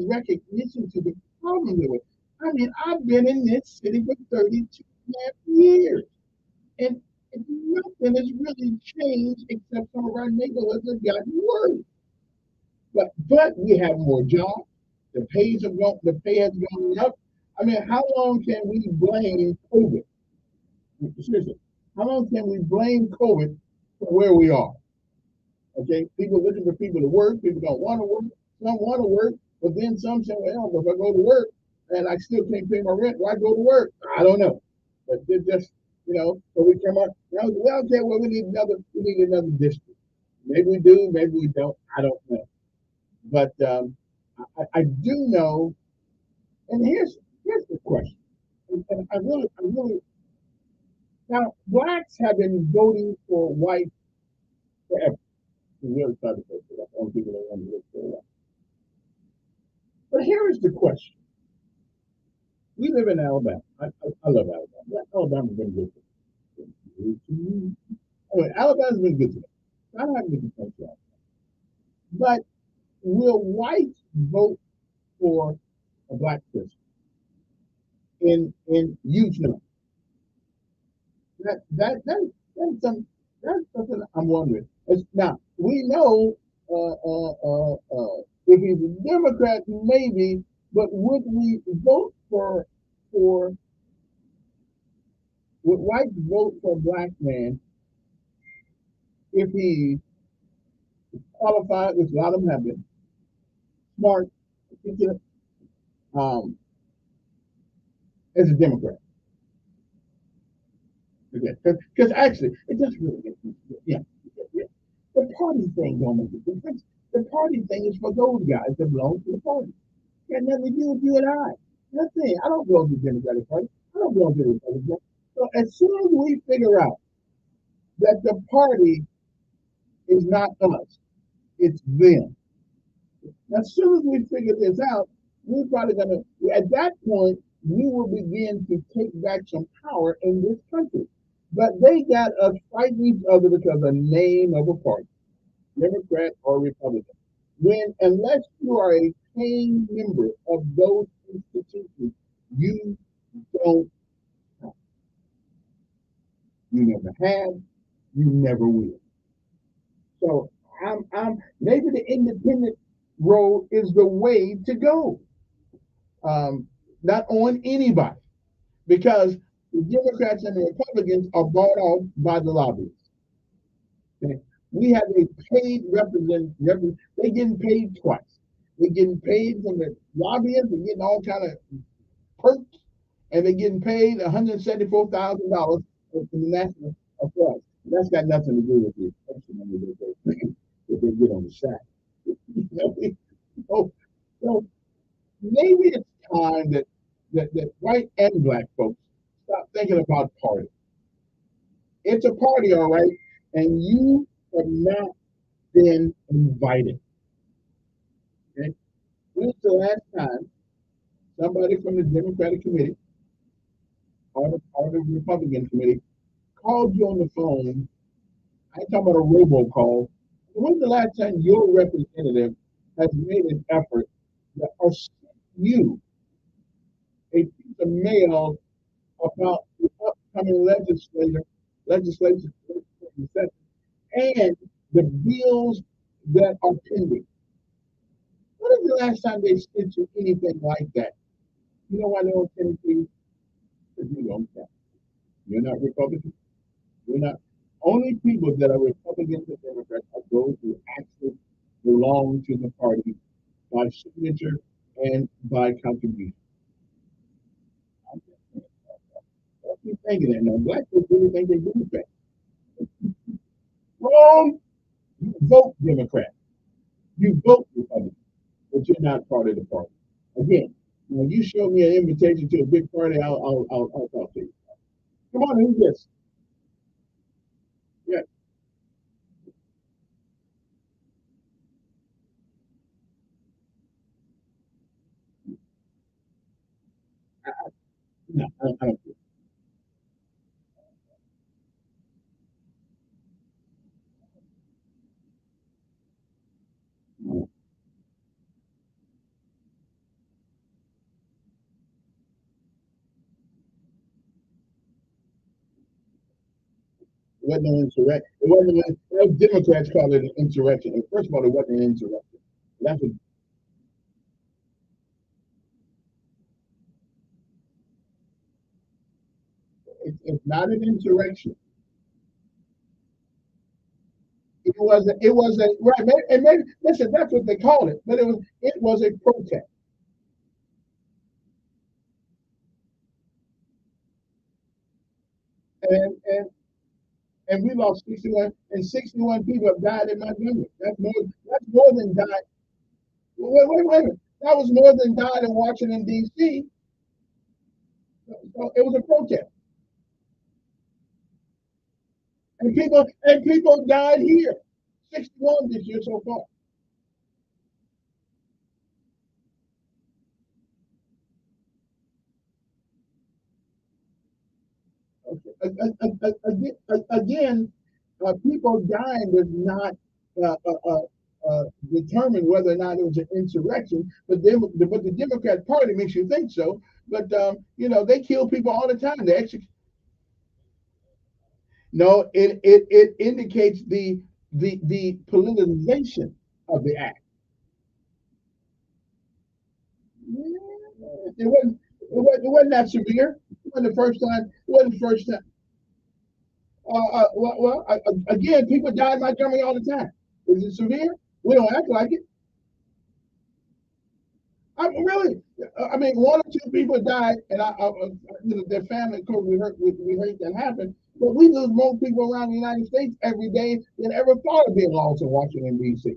recognition to the problem with it. I mean, I've been in this city for 32 and a half years. And nothing has really changed except some of our neighborhoods have gotten worse. But we have more jobs. The pay has gone up. I mean, how long can we blame COVID? Seriously, how long can we blame COVID for where we are? Okay, people looking for people to work. People don't want to work. Some want to work, but then some say, well, if I go to work and I still can't pay my rent, why go to work? I don't know. But they're just, so we come up, well, okay, well, we need another district. Maybe we do, maybe we don't. I don't know. But I do know, and here's the question. And I really, now, blacks have been voting for whites forever. The other side of the that's the only people that want to vote for white. But here is the question. We live in Alabama. I love Alabama. Alabama's been good to me. Anyway, Alabama's been good to me. I don't have any complaints about that. But will whites vote for a black person in huge numbers? That's something I'm wondering. Now we know if he's a Democrat, maybe, but would we vote would whites vote for a black man if he qualified, which a lot of them have been, smart, as a Democrat? Because actually, it doesn't really get yeah. The party thing don't make a difference. The party thing is for those guys that belong to the party. It got nothing to do with you and I. Nothing. I don't belong to the Democratic Party. I don't belong to the Republican Party. So as soon as we figure out that the party is not us, it's them. As soon as we figure this out, we're probably at that point, we will begin to take back some power in this country. But they got us fighting each other because of the name of a party, Democrat or Republican. Unless you are a paying member of those institutions, you don't have. You never have, you never will. So I'm maybe the independent road is the way to go. Not on anybody, because the Democrats and the Republicans are bought off by the lobbyists. Okay? We have a paid representative. They're getting paid twice. They're getting paid from the lobbyists. They're getting all kind of perks, and they're getting paid $174,000 from the national affairs. That's got nothing to do with the extra money that they get on the side. So maybe it's time that white and black folks stop thinking about party. It's a party, all right, and you have not been invited. Okay? When's the last time somebody from the Democratic committee or the Republican committee called you on the phone? I talk about a robocall. When's the last time your representative has made an effort or sent you a piece of mail about the upcoming legislation and the bills that are pending? When is the last time they sent you anything like that? You know why they don't send it to you? Because you don't care. You're not Republican. You're not. Only people that are Republicans and Democrats are those who actually belong to the party by signature and by contribution. Don't keep thinking that. Now, black folks really think they do that. Wrong. You vote Democrat. You vote Republican, but you're not part of the party. Again, when you show me an invitation to a big party, I'll talk to you. Come on, who's this? Yeah. No, I don't care. It wasn't an insurrection. It wasn't. Democrats call it an insurrection. And first of all, it wasn't an insurrection. That's a, it's not an insurrection. It was a, right. And maybe listen, that's what they called it. But it was a protest. And we lost 61 people have died in Montgomery. That's more than died. Wait a minute. That was more than died in Washington D.C. So it was a protest, and people died here. 61 this year so far. Again, people dying does not uh, uh, uh, determine whether or not it was an insurrection. But the Democrat Party makes you think so. But they kill people all the time. They execute. No, it indicates the politicization of the act. It wasn't that severe. It wasn't the first time. It wasn't the first time. Again, people die in Montgomery all the time. Is it severe? We don't act like it. Really. I mean, one or two people died, and their family. Of course, we hate that happen. But we lose more people around the United States every day than ever thought of being lost in Washington D.C.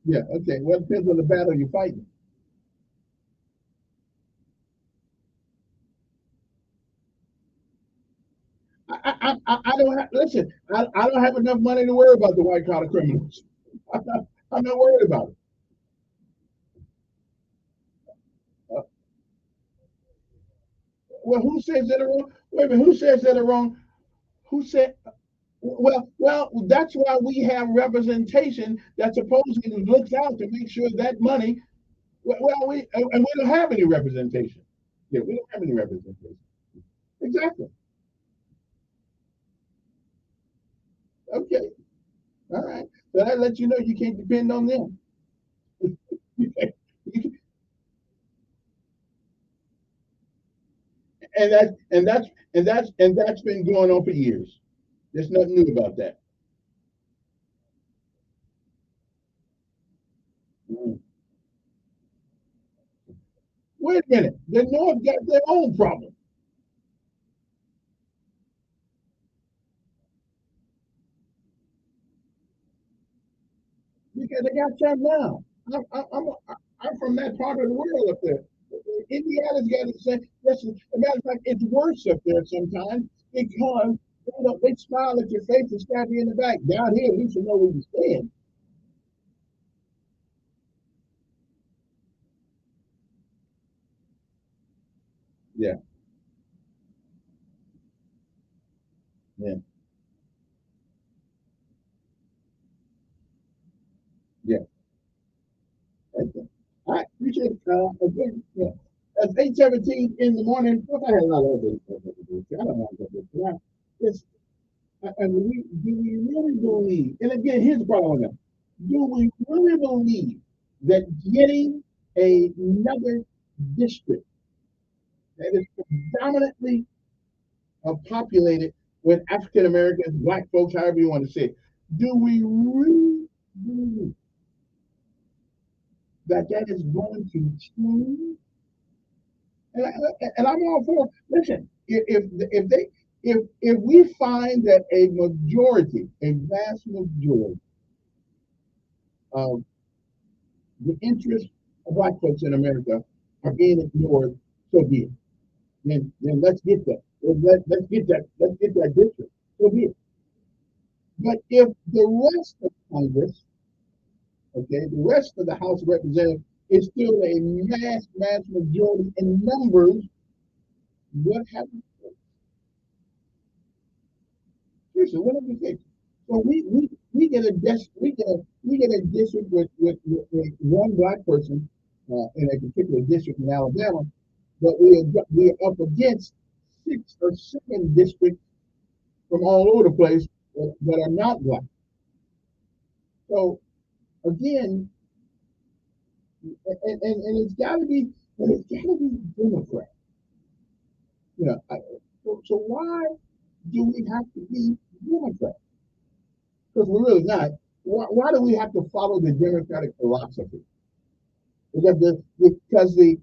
Yeah. Okay. Well, it depends on the battle you're fighting. I don't have, listen. I don't have enough money to worry about the white collar criminals. I'm not worried about it. Uh, well, who says that are wrong? Wait a minute. Who says that are wrong? Who said? Well, that's why we have representation that supposedly looks out to make sure that money. Well, we don't have any representation. Yeah, we don't have any representation. Exactly. Okay. All right. So that lets you know you can't depend on them. and that and that's been going on for years. There's nothing new about that. Mm. Wait a minute. The North got their own problem because they got shut down. I'm from that part of the world up there. Indiana's got the same. Listen, as a matter of fact, it's worse up there sometimes because They smile at your face and stab you in the back. Down here, at least you know where you stand. Yeah, yeah, yeah. Okay. I appreciate again. Yeah. It's 8:17 in the morning. Look, I had a lot of other stuff to do. I don't want to go there. It's, and do we really believe? And again, here's the problem with that. Do we really believe that getting another district that is predominantly populated with African Americans, black folks, however you want to say it, do we really believe that that is going to change? And, and I'm all for. Listen, if they if we find that a majority, a vast majority of the interests of black folks in America are being ignored, so be it. Then let's get that. Let's get that. Let's get that district. So be it. But if the rest of Congress, okay, the rest of the House of Representatives is still a mass majority in numbers, what happens? Seriously, what do we think? So we get a we get a district with one black person in a particular district in Alabama, but we are up against 6 or 7 districts from all over the place that are not black. So again, and it's got to be, Democrat. You know, so why do we have to be Democrat? Because we're really not. Why do we have to follow the Democratic philosophy? Because the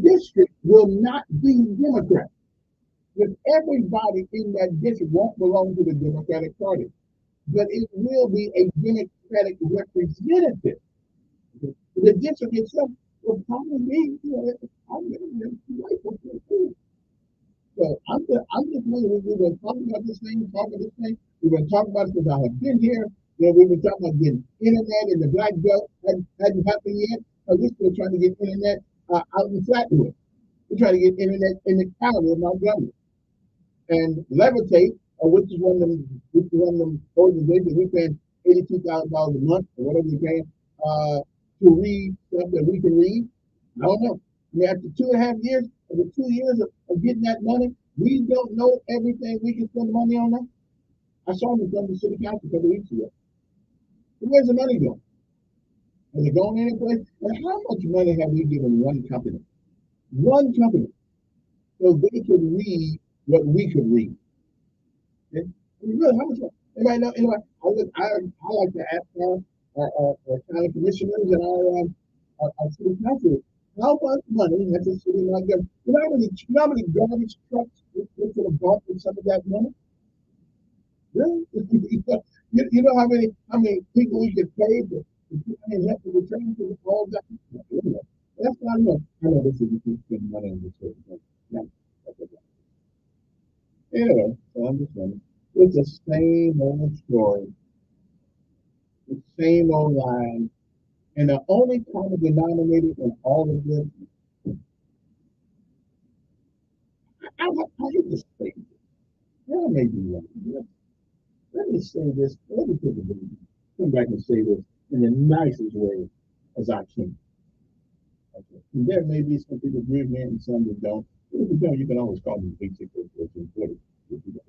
district will not be Democrat. Because everybody in that district won't belong to the Democratic Party, but it will be a Democratic representative. The district itself will probably be, I'm going to white folks too. So I'm just wondering, we've been talking about this thing, We've been talking about it since I have been here. We've been talking about getting internet in the Black Belt. Hadn't happened yet. We're still trying to get internet out in Flatwood. We're trying to get internet in the county of Montgomery. And Levitate, which is one of them organizations we paying $82,000 a month or whatever we paying to read stuff that we can read. I don't know. I mean, after 2.5 years, after 2 years of getting that money, we don't know everything we can spend money on now. I saw them from the city council a couple of weeks ago. Where's the money going? Is it going any place? And how much money have we given one company? One company. So they could read what we could read. Okay? I mean, really, how much money? Anybody know? Anybody? I like to ask our county commissioners and our city council, how much money has the city like them? You know how many garbage trucks we could have bought with some of that money? Really? You know how many people we could pay to help to return to all that? Anyway, that's not enough. I know this is you spend money on this sort of thing. No, that's okay. Anyway, so I'm just saying, it's the same old story, the same old line, and the only common denominator in all of this, I hate to say this. I may be wrong. Let me say this. Let me take a minute. Come back and say this in the nicest way as I can. Okay. And there may be some people agree with me and some that don't. But if you don't, you can always call me 868-1440 if you don't.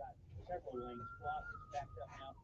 got several lanes blocked. It's backed up now.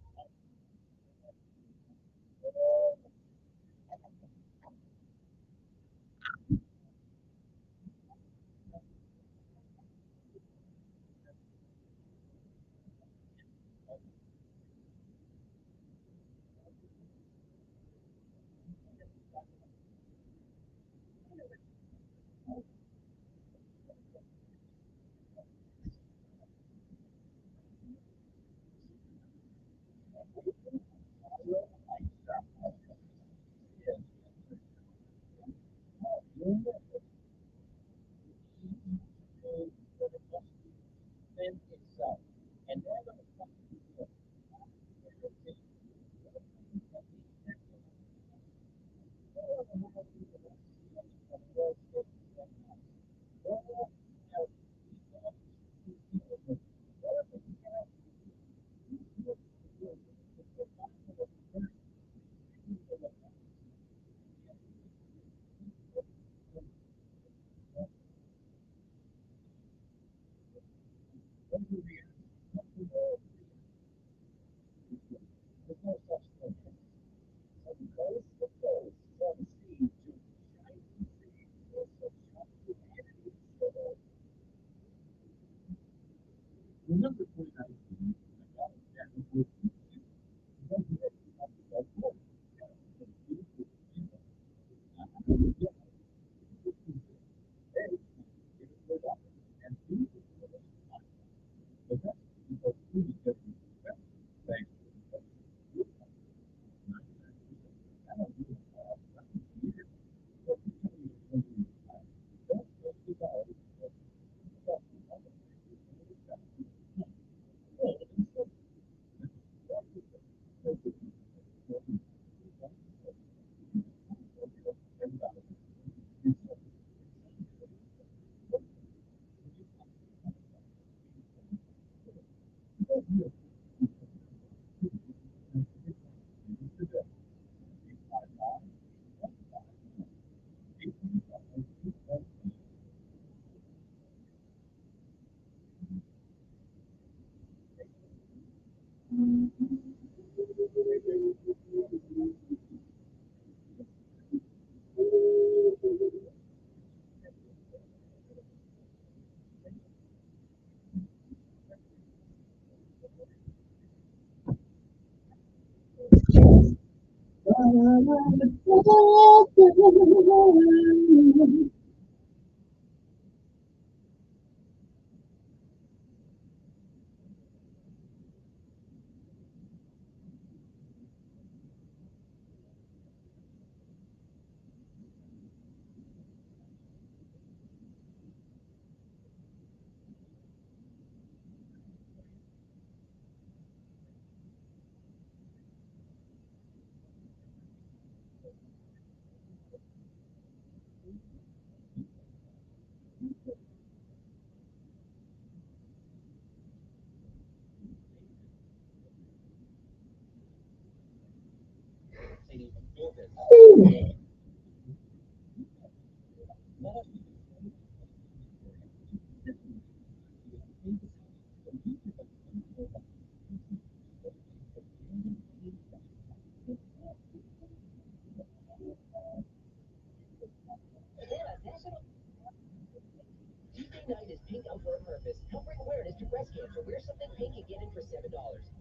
DJ night is pink out for a purpose. Help bring awareness to breast cancer. Wear something pink and get it for $7.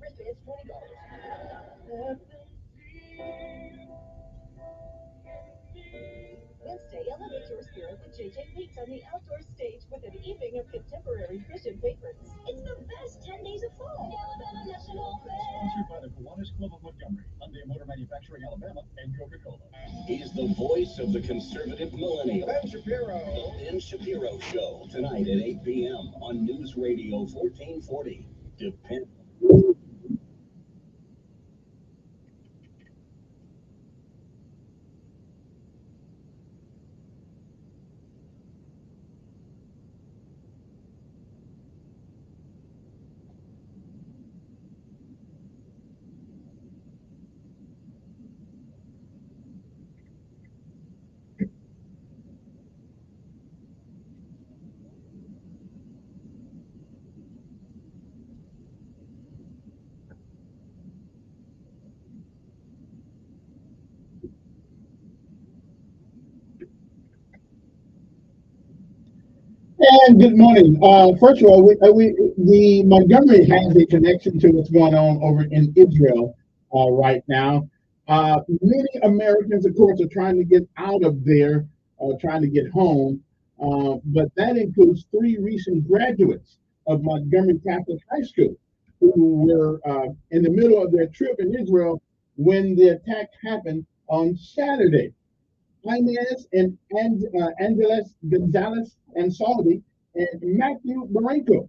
Wristbands, $20. Wednesday, elevate your spirit with JJ Weeks on the outdoor stage with an evening of contemporary Christian favorites.
It's the best 10 days of fall.
Sponsored by the Kiwanis Club of Montgomery, Hyundai Motor Manufacturing, Alabama, and Coca-Cola.
He's the voice of the conservative millennial. Ben Shapiro. The Ben Shapiro Show, tonight at 8 p.m. on News Radio 1440. Depend.
And good morning. First of all, the Montgomery has a connection to what's going on over in Israel right now. Many Americans, of course, are trying to get out of there, trying to get home. But that includes 3 recent graduates of Montgomery Catholic High School who were in the middle of their trip in Israel when the attack happened on Saturday. Inez and Angeles Gonzalez and Saldi and Matthew Barenko,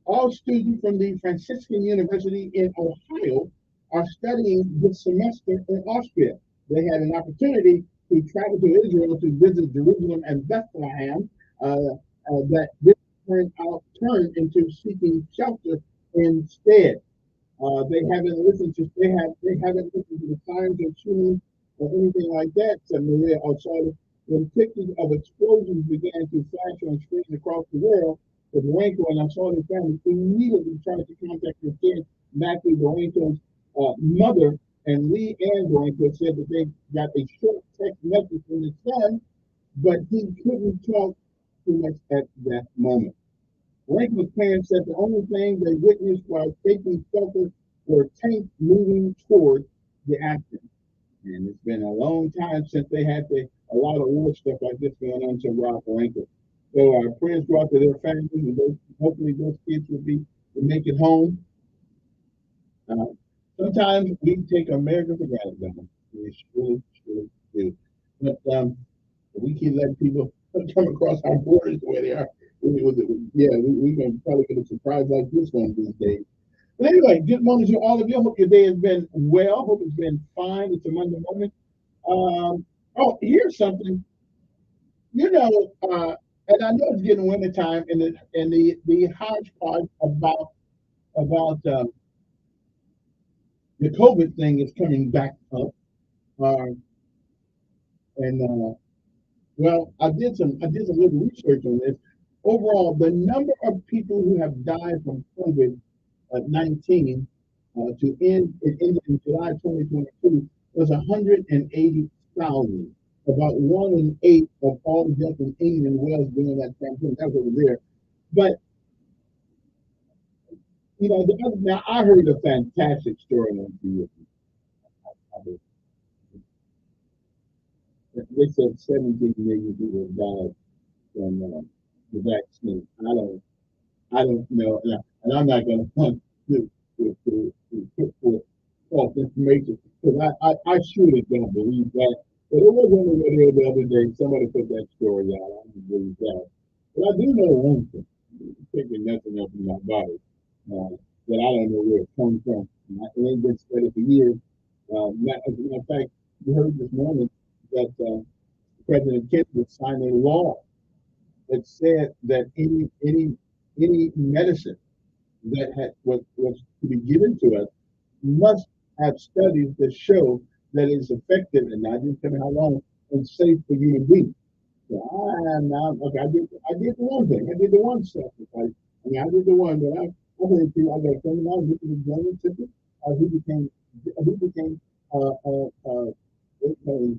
all students from the Franciscan University in Ohio, are studying this semester in Austria. They had an opportunity to travel to Israel to visit Jerusalem and Bethlehem. That this turned into seeking shelter instead. They haven't listened to the signs of shooting or anything like that, said Maria Osada. When pictures of explosions began to flash on screens across the world, the Barenko and Osada family immediately tried to contact their kid, Matthew Barenko's mother, and Lee Ann Barenko said that they got a short text message from his son, but he couldn't talk too much at that moment. Barenko's parents said the only thing they witnessed while taking shelter were tanks moving toward the action. And it's been a long time since they had a lot of war stuff like this going on to Rob Barenko. So our prayers go out to their families, and hopefully those kids will make it home. Sometimes we take America for granted, Don. We really do. But we keep letting people come across our borders the way they are. We're going to probably get a surprise like this one these days. But anyway, good morning to all of you. Hope your day has been well. Hope it's been fine. It's a Monday morning. Here's something. And I know it's getting winter time, and the hodgepodge about the COVID thing is coming back up. I did some little research on this. Overall, the number of people who have died from COVID-19 to end in July 2022 was 180,000. About 1 in 8 of all deaths in England and Wales during that campaign. That was over there. But now I heard a fantastic story on TV. They said 17 million people died from the vaccine. I don't know, and I'm not going to want to put forth false information because I surely don't believe that. But it was on the radio the other day. Somebody put that story out. I don't believe that. But I do know one thing: taking nothing up in my body that I don't know where it comes from. It ain't been studied for years. As a matter of fact, we heard this morning that President Kennedy signed a law that said that any medicine that was to be given to us must have studies that show that it's effective and not just tell me how long and safe for human beings. So I did the one thing. I did the one sacrifice. I did the one that I heard people. I got a friend of mine who was a general ticket. He became he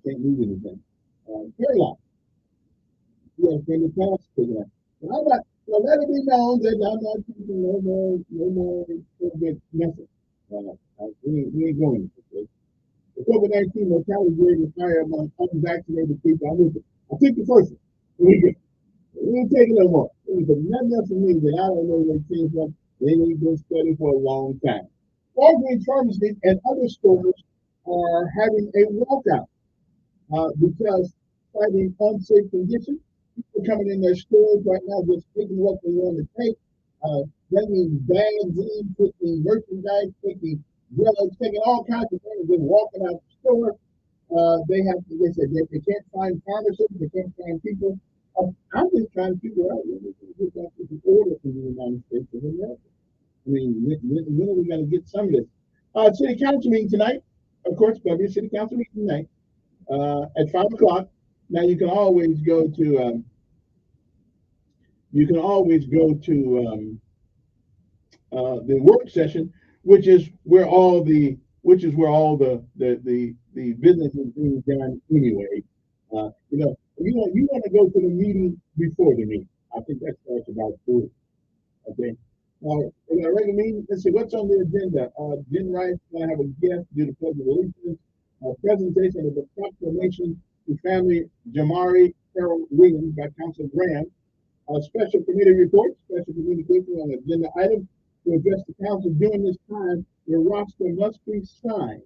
can't move anything. Paralyzed. He has been passed to that. So let it be known that I'm not taking no more COVID message. We ain't going to. The COVID-19 mortality rate is higher among unvaccinated people. I took the first one. We ain't taking no more. But nothing else means that I don't know where it came from. They ain't been studied for a long time. Walgreens pharmacies and other stores are having a walkout because fighting unsafe conditions. People coming in their stores right now just taking what they want to take, bringing bags in, taking merchandise, taking drugs, taking all kinds of things, just walking out the store. They said they can't find pharmacists, they can't find people. I'm just trying to figure out when we can get that to order from the United States of America. I mean, when are we going to get some of this? City council meeting tonight. Of course, there'll be a city council meeting tonight at 5 o'clock. Now you can always go to the work session, which is where all the business is being done anyway. You want to go to the meeting before the meeting. I think that starts about 3. Okay. In our regular meeting, let's see what's on the agenda. Jen Rice going to have a guest due to pledge of allegiance. Presentation of the proclamation to family Jamari Carol Williams by Council Graham. Special committee report, special communication on agenda items to address the council during this time. The roster must be signed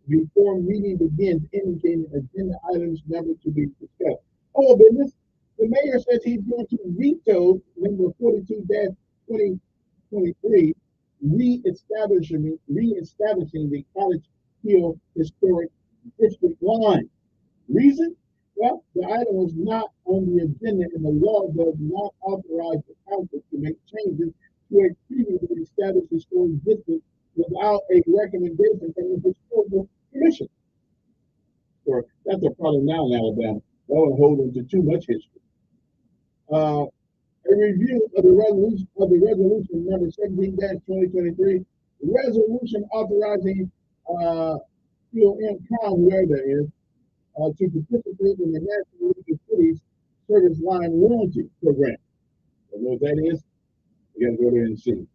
before meeting begins, indicating agenda items never to be discussed. Oh, business. The mayor says he's going to veto number 42-2023, reestablishing the College Hill Historic District line. Reason? Well, the item was not on the agenda, and the law does not authorize the council to make changes to a previously established historic district without a recommendation from the historical commission. Or that's a problem now in Alabama. They don't hold on to too much history. A review of the resolution number 17-2023, resolution authorizing COM, whoever that is, to participate in the National League of Cities Service Line Warranty Program. You know what that is? You got to go there and see.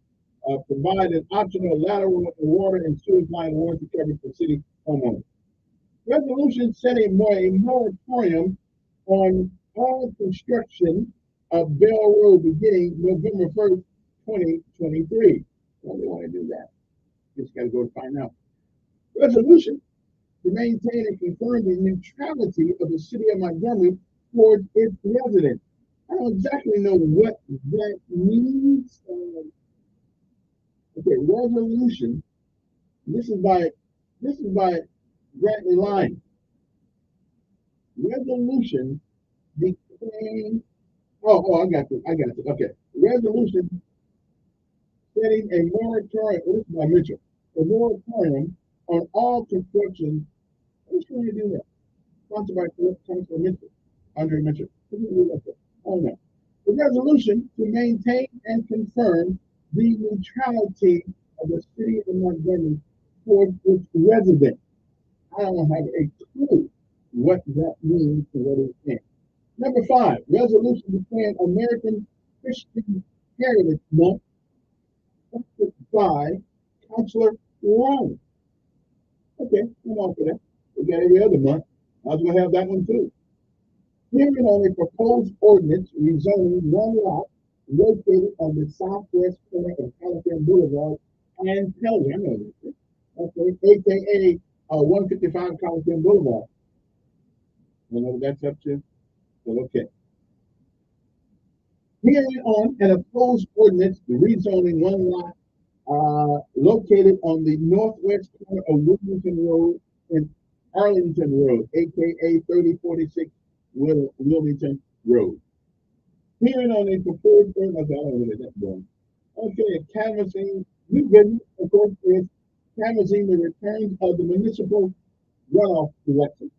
Provide an optional lateral water and sewage line warranty coverage for city homeowners. Resolution setting a moratorium on all construction of Bell Road beginning November 1st, 2023. Well, they want to do that. Just got to go find out. Resolution to maintain and confirm the neutrality of the city of Montgomery towards its residents. I don't exactly know what that means. Okay, resolution. This is by Bradley Line. Resolution declaring. I got this. Okay, resolution setting a moratorium. This is by Mitchell. A moratorium on all construction. Who's going to do that? Sponsored by Councilor Mitchell, Andre Mitchell. Oh no. The resolution to maintain and confirm the neutrality of the city of Montgomery towards its residents. I don't have a clue what that means and what it means. Number 5, resolution declaring American Christian Heritage Month, sponsored by Councilor Warren. Okay, I'm on for that. We got every other month. I was going to have that one too. Hearing on a proposed ordinance rezoning one lot located on the southwest corner of California Boulevard and Pelham. I know this. Okay, AKA 155 California Boulevard. You know what that's up to? Well, okay. Hearing on an opposed ordinance rezoning one lot located on the northwest corner of Wilmington Road and Arlington Road, aka 3046 Wilmington Road. Hearing on a proposed ordinance, I don't know where that's going. Okay, canvassing, new business, of course, is canvassing the returns of the municipal runoff election.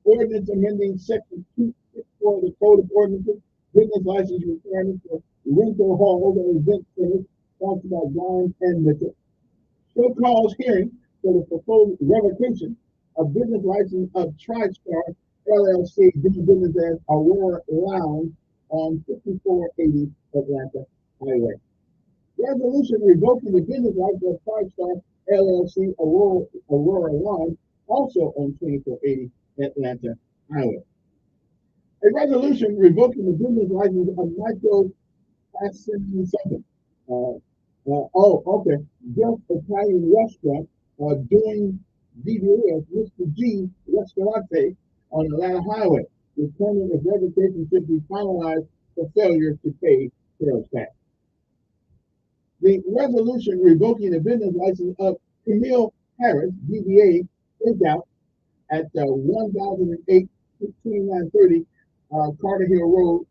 Ordinance amending section 264 of the Code of Ordinances, business license requirements for rental halls and event centers, sponsored by Grimes and Mitchell. Show cause hearing for the proposed revocation of business license of TriStar LLC, doing business as Aurora Lounge on 5480 Atlanta Highway. Resolution revoking the business license of TriStar LLC Aurora Lounge, also on 2480 Atlanta Highway. A resolution revoking the business license of Michael Passon. Okay. Just Italian restaurant doing DBA as Mr. G Restaurante on Atlanta Highway, determining if revocation should be finalized for failure to pay sales tax. The resolution revoking the business license of Camille Harris, DBA, is out at 1008 2930 Carter Hill Road,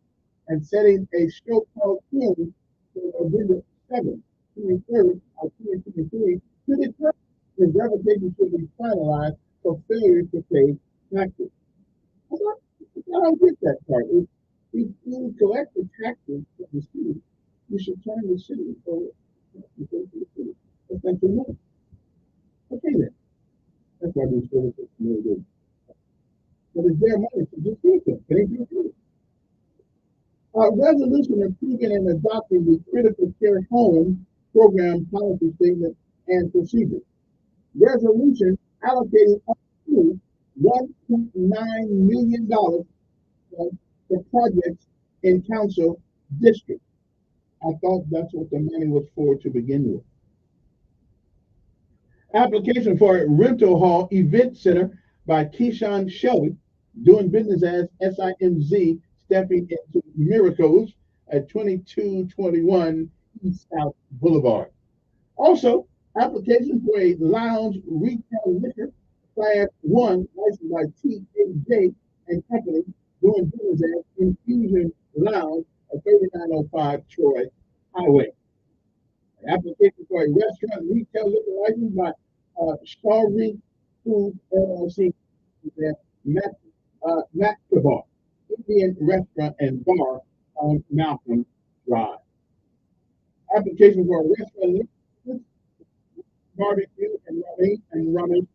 and setting a show cause hearing for November 7th, 23rd of 2023 to determine if revocation should be finalized for failure to pay taxes. I don't get that part. If you collect the taxes from the city, you should turn the city over to the city. That's not your money. Okay then. That's why these services are really good. But it's their money to just do it. They do it. Resolution approving and adopting the critical care home program policy statement and procedures. Resolution allocating up to $1.9 million for projects in council districts. I thought that's what the money was for to begin with. Application for a rental hall event center by Keyshawn Shelley, doing business as SIMZ, stepping into miracles at 2221 East South Boulevard. Also, application for a lounge retail liquor class 1 licensed by TAJ and Company, doing business as Infusion Lounge at 3905 Troy Highway. An application for a restaurant retail liquor license by Starry Food LLC, Bar, Indian Restaurant and Bar on Malcolm Drive. Application for a restaurant license, barbecue and ramen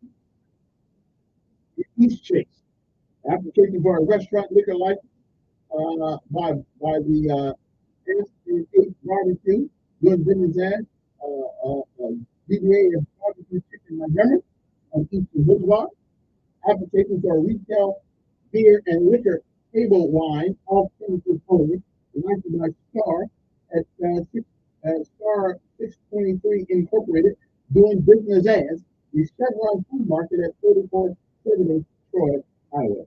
East Chase. Application for a restaurant liquor license by the S&H Barbecue, doing business as DBA of Barbecue Chicken Montgomery on Eastern Boulevard. Application for a retail beer and liquor table wine, off premises only, licensed by Star at Star 623 Incorporated, doing business as the Chevron Food Market at 4470 Troy Highway.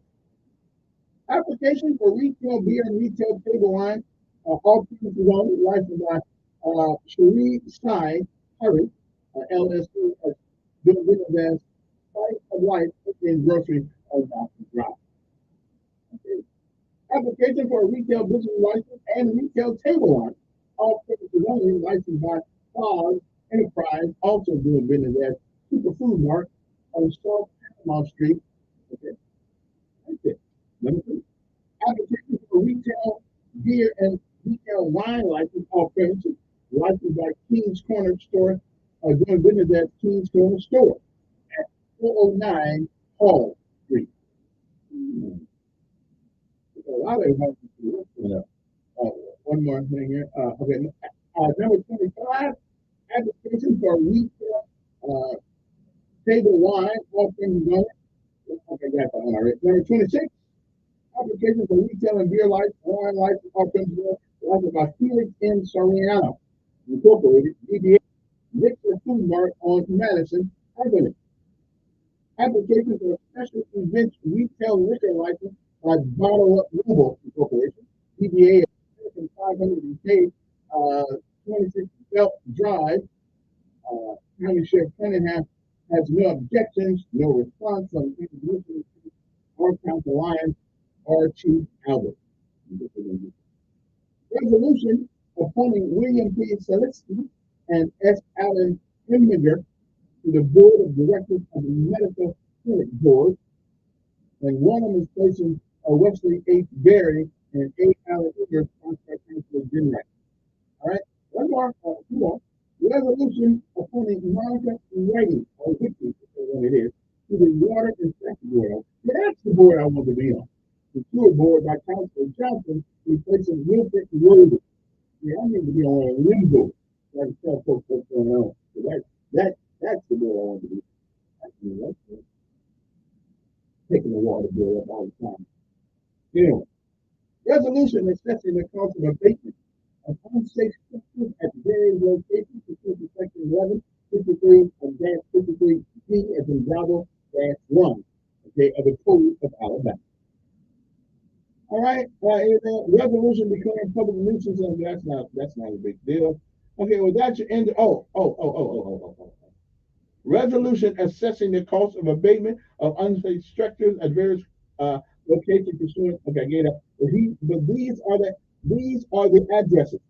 Application for retail beer and retail table wine, all premises only, licensed by Cherie Sai Harry, LSC, doing business as Spice of Life in grocery of Malcolm Drive. Okay. Application for a retail business license and retail table wine, all premises only, licensed by Paws Enterprise, also doing business as Super Food Mart on South Paramount Street. Okay. That's it. Number 3. Application for retail beer and retail wine license, all premises, licensed by King's Corner Store, doing business at King's Corner Store at 409 Hall Street. A lot of one more thing here. Okay. Number 25, application for retail table wine, all premises only. Okay, got that one already. Number 26, application for retail and beer license, wine license, all premises only, licensed by Felix M. Soriano, Incorporated, DBA Victor Food Mart on Madison Avenue. Application for a special event retail liquor license by Bottle Up Noble Incorporation, DBA 500K, 26 Belt Drive. County Sheriff Cunningham has no objections, no response on introducing our council Lion or Chief Albert. Resolution appointing William P. Selitsky and S. Allen Imminger to the Board of Directors of the Medical Clinic Board, and one of them is placing Wesley H. Berry and A. Allen Imminger contract council general. All right, one more, two more. Resolution appointing Monica Whiting, or Whitney, what it is, to the Water Inspection Board. Yeah, that's the board I want to be on. The sewer board by Councilor Johnson, replacing Wilfred Roden. Yeah, I need to be on one of them boards. So I can tell folks what's going on. So that's the board I want to be. That's taking the water bill up all the time. Anyway, resolution assessing the cost of abatement of unsafe structures at various locations, including section 11, 53, and dash 53D as in Bravo dash 1, okay, of the Code of Alabama. All right, resolution declaring public nuisance, and that's not a big deal. Okay, well that's your end. Resolution assessing the cost of abatement of unsafe structures at various locations pursuant. Okay, I get it. But these are the addresses: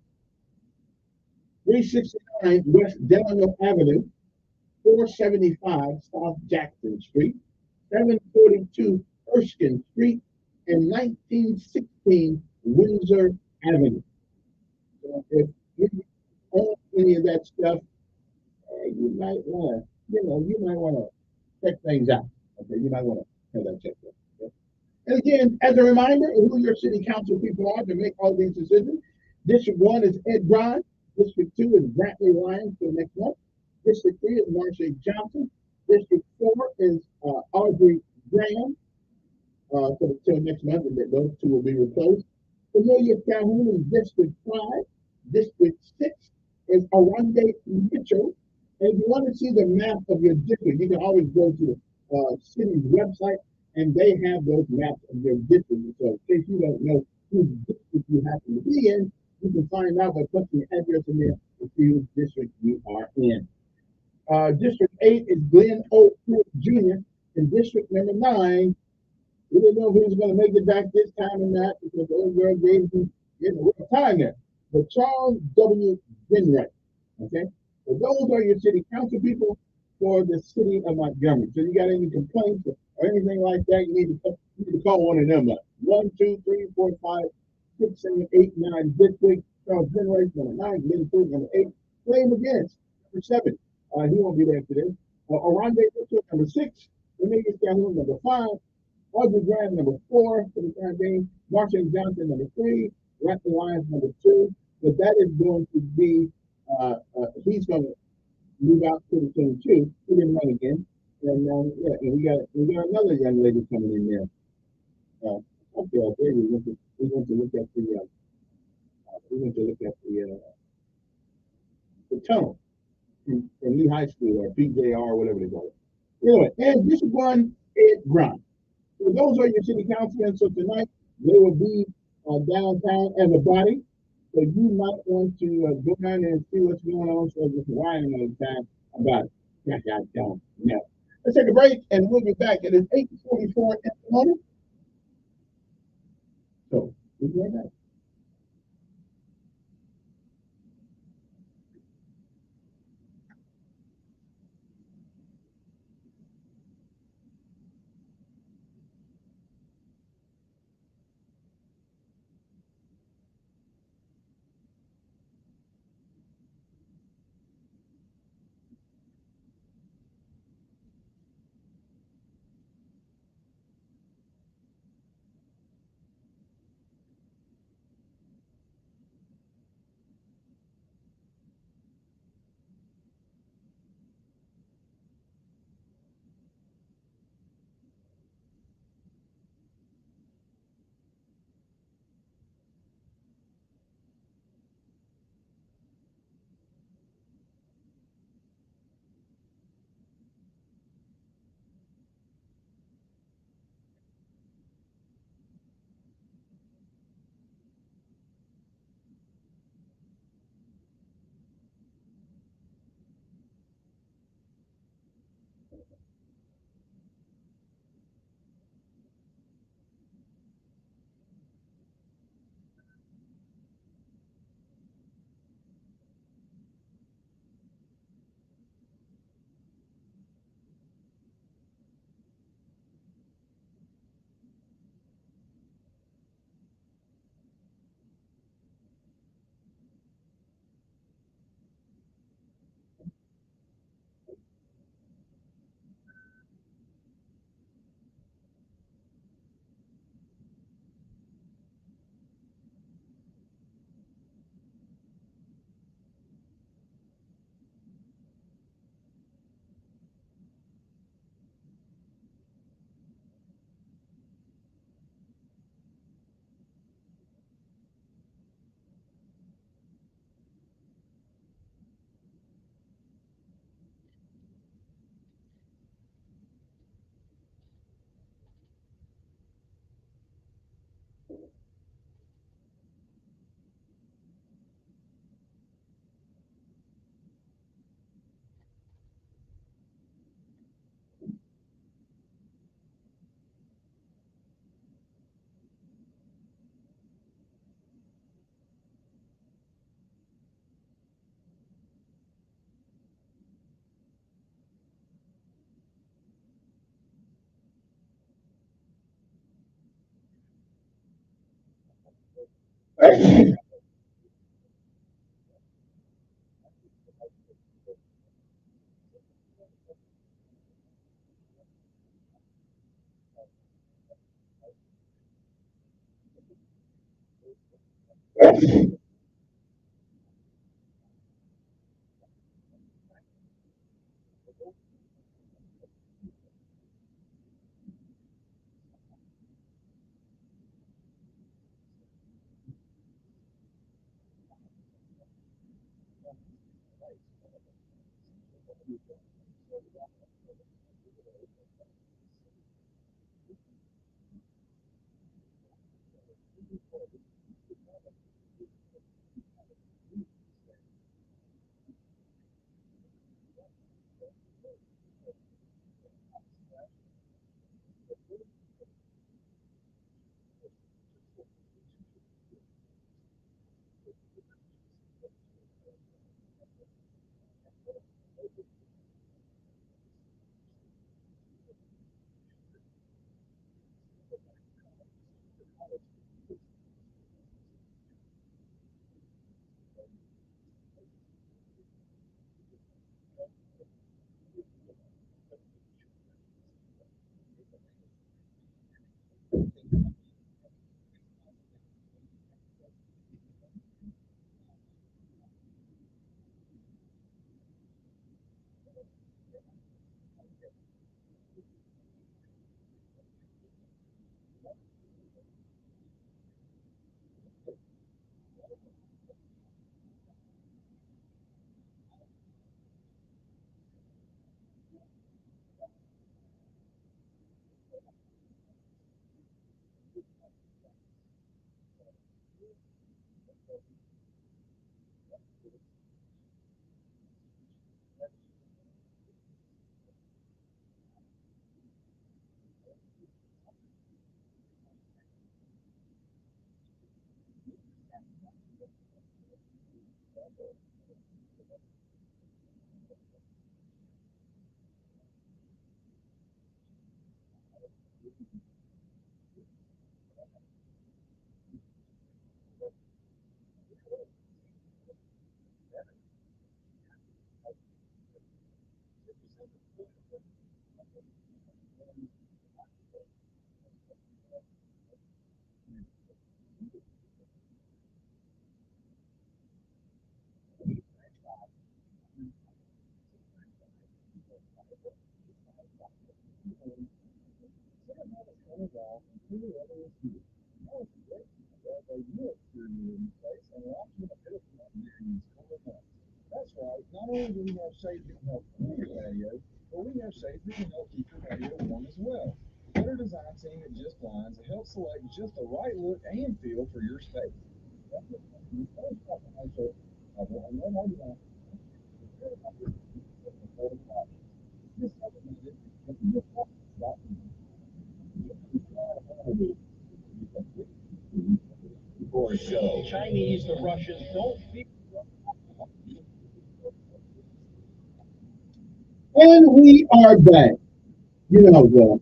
369 West Delano Avenue, 475 South Jackson Street, 742 Erskine Street, and 1916 Windsor Avenue. So if you own any of that stuff, you might want to check things out. Okay, you might want to have that checked out. Okay? And again, as a reminder of who your city council people are to make all these decisions, District 1 is Ed Grant, District 2 is Brantley Lyons for next month, District 3 is Marcia Johnson, District 4 is Audrey Graham, till next month, and those two will be replaced. Familiar Calhoun is District 5, District 6 is Arande Mitchell. And if you want to see the map of your district, you can always go to the city's website, and they have those maps of their districts. So in case you don't know whose district you happen to be in, you can find out by putting the address in there to see whose district you are in. District 8 is Glenn O. Jr. And District number 9, we didn't know if he was going to make it back this time or not because the old girl gave him a rough time there. But Charles W. Dinray, okay? So those are your city council people for the city of Montgomery. So you got any complaints or anything like that, you need to call one of them up. 1, 2, 3, 4, 5, 6, 7, 8, 9 district. Charles Dinray, number 9, Glenn Ford, number 8. Claim against number 7. He won't be there today. Arande Mitchell, number 6. Cornelius Calhoun, number 5. Audrey Graham, number 4 for the time being. Marcia Johnson, number 3. Brantley Lyons, number 2. But that is going to be, he's going to move out to the 22. He didn't run again. And and we got another young lady coming in there. Okay, we went to look at the tunnel in Lee High School or PJR or whatever they call it. Anyway, and this is one Ed Grant. So those are your city councilmen. So tonight they will be downtown as a body. So you might want to go down there and see what's going on. So just whining all the time about it. I don't know. Let's take a break and we'll be back. It is 8:44 in the morning. So we'll be right back.
That's right. Not only do we have safety and help clean your patio, but we have safety and help keep your patio warm as well. Let our design team at Just Blinds help select just the right look and feel for your space.
Show. Chinese, the Russians don't feel.
And we are back. You know,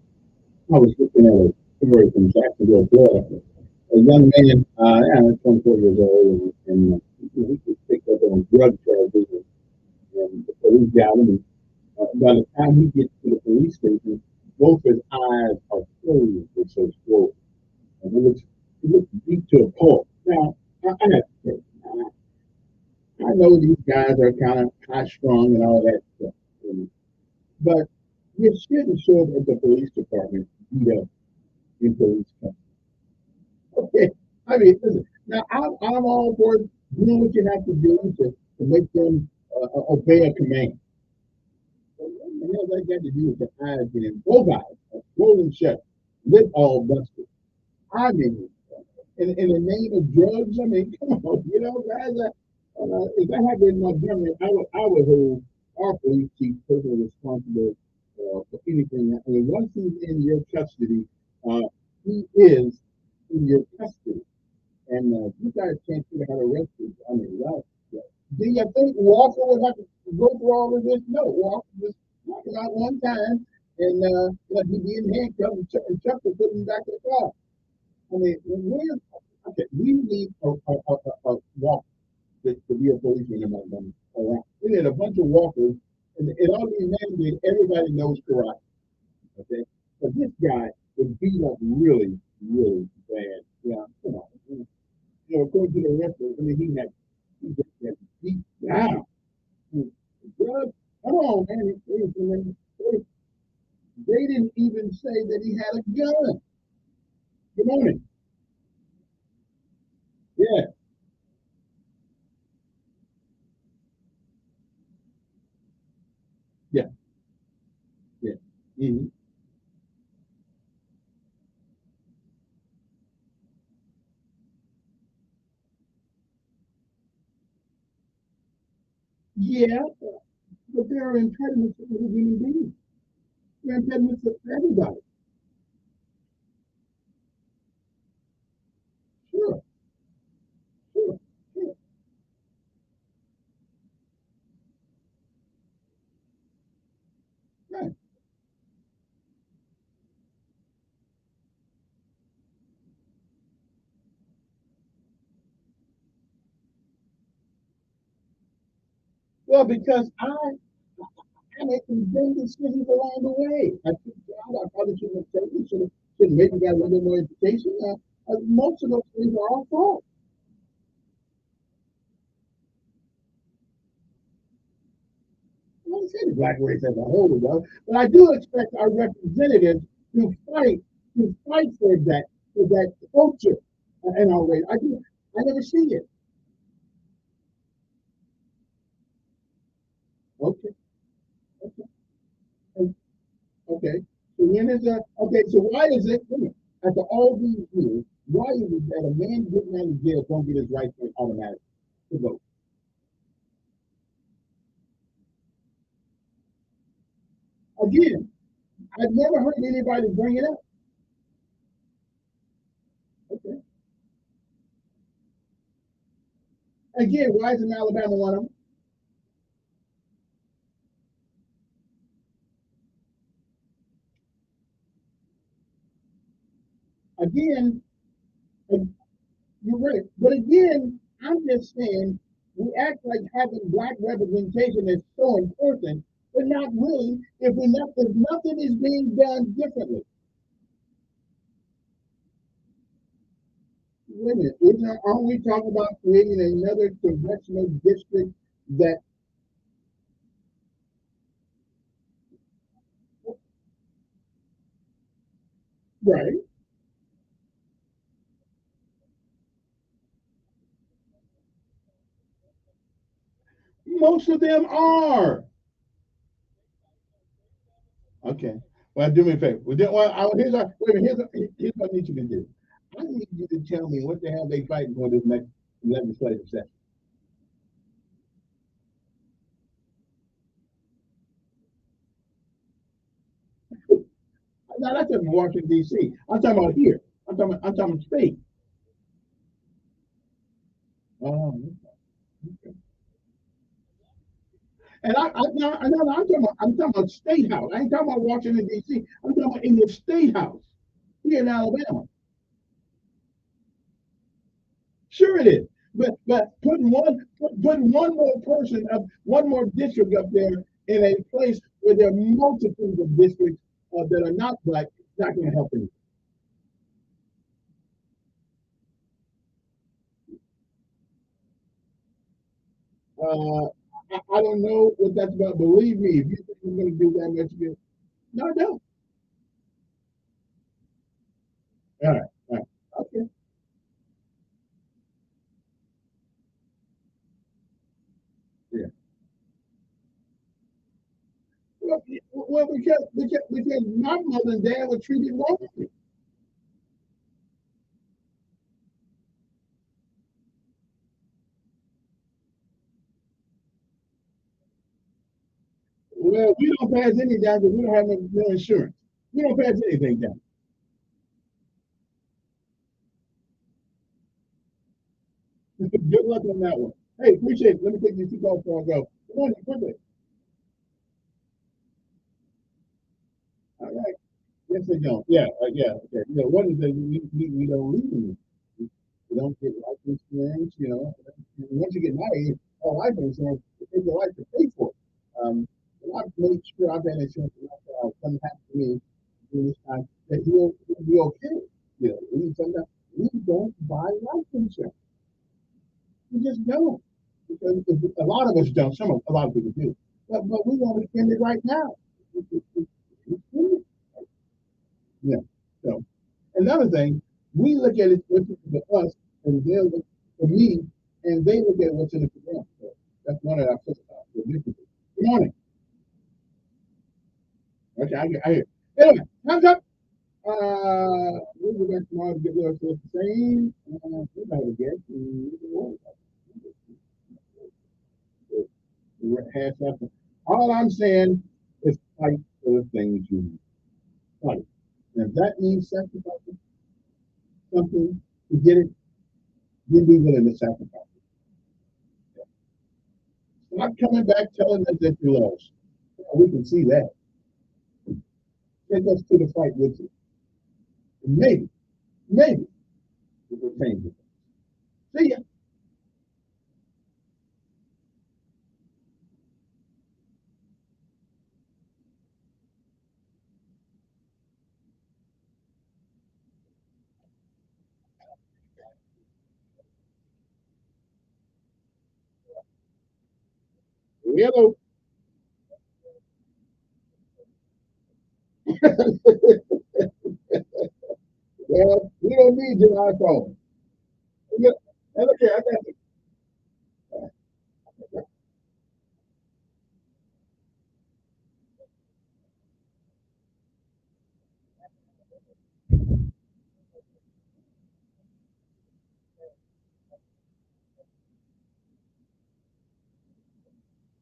I was looking at a story from Jacksonville, Florida. A young man, 24 years old, and he was picked up on drug charges, and the police got him. And by the time he gets to the police station, both his eyes are closed with so swollen. And he looks deep to a pulp. Now, I have to say, I know these guys are kind of high strung and all that stuff, but you shouldn't show up at the police department beat up in police custody. Okay, I mean, listen. Now I'm all for doing what you have to do to make them obey a command. But what the hell that got to do with the eyes being both eyes, swollen shut, lip all busted? I mean, in the name of drugs, I mean, come on, guys. If I had been in Montgomery, I would hold our police chief personally responsible for anything. I mean, once he's in your custody, he is in your custody. And you guys can't figure out how to arrest him. I mean, right? Yeah. Do you think Walker would have to go through all of this? No, Walker just knocked him out one time, and he'd be in handcuffs, and Chuck would put him back in the car. I mean, okay, we need a walker to be a policeman in Montgomery. All right. We need a bunch of walkers, and it ought to be mandated. Everybody knows karate. Okay, but this guy was beat up really, really bad. Yeah, come on. According to the reference, I mean, he just got beat down. Drugs, on, man. They didn't even say that he had a gun. Good morning. Yeah. Yeah. Yeah. Mm-hmm. Yeah, but there are impediments to every human being. There are impediments to everybody. Sure, sure, sure. Right. Well, because I make some dumb decisions along the way. I took God, I probably shouldn't have taken, should maybe got a little bit more education. Most of those things are our fault. I don't say the black race as a whole, though, but I do expect our representatives to fight for that culture in our race. I do. I never see it. Okay, okay, okay. So when is that? Okay, so why is it, after all these years, why is it that a man getting out of jail don't get his right to automatic to vote? Again, I've never heard anybody bring it up. Okay. Again, why isn't Alabama one of them? Again, you're right. But again, I'm just saying we act like having black representation is so important, but not really if nothing is being done differently. Wait a minute, aren't we talking about creating another congressional district that, right? Most of them are. Okay. Well, do me a favor. Here's what I need you to do. I need you to tell me what the hell they fighting for this next legislative session. Now that's in Washington D.C. I'm talking about here. I'm talking state. Um, and I'm talking about state house. I ain't talking about Washington D.C. I'm talking about in the state house here in Alabama. Sure it is. But putting one more district up there in a place where there are multitudes of districts that are not black, it's not going to help anything. I don't know what that's about. Believe me, if you think you're going to do that much good, no, I don't. All right, all right, okay, yeah. Well, because my mother and dad were treated wrongly. Well, we don't pass any down because we don't have no insurance. We don't pass anything down. Good luck on that one. Hey, appreciate it. Let me take these two calls before I go. Come on, quickly. All right. Yes, they don't. Yeah, yeah. Okay. One is that we don't leave them. We don't get life insurance. Once you get married, all life insurance, it takes your life to pay for it. And I've made sure I've had insurance enough come happen to me during this time that he'll be okay. Sometimes we don't buy life insurance. We just don't. Because a lot of us don't. A lot of people do. but we want to spend it right now. Yeah. So another thing, we look at it what's in it for us, and they look for me, and they look at what's in it for them. So that's one of our differences. Good morning. Okay, I hear. Anyway, time's up. We'll be back tomorrow to get us the same. We better get all I'm saying is fight for the things you need. Fight. And if that means sacrificing something to get it, you'll be willing to sacrifice it. Stop coming back telling us that you lost. We can see that. Take us to the fight with you. And maybe it will change it. See ya. Hello. Well, we don't need your iPhone. Look, okay, I got the